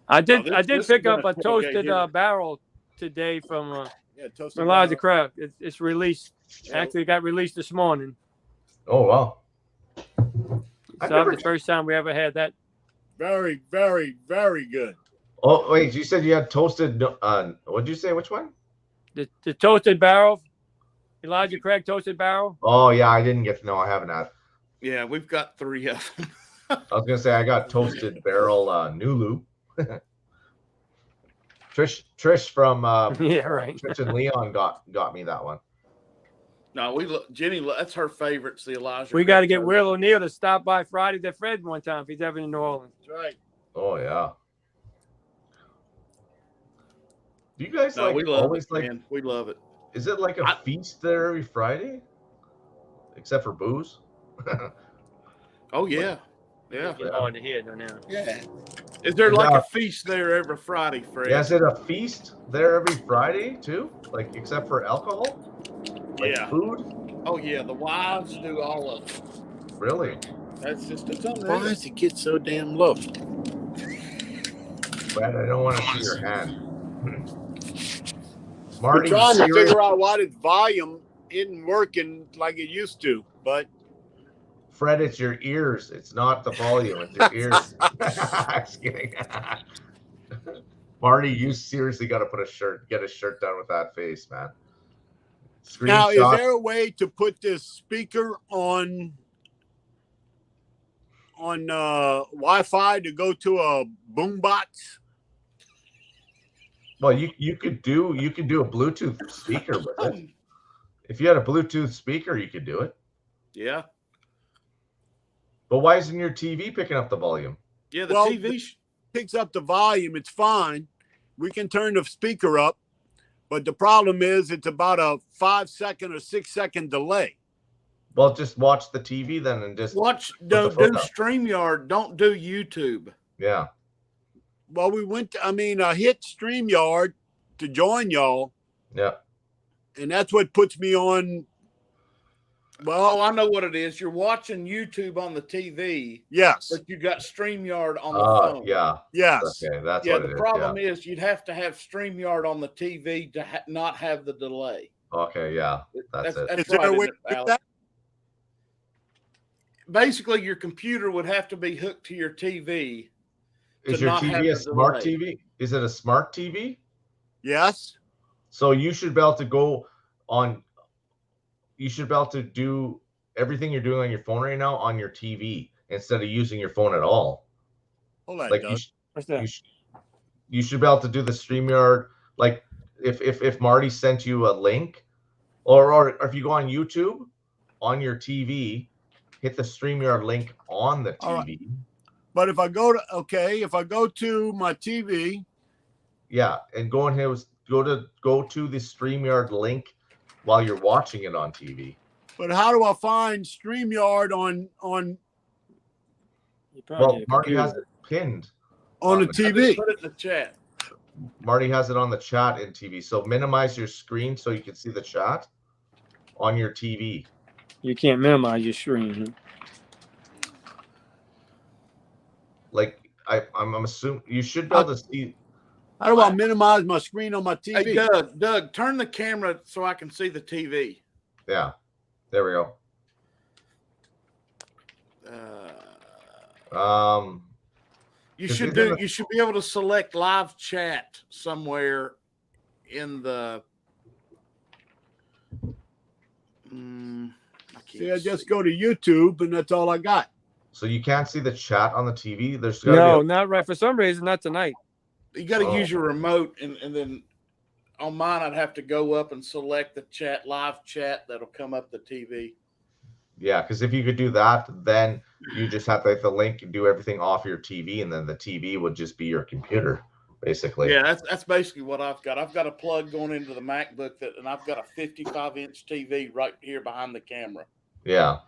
I did this did is pick gonna up a tailgate toasted here. barrel today from Yeah, toasted. Elijah barrel. Craft. It's released. Yeah. Actually, got released this morning. Oh wow. So I've that's never- the first time we ever had that. Very, very, very good. Oh wait, you said you had toasted. What'd you say? Which one? The toasted barrel, Elijah Craig toasted barrel. Oh yeah, I didn't get to know. I haven't had. Yeah, we've got 3 of them. I was gonna say I got toasted barrel Nulu. Trish from Yeah, right. Trish and Leon got me that one. No, Jenny. That's her favorite. It's the Elijah. We got to Craig get toast. Will O'Neill to stop by Friday to Fred one time if he's ever in New Orleans. That's right. Oh yeah. Do you guys No, like we love always it, like? man. We love it. Is it like a feast there every Friday? Except for booze. Oh yeah. Yeah. It's getting hard to hear though now. Yeah. Is there like a feast there every Friday, Fred? Yeah, is it a feast there every Friday too? Like except for alcohol? Like Yeah. food? Oh yeah, the wives do all of it. Really? It's Why unreal. does it get so damn low? Brad, I don't want to see your hand. We're Marty, trying to serious? figure out why this volume isn't working like it used to, but Fred, it's your ears. It's not the volume. It's your ears. Just kidding. Marty, you seriously got to get a shirt done with that face, man. now is Screenshot. there a way to put this speaker on Wi-Fi to go to a boombox? Well, you could do a Bluetooth speaker with it. If you had a Bluetooth speaker, you could do it. Yeah. But why isn't your TV picking up the volume? Yeah, the Well, TV. Picks up the volume, it's fine. We can turn the speaker up, but the problem is it's about a 5-second or 6-second delay. Well, just watch the TV then and just Watch. the Don't do phone up. StreamYard. Don't do YouTube. Yeah. Well, I hit StreamYard to join y'all, Yeah. and that's what puts me on. Well, Oh, I know what it is. You're watching YouTube on the TV, yes, but you got StreamYard on the phone. Yeah. yes. Okay, that's Yeah, what the it is. problem is you'd have to have StreamYard on the TV to not have the delay. Okay, yeah. That's it. Is there a right, way isn't to it, fix Alex? that? Basically, your computer would have to be hooked to your TV. Is to your not have TV a the smart delay. TV? Is it a smart TV? Yes. So you should be able to go on. You should be able to do everything you're doing on your phone right now on your TV instead of using your phone at all. Hold on, Like Doug. What's that? you should be able to do the StreamYard. Like if Marty sent you a link, or if you go on YouTube on your TV, hit the StreamYard link on the TV. All right. But if I go to my TV, Yeah, and go to the StreamYard link while you're watching it on TV. but how do I find StreamYard on You probably Well, need a Marty has computer. it pinned. the I just TV? put it in the chat. Marty has it on the chat in TV. So minimize your screen so you can see the chat on your TV. You can't minimize your screen. Like I'm assuming you should be able to see. How do I minimize my screen on my TV? Hey, Doug, turn the camera so I can see the TV. Yeah, there we go. You Is should it you should be able to select live chat somewhere in the. I just go to YouTube, and that's all I got. So you can't see the chat on the TV. There's No, not right. For some reason, not tonight. You got to Oh. use your remote, and then on mine, I'd have to go up and select the live chat that'll come up the TV. Yeah, because if you could do that, then you just have to hit the link and do everything off your TV, and then the TV would just be your computer, basically. Yeah, that's basically what I've got. I've got a plug going into the MacBook and I've got a 55-inch TV right here behind the camera. Yeah.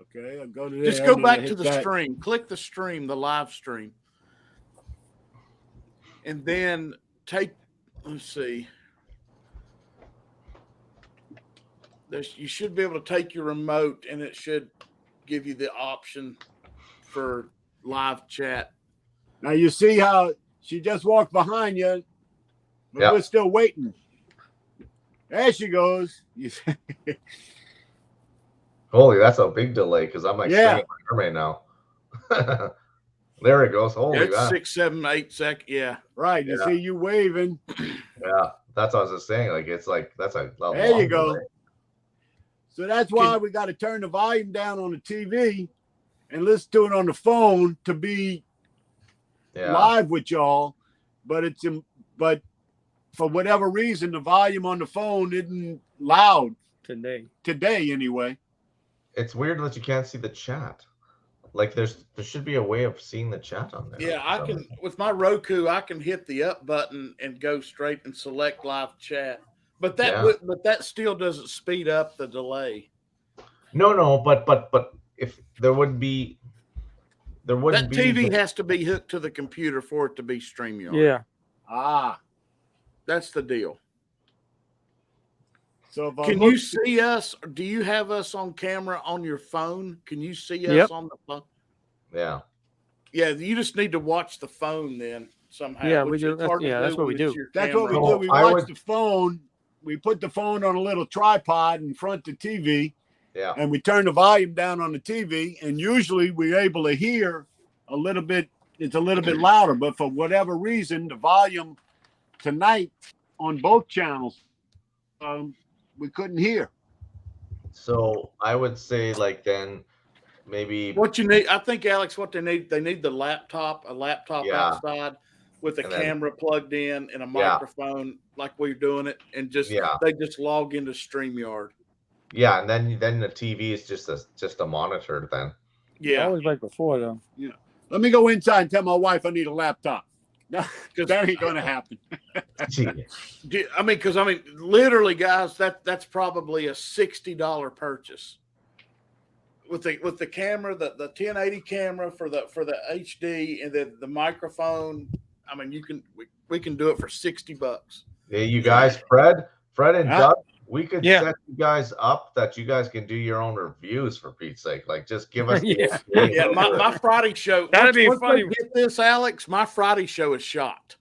Okay, I'll go to there. Just go and back hit to the that. stream. Click the stream, the live stream. And then let's see. You should be able to take your remote and it should give you the option for live chat. Now you see how she just walked behind you, but Yeah. we're still waiting. There she goes. Holy, that's a big delay because I'm like Yeah. spinning my arm right now. There it goes. Holy, It's that. 6, 7, 8 seconds. Yeah. Right, you Yeah. see you waving. Yeah, that's what I was just saying. Like that's a There you long go. delay. So that's why we got to turn the volume down on the TV and listen to it on the phone to be Yeah. live with y'all. But for whatever reason, the volume on the phone isn't loud Today. anyway. It's weird that you can't see the chat. Like there should be a way of seeing the chat on there. Yeah, I can with my Roku, I can hit the up button and go straight and select live chat. But that still doesn't speed up the delay. No, but if there would be there wouldn't That be TV has to be hooked to the computer for it to be StreamYard. Yeah. Ah. That's the deal. So if I Can look- you see us? Do you have us on camera on your phone? Can you see us Yep. on the phone? Yeah. Yeah, you just need to watch the phone then somehow. Yeah, we which do. is hard to That's what we when it's do. your That's what we camera. do. We I watch would- the phone. We put the phone on a little tripod in front of the TV, Yeah. and we turn the volume down on the TV. And usually we're able to hear a little bit. It's a little bit louder, but for whatever reason, the volume tonight on both channels, we couldn't hear. So I would say like then maybe What you need, I think, Alex, what they need a laptop Yeah. outside with a And then- camera plugged in and a Yeah. microphone like we're doing it, and just Yeah. they just log into StreamYard. Yeah, and then the TV is just a monitor then. Yeah, Always like before though. Let me go inside and tell my wife I need a laptop. No, because that ain't going to happen. because literally, guys, that's probably a $60 purchase with the camera, the 1080 camera for the HD, and then the microphone. I mean, we can do it for $60. Hey, you guys, Fred and Yeah. Doug, we could Yeah. set you guys up that you guys can do your own reviews for Pete's sake. Like, just give us. Yeah. Yeah, my Friday show. That'd be once funny. they get this, Alex. My Friday show is shot.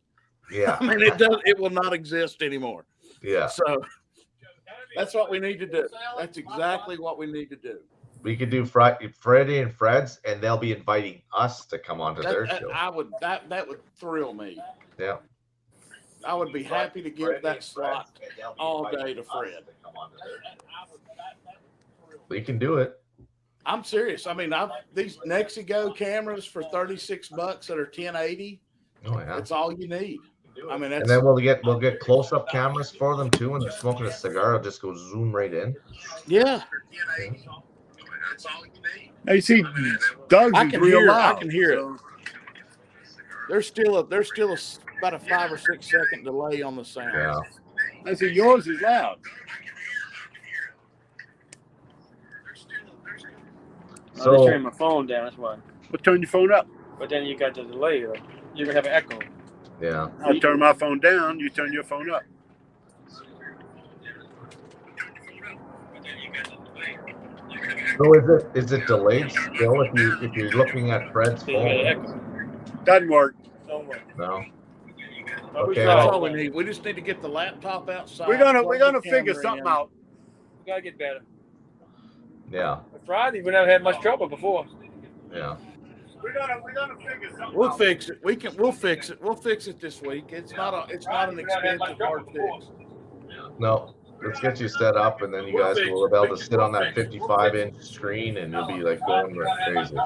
Yeah, I mean, it will not exist anymore. yeah. So that's what we need to do. That's exactly what we need to do. We could do Freddie and Fred's, and they'll be inviting us to come onto their show. That would thrill me. Yeah. I would be happy to give that slot all day to Fred. We can do it. I'm serious. I mean, these Nexigo cameras for $36 that are 1080. Oh yeah. That's all you need. I mean, And that's then we'll get close up cameras for them too. When they're smoking a cigar, it'll just go zoom right in. yeah. Hey, see, Doug's I is can real hear. loud. I can hear it. so- There's still about a 5 or 6 second delay on the sound. Yeah. I see yours is loud. I just So turned my phone down. That's why. But turn your phone up. But then you got the delay. Though. You're gonna have an echo. yeah. I turn my phone down. You turn your phone up. So is it delayed still if you're looking at Fred's So you got an phone? echo. Doesn't work. Don't worry. No. Okay, That's well- all we need. We just need to get the laptop outside. We're gonna plug the figure camera something in. out. We gotta get better. Yeah. But Friday, we never had much trouble before. Yeah. We're gonna figure something We'll out. fix it. We'll fix it. We'll fix it this week. It's not an expensive hard fix. No. Let's get you set up, and then you guys will be able to sit on that 55-inch screen, and you'll be like going crazy.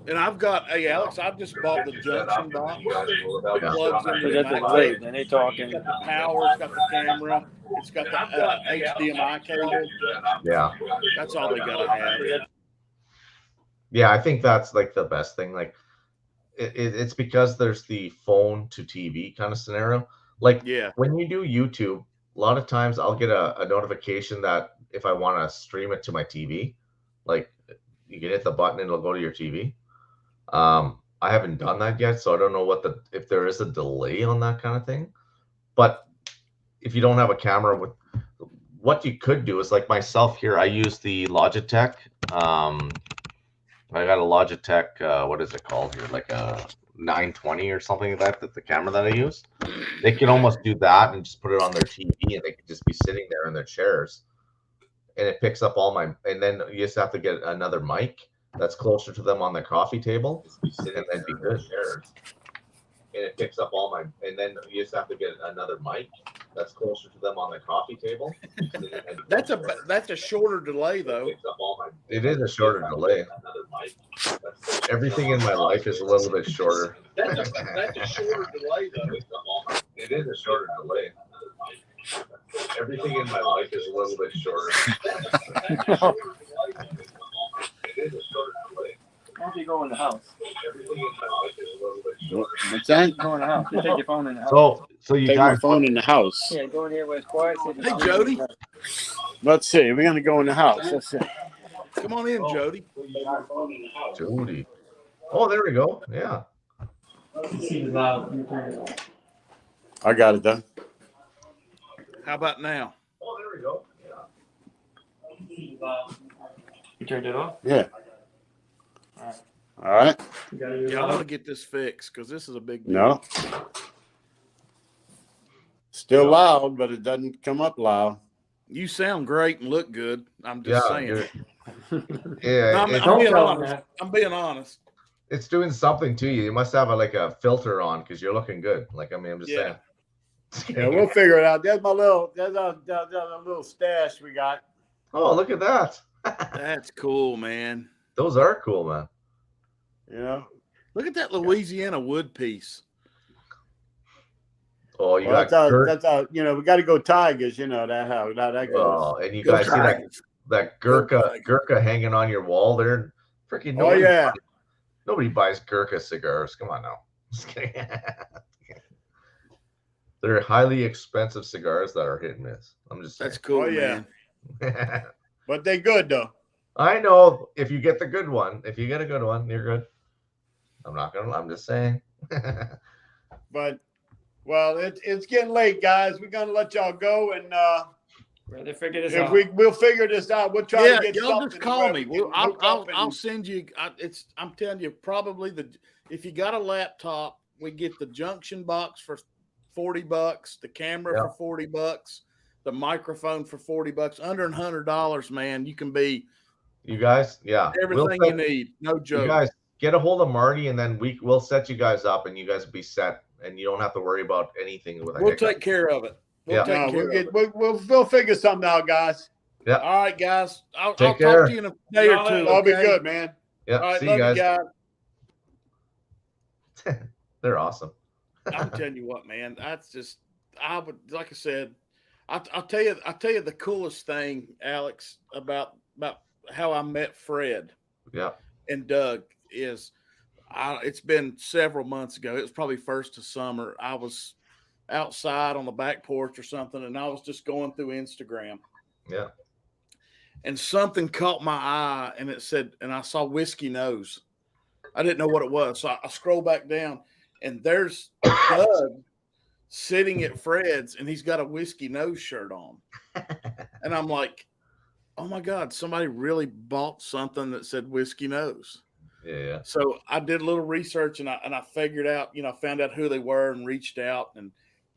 And I've got, hey Alex, I've just bought the junction box. Yeah. Plugs So into that's the the delay. Then they talking. It's got the power. It's got the camera. It's got the HDMI cable. Yeah. That's all they gotta have. Yeah, I think that's like the best thing. Like, it's because there's the phone to TV kind of scenario. Like, Yeah. when you do YouTube, a lot of times I'll get a notification that if I want to stream it to my TV, like you can hit the button and it'll go to your TV. I haven't done that yet, so I don't know if there is a delay on that kind of thing. But if you don't have a camera, what you could do is like myself here, I use the Logitech. I got a Logitech, what is it called here? Like a 920 or something like that, the camera that I use. They can almost do that and just put it on their TV, and they can just be sitting there in their chairs. And it picks up and then you just have to get another mic that's closer to them on the coffee table. And then be good. And it picks up and then you just have to get another mic that's closer to them on the coffee table. That's a shorter delay though. It is a shorter delay. Everything in my life is a little bit shorter. That's a shorter delay though. It is a shorter delay. Everything in my life is a little bit shorter. It is a shorter delay. Why don't you go in the house? Everything in my life is a little bit shorter. What's that? Go in the house. You take your phone in the house. So you Take my guys, phone in the house. Yeah, go in here where it's quiet. Hey, Jody. Let's see. We're gonna go in the house. Let's see. Come on in, Jody. Jody. Oh, there we go. Yeah. I got it done. How about now? Oh, there we go. Yeah. You turned it off? Yeah. All right. Yeah, I want to get this fixed because this is a big deal. No. Still loud, but it doesn't come up loud. You sound great and look good. I'm just saying. Yeah. No, I'm Don't being tell him honest. that. I'm being honest. It's doing something to you. You must have a filter on because you're looking good. Like, I mean, I'm just Yeah. saying. Yeah, we'll figure it out. That's my little. That's a little stash we got. Oh, look at that. That's cool, man. Those are cool, man. You know. Look at that Louisiana wood piece. Oh, you Well, got that's how. You know, we got to go Tigers. You know that how that goes. Oh, and you Go guys see Tigers. that Go Gurkha Tigers. Gurkha hanging on your wall there? Freaking Oh yeah. Nobody buys Gurkha cigars. Come on now. Just kidding. They're highly expensive cigars that are hit and miss. I'm just saying. That's cool, Oh, yeah. man. But they good though. I know if you get the good one, if you get a good one, you're good. I'm just saying. But well, it's getting late, guys. We're gonna let y'all go, and Rather figure this if out. we'll figure this out. We'll try Yeah, to get y'all something just call where me. we can I'll hook up I'll and- send you. I'm telling you, probably if you got a laptop, we get the junction box for $40, the camera Yeah. for $40, the microphone for $40. Under $100, man, you can be You guys, yeah. everything you need. No joke. You guys get a hold of Marty, and then we'll set you guys up, and you guys will be set, and you don't have to worry about anything with a We'll hiccup. take care of it. We'll Yeah. take No, care of it. we'll figure something out, guys. Yeah. All right, guys. I'll Take talk care. to you in a day or two. That'll be okay? good, man. Yeah. All right, See love you you guys. guys. They're awesome. I'm telling you what, man. That's just I would like I said. I'll tell you the coolest thing, Alex, about how I met Fred Yeah. and Doug is it's been several months ago. It was probably first of summer. I was outside on the back porch or something, and I was just going through Instagram. Yeah. And something caught my eye, and it said, and I saw Whiskey Nose. I didn't know what it was, so I scroll back down, and there's Doug sitting at Fred's, and he's got a Whiskey Nose shirt on. And I'm like, oh my God, somebody really bought something that said Whiskey Nose. Yeah. So I did a little research, and I figured out, found out who they were and reached out, and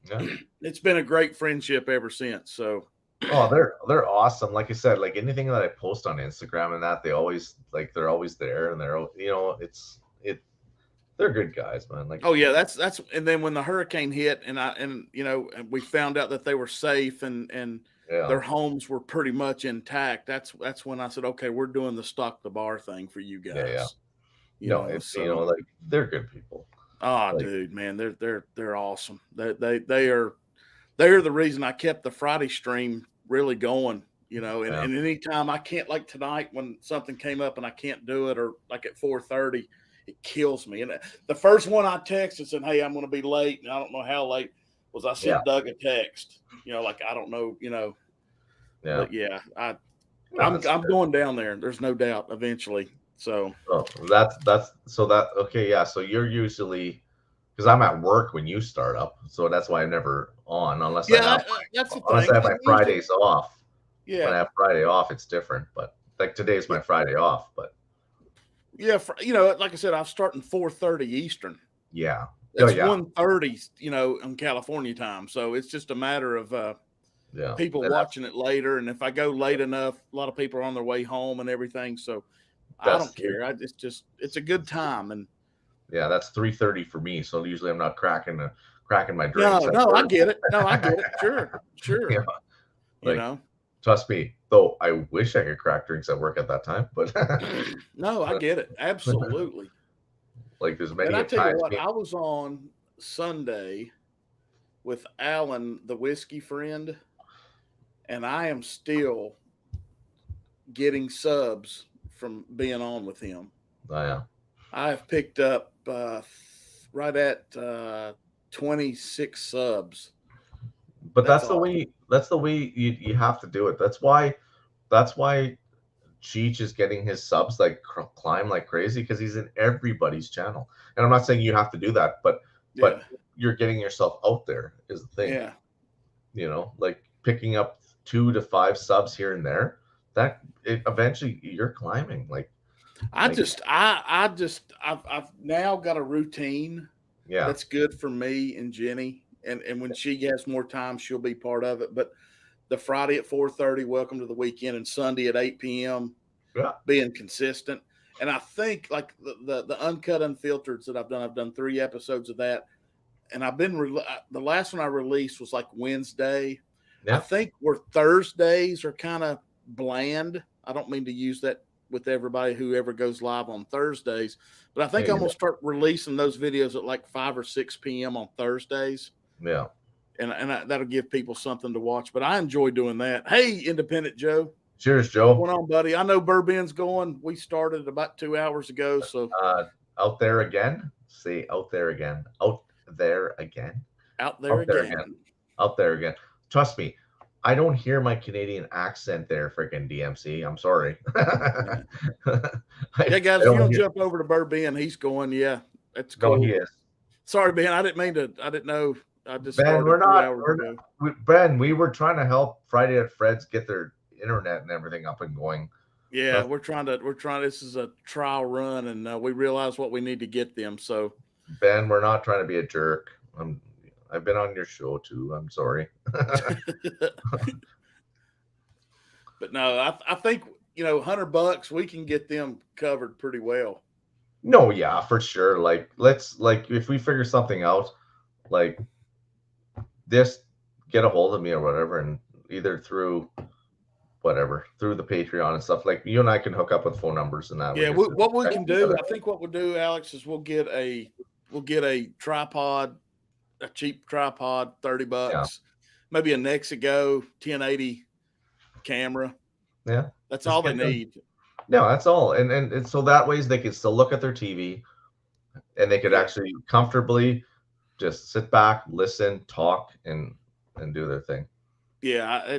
Yeah. it's been a great friendship ever since. So Oh, they're awesome. Like I said, like anything that I post on Instagram and that, they're always there, and they're good guys, man. Like, oh yeah, that's and then when the hurricane hit, and we found out that they were safe and yeah. their homes were pretty much intact. That's when I said, okay, we're doing the stock the bar thing for you guys. Yeah. It's like they're good people. Oh, like, dude, man, they're awesome. They are the reason I kept the Friday stream really going. And anytime I can't, like tonight when something came up and I can't do it, or like at 4:30, it kills me. And the first one I texted saying, "Hey, I'm going to be late," and I don't know how late, was I sent Doug a text. Like I don't know, Yeah. But yeah, I'm going down there. There's no doubt eventually. So okay, yeah. So you're usually, because I'm at work when you start up, so that's why I'm never on unless I have my Fridays off. Yeah. When I have Friday off, it's different. But like today's my Friday off. But yeah, like I said, I'm starting 4:30 Eastern. yeah. It's 1:30, in California time. So it's just a matter of people watching it later. And if I go late enough, a lot of people are on their way home and everything. So I don't care. It's a good time. And yeah, that's 3:30 for me. So usually I'm not cracking my drinks. No, I get it. No, I get it. Sure. Yeah. Trust me, though, I wish I could crack drinks at work at that time, but no, I get it. Absolutely. Like there's many and I tell you times. what, I was on Sunday with Alan, the whiskey friend, and I am still getting subs from being on with him. Oh, yeah. I have picked up right at 26 subs. But that's the way you have to do it. That's why Cheech is getting his subs like climb like crazy because he's in everybody's channel. And I'm not saying you have to do that, but you're getting yourself out there is the thing. Yeah. You know, like picking up 2 to 5 subs here and there, that it eventually you're climbing. Like I've now got a routine that's good for me and Jenny. And when she has more time, she'll be part of it. But the Friday at 4:30, welcome to the weekend, and Sunday at 8 p.m. Being consistent. And I think like the uncut unfiltered that I've done 3 episodes of that. And I've been the last one I released was like Wednesday. I think where Thursdays are kind of bland. I don't mean to use that with everybody who ever goes live on Thursdays, but I think I'm gonna start releasing those videos at like 5 or 6 p.m. on Thursdays. Yeah, and that'll give people something to watch. But I enjoy doing that. Hey, Independent Joe. Cheers, Joe. What's going on, buddy? I know Bourbon's going. We started about 2 hours ago. So out there again. See, out there again. Out there again. Out there again. Out there again. Trust me, I don't hear my Canadian accent there, freaking DMC. I'm sorry. Yeah, guys, if you don't jump over to Bourbon, he's going. Yeah, that's cool. No, he is. Sorry, Ben. I didn't mean to. I didn't know. I just Ben, Ben, we were trying to help Friday at Fred's get their internet and everything up and going. Yeah, we're trying. This is a trial run, and we realize what we need to get them. So, Ben, we're not trying to be a jerk. I've been on your show too. I'm sorry. But no, I think $100 we can get them covered pretty well. No, yeah, for sure. Like if we figure something out, like this, get a hold of me or whatever, and either through the Patreon and stuff. Like you and I can hook up with phone numbers and that. Yeah, what we can do, I think what we'll do, Alex, is we'll get a tripod, a cheap tripod, $30, maybe a Nexigo 1080 camera. Yeah, that's all they need. No, that's all, and so that ways they can still look at their TV, and they could actually comfortably just sit back, listen, talk, and do their thing. Yeah,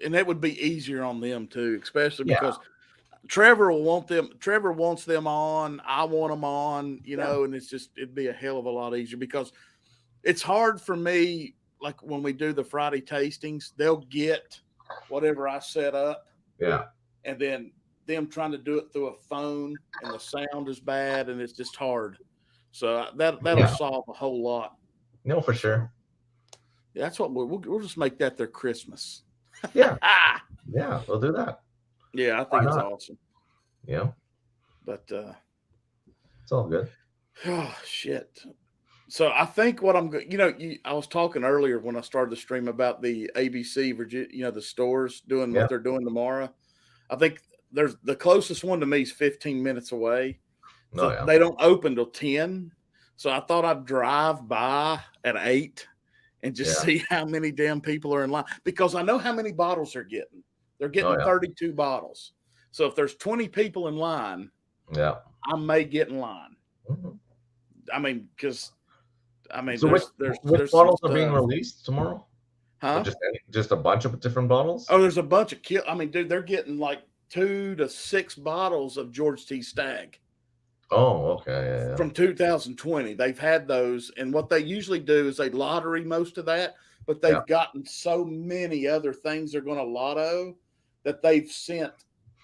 and that would be easier on them too, especially because Trevor will want them. Trevor wants them on. I want them on. And it'd be a hell of a lot easier because it's hard for me. Like when we do the Friday tastings, they'll get whatever I set up. Yeah, and then them trying to do it through a phone, and the sound is bad, and it's just hard. So that'll solve a whole lot. No, for sure. Yeah, that's what we'll just make that their Christmas. Yeah, yeah, we'll do that. Yeah, I think it's awesome. Yeah, but it's all good. Oh shit! So I think what I'm going, I was talking earlier when I started the stream about the ABC Virginia, the stores doing what they're doing tomorrow. I think there's the closest one to me is 15 minutes away. So they don't open till 10. So I thought I'd drive by at 8 and just see how many damn people are in line, because I know how many bottles they're getting. They're getting 32 bottles. So if there's 20 people in line, I may get in line. Mm-hmm. I mean, so which bottles are being released tomorrow? Huh? Just a bunch of different bottles? Oh, there's a bunch of dude, they're getting like 2 to 6 bottles of George T. Stagg. Oh, okay. Yeah. From 2020. They've had those. And what they usually do is they lottery most of that, but they've gotten so many other things they're going to lotto that they've sent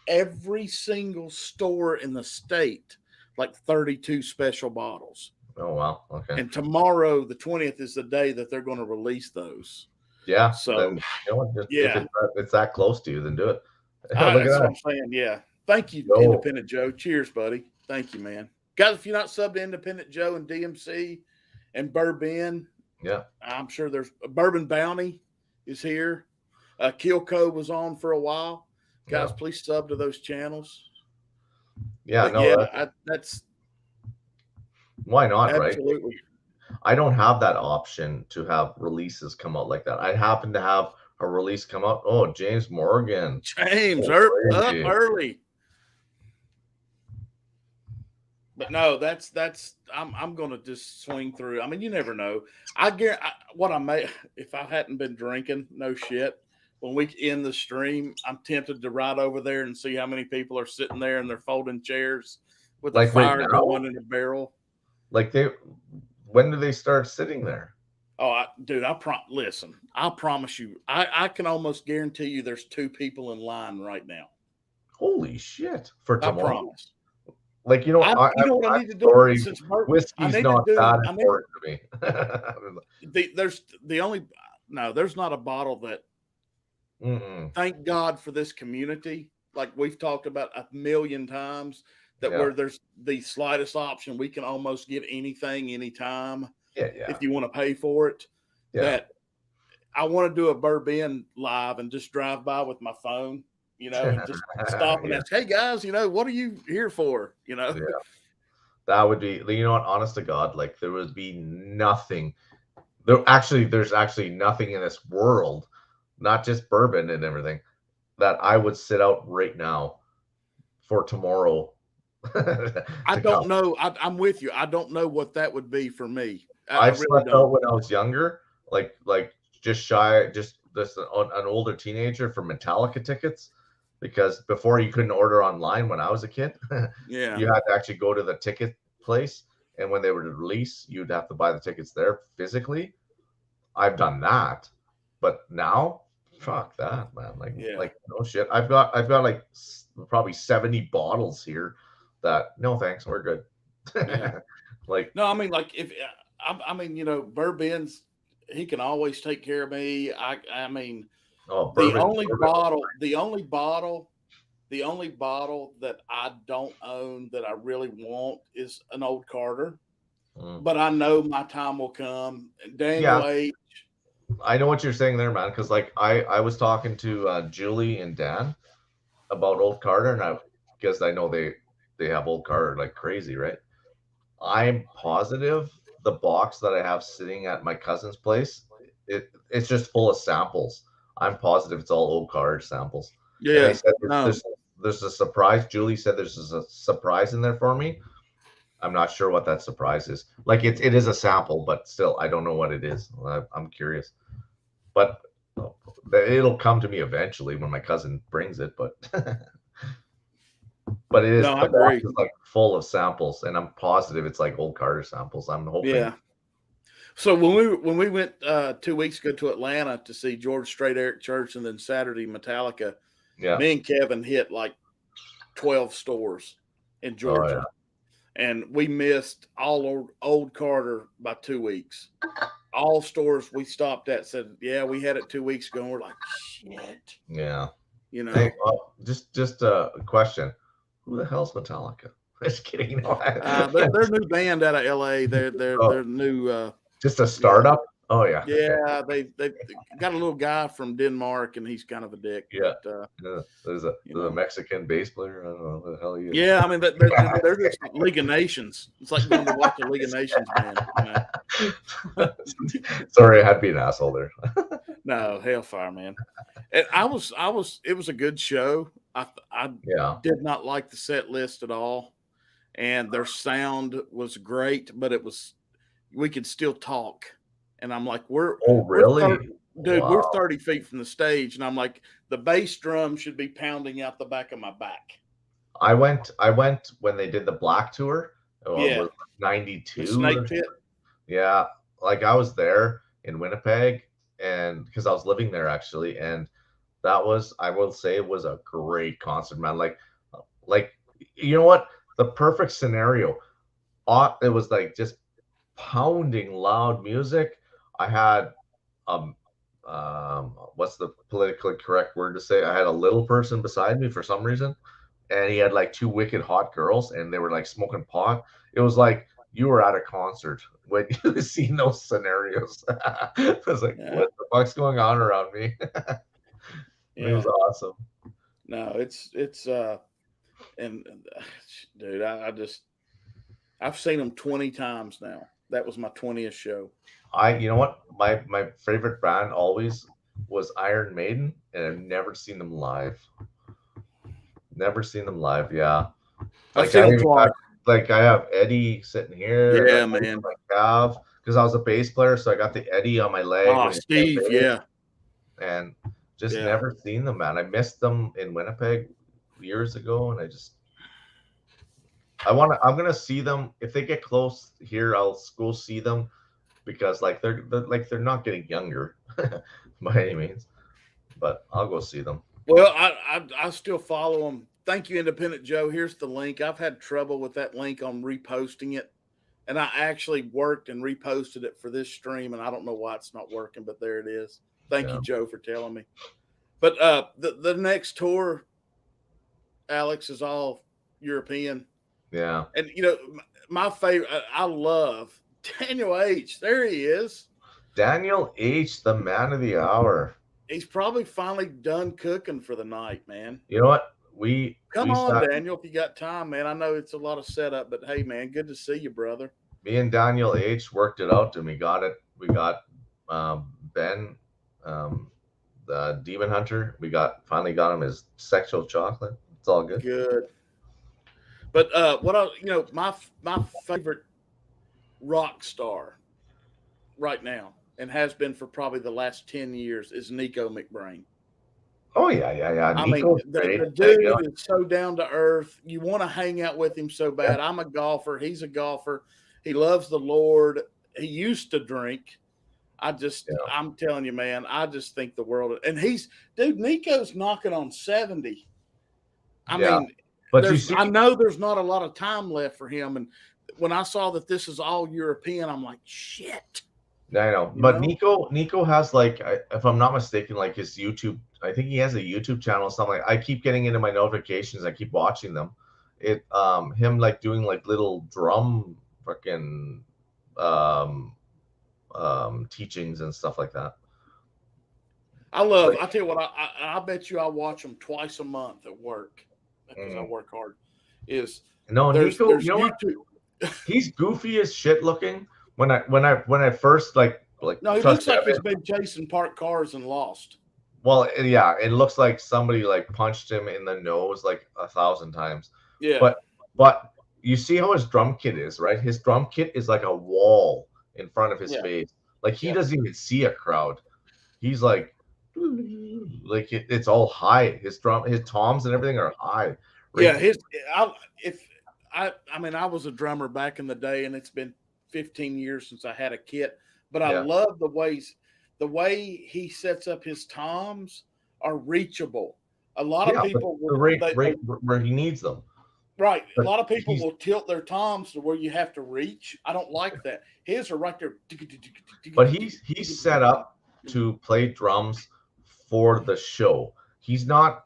every single store in the state like 32 special bottles. Oh, wow. Okay. And tomorrow, the 20th, is the day that they're going to release those. Yeah. So, then, if it's that close to you, then do it. That's what I'm saying. Yeah. Thank you, Independent Joe. Cheers, buddy. Thank you, man. Guys, if you're not subbed to Independent Joe and DMC and Bourbon, I'm sure there's Bourbon Bounty is here. Kilco was on for a while. Guys, please sub to those channels. Yeah, but that's why not, absolutely. Right? I don't have that option to have releases come out like that. I happen to have a release come out. Oh, James Morgan. Up early. But no, that's I'm gonna just swing through. I mean, you never know. I guarantee if I hadn't been drinking, no shit, when we end the stream, I'm tempted to ride over there and see how many people are sitting there in their folding chairs with a Like right fire now? going in a barrel. Like when do they start sitting there? Oh, dude, listen, I promise you, I can almost guarantee you there's 2 people in line right now. Holy shit! For I tomorrow? promise. Like, you know, You know what I need to do? story, Since whiskey's not that important to me. There's not a bottle that. Thank God for this community. Like we've talked about 1,000,000 times, that where there's the slightest option, we can almost get anything, anytime. If you want to pay for it. That I want to do a Bourbon live and just drive by with my phone, you know, and just stop and ask, hey guys, you know, what are you here for? You know, that would be, you know what, honest to God, like there would be nothing. There's actually nothing in this world, not just bourbon and everything, that I would sit out right now for tomorrow. I don't know. I'm with you. I don't know what that would be for me. I really slept out when I was younger, like just an older teenager for Metallica tickets, because before you couldn't order online when I was a kid. You had to actually go to the ticket place, and when they would release, you'd have to buy the tickets there physically. I've done that, but now, fuck that, man. Like no shit. I've got like probably 70 bottles here that no thanks, we're good. Like, no, I mean, like if I mean, you know, Bourbon's, he can always take care of me. I mean, the only bottle that I don't own that I really want is an Old Carter. But I know my time will come. Daniel H. I know what you're saying there, man. Because like I was talking to Julie and Dan about Old Carter, and because I know they have Old Carter like crazy, right? I'm positive the box that I have sitting at my cousin's place, it's just full of samples. I'm positive it's all Old Carter samples. Yeah. And they said there's a surprise. Julie said there's a surprise in there for me. I'm not sure what that surprise is. Like it is a sample, but still, I don't know what it is. I'm curious, but it'll come to me eventually when my cousin brings it. But but it is, the box is like full of samples, and I'm positive it's like Old Carter samples. I'm hoping. Yeah. So when we went 2 weeks ago to Atlanta to see George Strait, Eric Church, and then Saturday Metallica, me and Kevin hit like 12 stores in Georgia. And we missed all Old Carter by 2 weeks. All stores we stopped at said, yeah, we had it 2 weeks ago. And we're like, shit. Yeah. You know. Hey, just a question. Who the hell's Metallica? Just kidding. You know, they're a new band out of LA. They're new. Just a startup. Oh yeah. Yeah, they got a little guy from Denmark, and he's kind of a dick. Yeah. But, there's a Mexican bass player. I don't know who the hell he is. Yeah, I mean they're just League of Nations. It's like going to watch a League of Nations band. You know? Sorry, I had to be an asshole there. No, hellfire, man. And it was a good show. I did not like the set list at all, and their sound was great, but we could still talk. And I'm like, we're 30 feet from the stage, and I'm like, the bass drum should be pounding out the back of my back. I went when they did the Black tour. It was 92. The Snake Pit. Yeah, like I was there in Winnipeg, and because I was living there actually, and that was, I will say, it was a great concert, man. Like you know what? The perfect scenario. It was like just pounding loud music. I had what's the politically correct word to say? I had a little person beside me for some reason, and he had like 2 wicked hot girls, and they were like smoking pot. It was like you were at a concert when you seen those scenarios. I was like, what the fuck's going on around me? It was awesome. No, it's and dude, I've seen them 20 times now. That was my 20th show. You know what? My favorite band always was Iron Maiden, and I've never seen them live. Never seen them live. Yeah. Like I have Eddie sitting here. Yeah, man. Because I was a bass player, so I got the Eddie on my leg. Oh, Steve, yeah. And Just Yeah. never seen them, man. I missed them in Winnipeg years ago, and I'm gonna see them if they get close here. I'll go see them because like they're not getting younger by any means, but I'll go see them. Well, I still follow them. Thank you, Independent Joe. Here's the link. I've had trouble with that link on reposting it, and I actually worked and reposted it for this stream, and I don't know why it's not working, but there it is. Thank you, Joe, for telling me. But the next tour, Alex, is all European. Yeah. And, you know, my favorite, I love Daniel H. There he is. Daniel H., the man of the hour. He's probably finally done cooking for the night, man. You know what? Come on, Daniel, if you got time, man. I know it's a lot of setup, but hey, man, good to see you, brother. Me and Daniel H. worked it out, and we got it. We got Ben, the Demon Hunter. Finally got him his sexual chocolate. It's all good. Good. But my favorite rock star right now, and has been for probably the last 10 years, is Nico McBrain. Oh, yeah. I mean, the dude is so down to earth. You want to hang out with him so bad. I'm a golfer. He's a golfer. He loves the Lord. He used to drink. I'm telling you, man, I just think the world. And Nico's knocking on 70. I mean, but I know there's not a lot of time left for him. And when I saw that this is all European, I'm like, shit. I know. But Nico has, like, if I'm not mistaken, like his YouTube, I think he has a YouTube channel or something. I keep getting into my notifications. I keep watching them. Him like doing like little drum fucking teachings and stuff like that. I tell you what, I bet you I watch them twice a month at work because I work hard. Nico, there's you know what? He's goofy as shit looking. When I first like no, he looks like he's been chasing parked cars and lost. Well, yeah, it looks like somebody like punched him in the nose like 1,000 times. Yeah, but you see how his drum kit is, right? His drum kit is like a wall in front of his face. Like he doesn't even see a crowd. He's like it's all high. His toms and everything are high. Right? Yeah, I was a drummer back in the day, and it's been 15 years since I had a kit, but I love the way he sets up his toms are reachable. A lot of people where he needs them. Right. A lot of people will tilt their toms to where you have to reach. I don't like that. His are right there. But he's set up to play drums for the show. He's not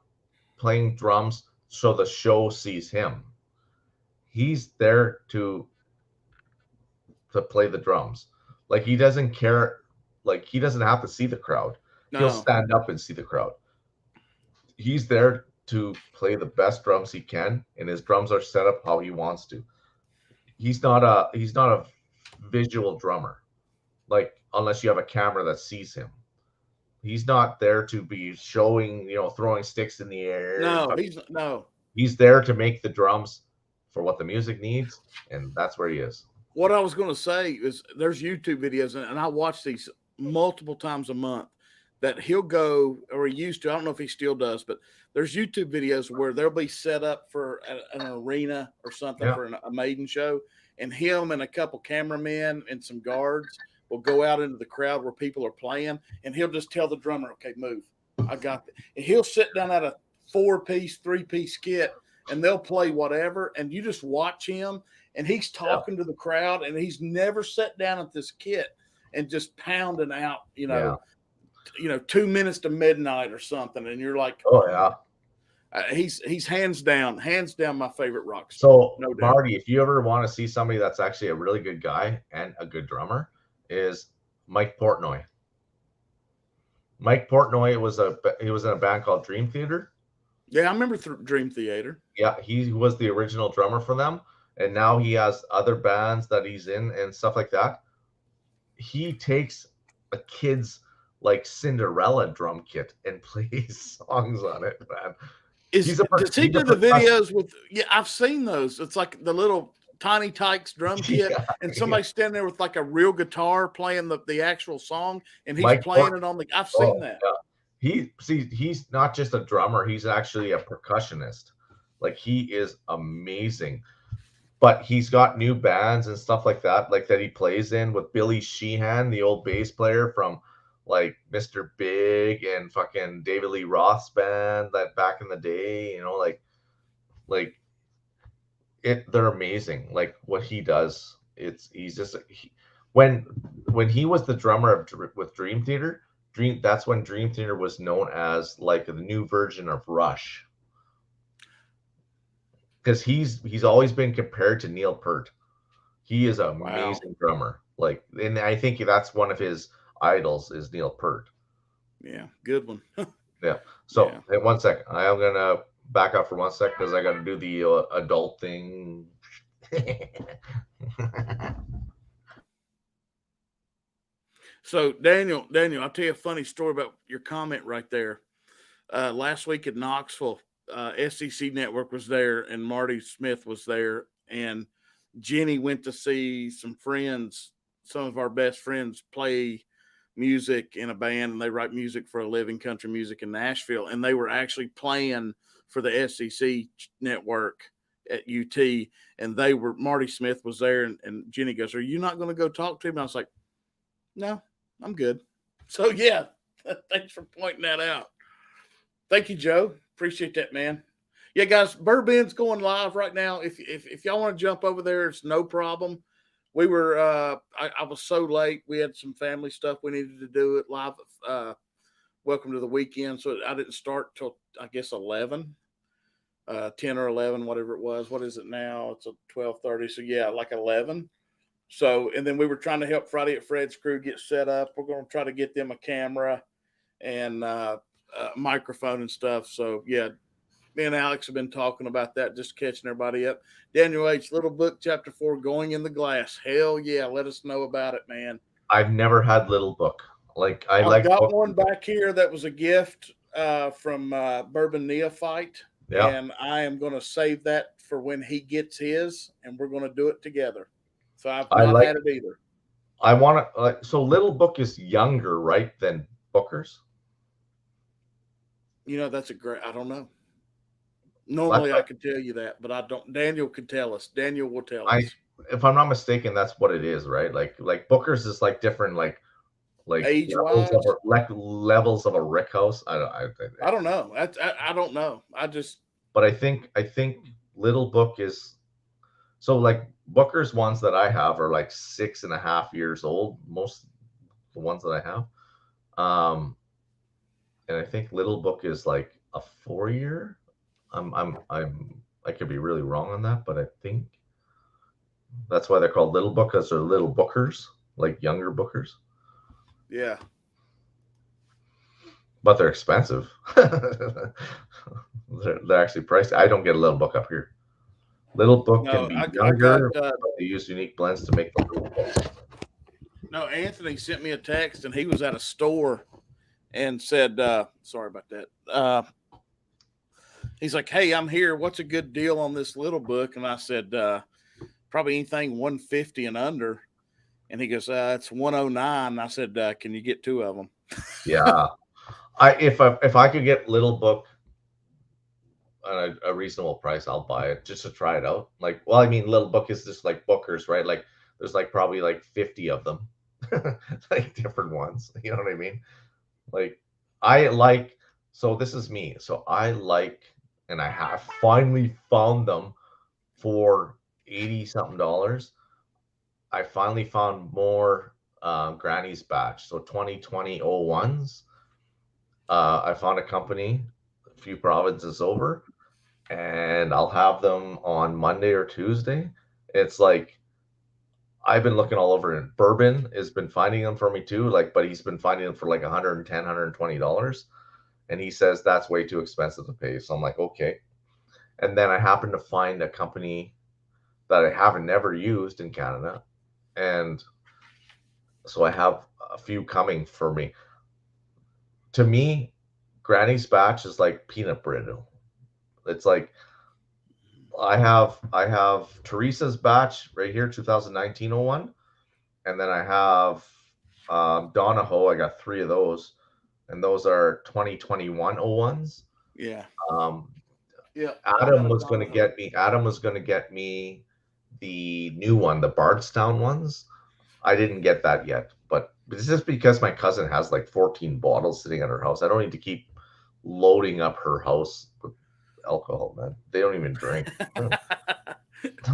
playing drums so the show sees him. He's there to play the drums. Like he doesn't care. Like he doesn't have to see the crowd. No. He'll stand up and see the crowd. He's there to play the best drums he can, and his drums are set up how he wants to. He's not a visual drummer. Like unless you have a camera that sees him. He's not there to be showing, throwing sticks in the air. No. He's there to make the drums for what the music needs, and that's where he is. What I was going to say is there's YouTube videos, and I watch these multiple times a month, that he'll go, or he used to, I don't know if he still does, but there's YouTube videos where they'll be set up for an arena or something for a maiden show, and him and a couple cameramen and some guards will go out into the crowd where people are playing, and he'll just tell the drummer, okay, move. I got that. And he'll sit down at a 4-piece, 3-piece kit, and they'll play whatever, and you just watch him, and he's talking to the crowd, and he's never sat down at this kit and just pounding out, 2 minutes to midnight or something, and you're like, oh yeah, he's hands down my favorite rock star. So no doubt. Marty, if you ever want to see somebody that's actually a really good guy and a good drummer, is Mike Portnoy. Mike Portnoy was in a band called Dream Theater. Yeah, I remember Dream Theater. Yeah, he was the original drummer for them, and now he has other bands that he's in and stuff like that. He takes a kid's like Cinderella drum kit and plays songs on it, man. Does he do the videos with? Yeah, I've seen those. It's like the little Tiny Tykes drum kit, and somebody standing there with like a real guitar playing the actual song, and he's playing it on the. I've seen that. he's not just a drummer, he's actually a percussionist. Like he is amazing. But he's got new bands and stuff like that he plays in with Billy Sheehan, the old bass player from like Mr. Big and fucking David Lee Roth's band that back in the day, like they're amazing. Like what he does, he's just when he was the drummer with Dream Theater, that's when Dream Theater was known as like the new version of Rush. Because he's always been compared to Neil Peart. He is an amazing drummer. Like, and I think that's one of his idols is Neil Peart. Yeah, good one. Yeah. So, Hey, 1 second. I am gonna back up for 1 second because I got to do the adult thing. So, Daniel, I'll tell you a funny story about your comment right there. Last week at Knoxville, SEC Network was there, and Marty Smith was there, and Jenny went to see some friends, some of our best friends, play music in a band, and they write music for a living, country music in Nashville, and they were actually playing for the SEC Network at UT, and Marty Smith was there, and Jenny goes, "Are you not going to go talk to him?" And I was like, "No, I'm good." So yeah, thanks for pointing that out. Thank you, Joe. Appreciate that, man. Yeah, guys, Bourbon's going live right now. If y'all want to jump over there, it's no problem. We were I was so late. We had some family stuff we needed to do it live. Welcome to the weekend. So I didn't start till I guess 11, 10 or 11, whatever it was. What is it now? It's a 12:30. So yeah, like 11. So, and then we were trying to help Friday at Fred's crew get set up. We're going to try to get them a camera and microphone and stuff. So yeah, me and Alex have been talking about that, just catching everybody up. Daniel H., Little Book, Chapter 4, Going in the Glass. Hell yeah, let us know about it, man. I've never had Little Book. Like I've got one back here that was a gift from Bourbon Neophyte, and I am going to save that for when he gets his, and we're going to do it together. So I've not had it either. I want to. So Little Book is younger, right, than Booker's? You know, that's a great. I don't know. Normally, I could tell you that, but I don't. Daniel could tell us. Daniel will tell us. If I'm not mistaken, that's what it is, right? Like Booker's is like different, like age-wise, levels of a Rick House. I don't know. I don't know. But I think Little Book is. So like Booker's ones that I have are like 6.5 years old. Most of the ones that I have, and I think Little Book is like a 4-year. I could be really wrong on that, but I think that's why they're called Little Book, because they're little bookers, like younger bookers. Yeah. But they're expensive. they're actually priced. I don't get a Little Book up here. Little Book can be younger, but they use unique blends to make the Little Book. No, Anthony sent me a text, and he was at a store and said, sorry about that. He's like, "Hey, I'm here. What's a good deal on this Little Book?" And I said, probably anything 150 and under. And he goes, it's 109. And I said, can you get 2 of them? Yeah. If I could get Little Book at a reasonable price, I'll buy it just to try it out. Like, well, I mean, Little Book is just like Booker's, right? Like there's like probably like 50 of them, like different ones. You know what I mean? Like so this is me. So and I have finally found them for $80-something. I finally found more Granny's batch. So 2020 01s. I found a company a few provinces over, and I'll have them on Monday or Tuesday. It's like I've been looking all over, and Bourbon has been finding them for me too. Like, but he's been finding them for like $110, $120. And he says that's way too expensive to pay. So I'm like, okay. And then I happened to find a company that I haven't never used in Canada. And so I have a few coming for me. To me, Granny's batch is like peanut brittle. It's like I have Teresa's batch right here, 2019-01. And then I have Donahoe. I got 3 of those. and those are 2021 01s. Yeah. Yeah. I got Adam a was going to Donahoe. get me. Adam was going to get me the new one, the Bardstown ones. I didn't get that yet, but it's just because my cousin has like 14 bottles sitting at her house. I don't need to keep loading up her house with alcohol, man. They don't even drink.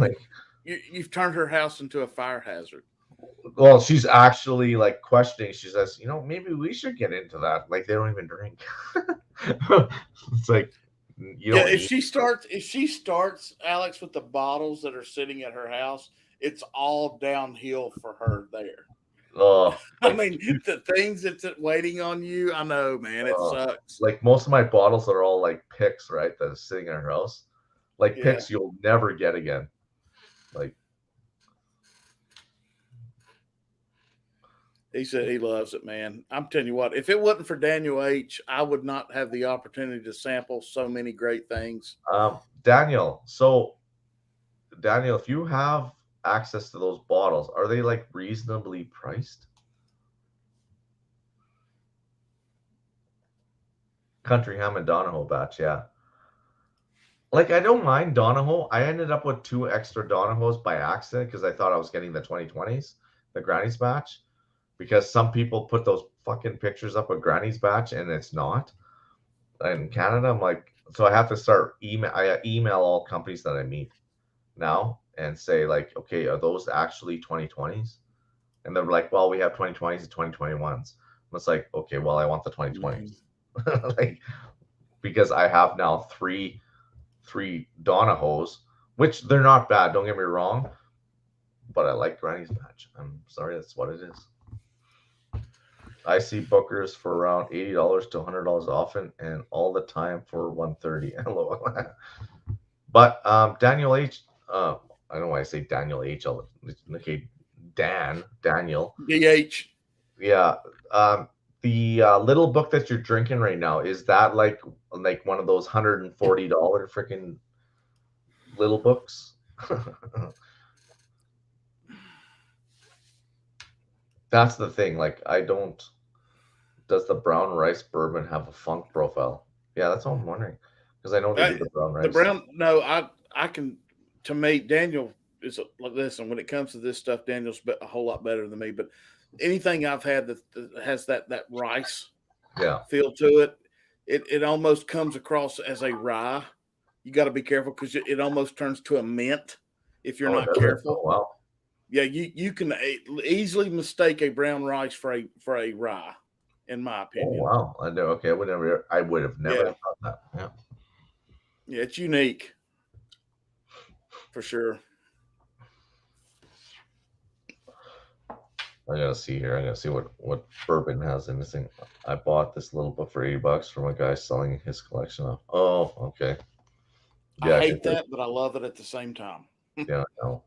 Like, You've turned her house into a fire hazard. well, she's actually like questioning. She says, maybe we should get into that. Like, they don't even drink. It's like, you Yeah, don't if she starts, Alex, with the bottles that are sitting at her house, it's all downhill for her there. Oh, I mean, the things that's waiting on you, I know, man, it sucks. like most of my bottles are all like picks, right? That is sitting in her house. Like Yeah. picks you'll never get again. Like, He said he loves it, man. I'm telling you what, if it wasn't for Daniel H., I would not have the opportunity to sample so many great things. Daniel, if you have access to those bottles, are they like reasonably priced? Country Ham and Donahoe batch, yeah. Like, I don't mind Donahoe. I ended up with 2 extra Donahoes by accident because I thought I was getting the 2020s, the Granny's batch, because some people put those fucking pictures up of Granny's batch and it's not. In Canada, I'm like, so I have to start I email all companies that I meet now and say, like, okay, are those actually 2020s? And they're like, well, we have 2020s and 2021s. And it's like, okay, well, I want the 2020s. Like, because I have now three Donahoes, which they're not bad, don't get me wrong, but I like Granny's batch. I'm sorry, that's what it is. I see bookers for around $80 to $100 often, and all the time for $130. But Daniel H. I don't know why I say Daniel H. Okay, Daniel. DH. Yeah. The little book that you're drinking right now, is that like one of those $140 freaking little books? That's the thing. Like, does the brown rice bourbon have a funk profile? Yeah, that's what I'm wondering. Because I know they do the brown rice. I can, to me, Daniel is listen, when it comes to this stuff, Daniel's a whole lot better than me, but anything I've had that has that rice feel to it almost comes across as a rye. You got to be careful because it almost turns to a mint if you're not careful. Oh, wow. Yeah, you can easily mistake a brown rice for a rye, in my opinion. Oh, wow. I know. Okay, I would have never thought that. Yeah. Yeah, it's unique for sure. I gotta see here. I gotta see what bourbon has in this thing. I bought this little book for $80 from a guy selling his collection of. Oh, okay. Yeah, I hate that, but I love it at the same time. Yeah, I know.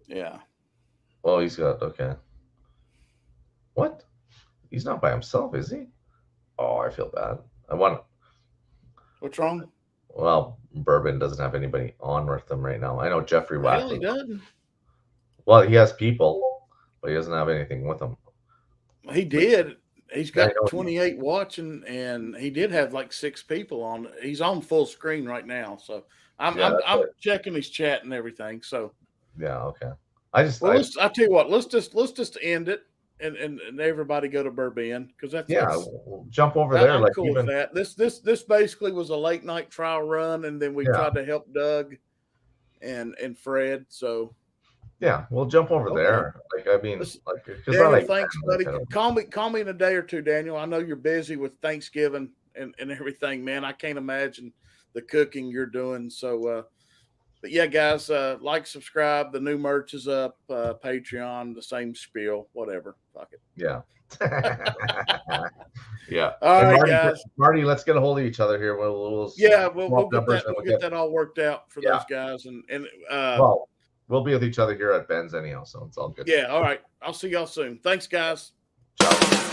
Yeah. Oh, he's got okay. What? He's not by himself, is he? Oh, I feel bad. What's wrong? Well, bourbon doesn't have anybody on with them right now. I know Jeffrey Wack. Hell, he doesn't. Well, he has people, but he doesn't have anything with him. He did. He's got 28 watching, and he did have like 6 people on. He's on full screen right now, so I'm checking his chat and everything. So yeah, okay. I tell you what, let's just end it and everybody go to Bourbon because we'll jump over there. I'm cool with that. This basically was a late night trial run, and then we tried to help Doug and Fred. So yeah, we'll jump over there. Like, I mean, Daniel, thanks, buddy. Call me in a day or two, Daniel. I know you're busy with Thanksgiving and everything, man. I can't imagine the cooking you're doing. So, but yeah, guys, like, subscribe. The new merch is up. Patreon, the same spiel, whatever. Fuck it. Yeah. Yeah. All right, guys. Marty, let's get a hold of each other here. We'll get that all worked out for those guys. And well, we'll be with each other here at Ben's anyhow, so it's all good. Yeah, all right. I'll see y'all soon. Thanks, guys. Ciao.